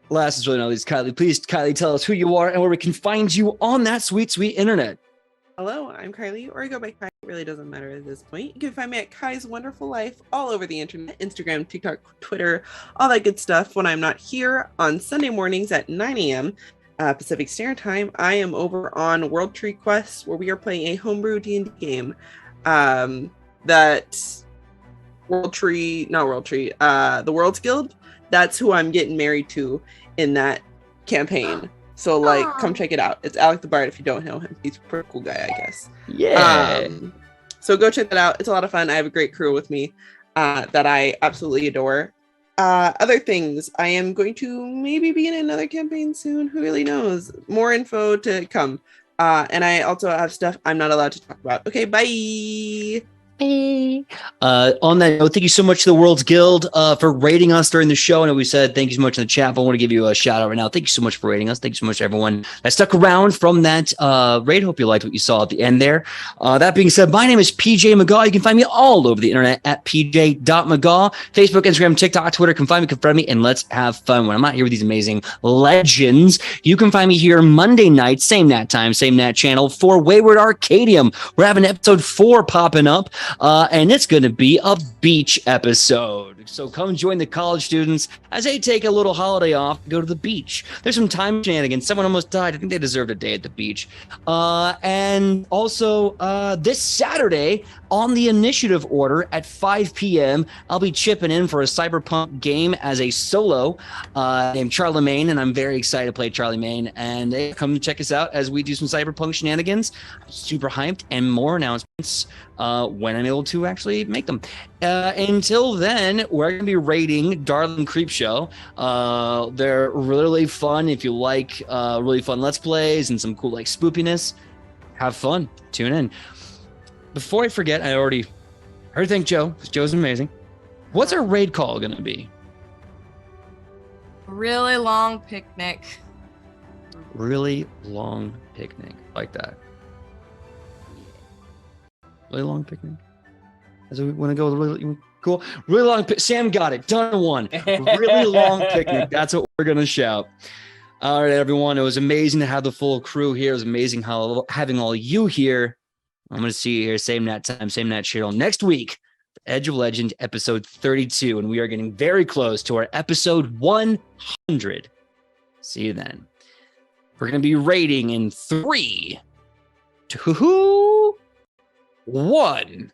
last is really not least, Kylie. Please, Kylie, tell us who you are and where we can find you on that sweet, sweet internet. Hello, I'm Kylie, or I go by Kai. It really doesn't matter at this point. You can find me at Kai's Wonderful Life all over the internet, Instagram, TikTok, Twitter, all that good stuff. When I'm not here on Sunday mornings at 9 a.m. Pacific Standard Time, I am over on World Tree Quest, where we are playing a homebrew D&D game. That the World's Guild, that's who I'm getting married to in that campaign. So come check it out. It's Alec the Bard if you don't know him. He's a pretty cool guy, I guess. Yeah. So go check that out. It's a lot of fun. I have a great crew with me that I absolutely adore. Other things, I am going to maybe be in another campaign soon. Who really knows? More info to come. And I also have stuff I'm not allowed to talk about. Okay, bye. On that note, thank you so much to the World's Guild for rating us during the show. I know we said thank you so much in the chat, but I want to give you a shout out right now. Thank you so much for rating us. Thank you so much to everyone that stuck around from that raid. Hope you liked what you saw at the end there. That being said, my name is PJ Megaw. You can find me all over the internet at pj.megaw. Facebook, Instagram, TikTok, Twitter. Can find me, confront me, and let's have fun. When I'm not here with these amazing legends, you can find me here Monday night, same that time, same that channel, for Wayward Arcadium. We're having episode 4 popping up. And it's going to be a beach episode. So come join the college students as they take a little holiday off to go to the beach. There's some time shenanigans. Someone almost died. I think they deserved a day at the beach. And also this Saturday on the initiative order at 5 p.m., I'll be chipping in for a cyberpunk game as a solo named Charlemagne, and I'm very excited to play Charlemagne. And come check us out as we do some cyberpunk shenanigans. I'm super hyped, and more announcements when I'm able to actually make them. Until then, we're going to be rating Darling Creepshow. They're really fun. If you like really fun Let's Plays and some cool spoopiness, have fun. Tune in. Before I forget, I already heard thank Joe, because Joe's amazing. What's our raid call going to be? Really long picnic. Really long picnic. Like that. Really long picnic. As we want to go with really cool. Really long. Sam got it. Done one. Really long picnic. That's what we're gonna shout. All right, everyone. It was amazing to have the full crew here. It was amazing having all you here. I'm gonna see you here. Same that time. Same that channel next week. Edge of Legend episode 32, and we are getting very close to our episode 100. See you then. We're gonna be rating in 3, 2, 1.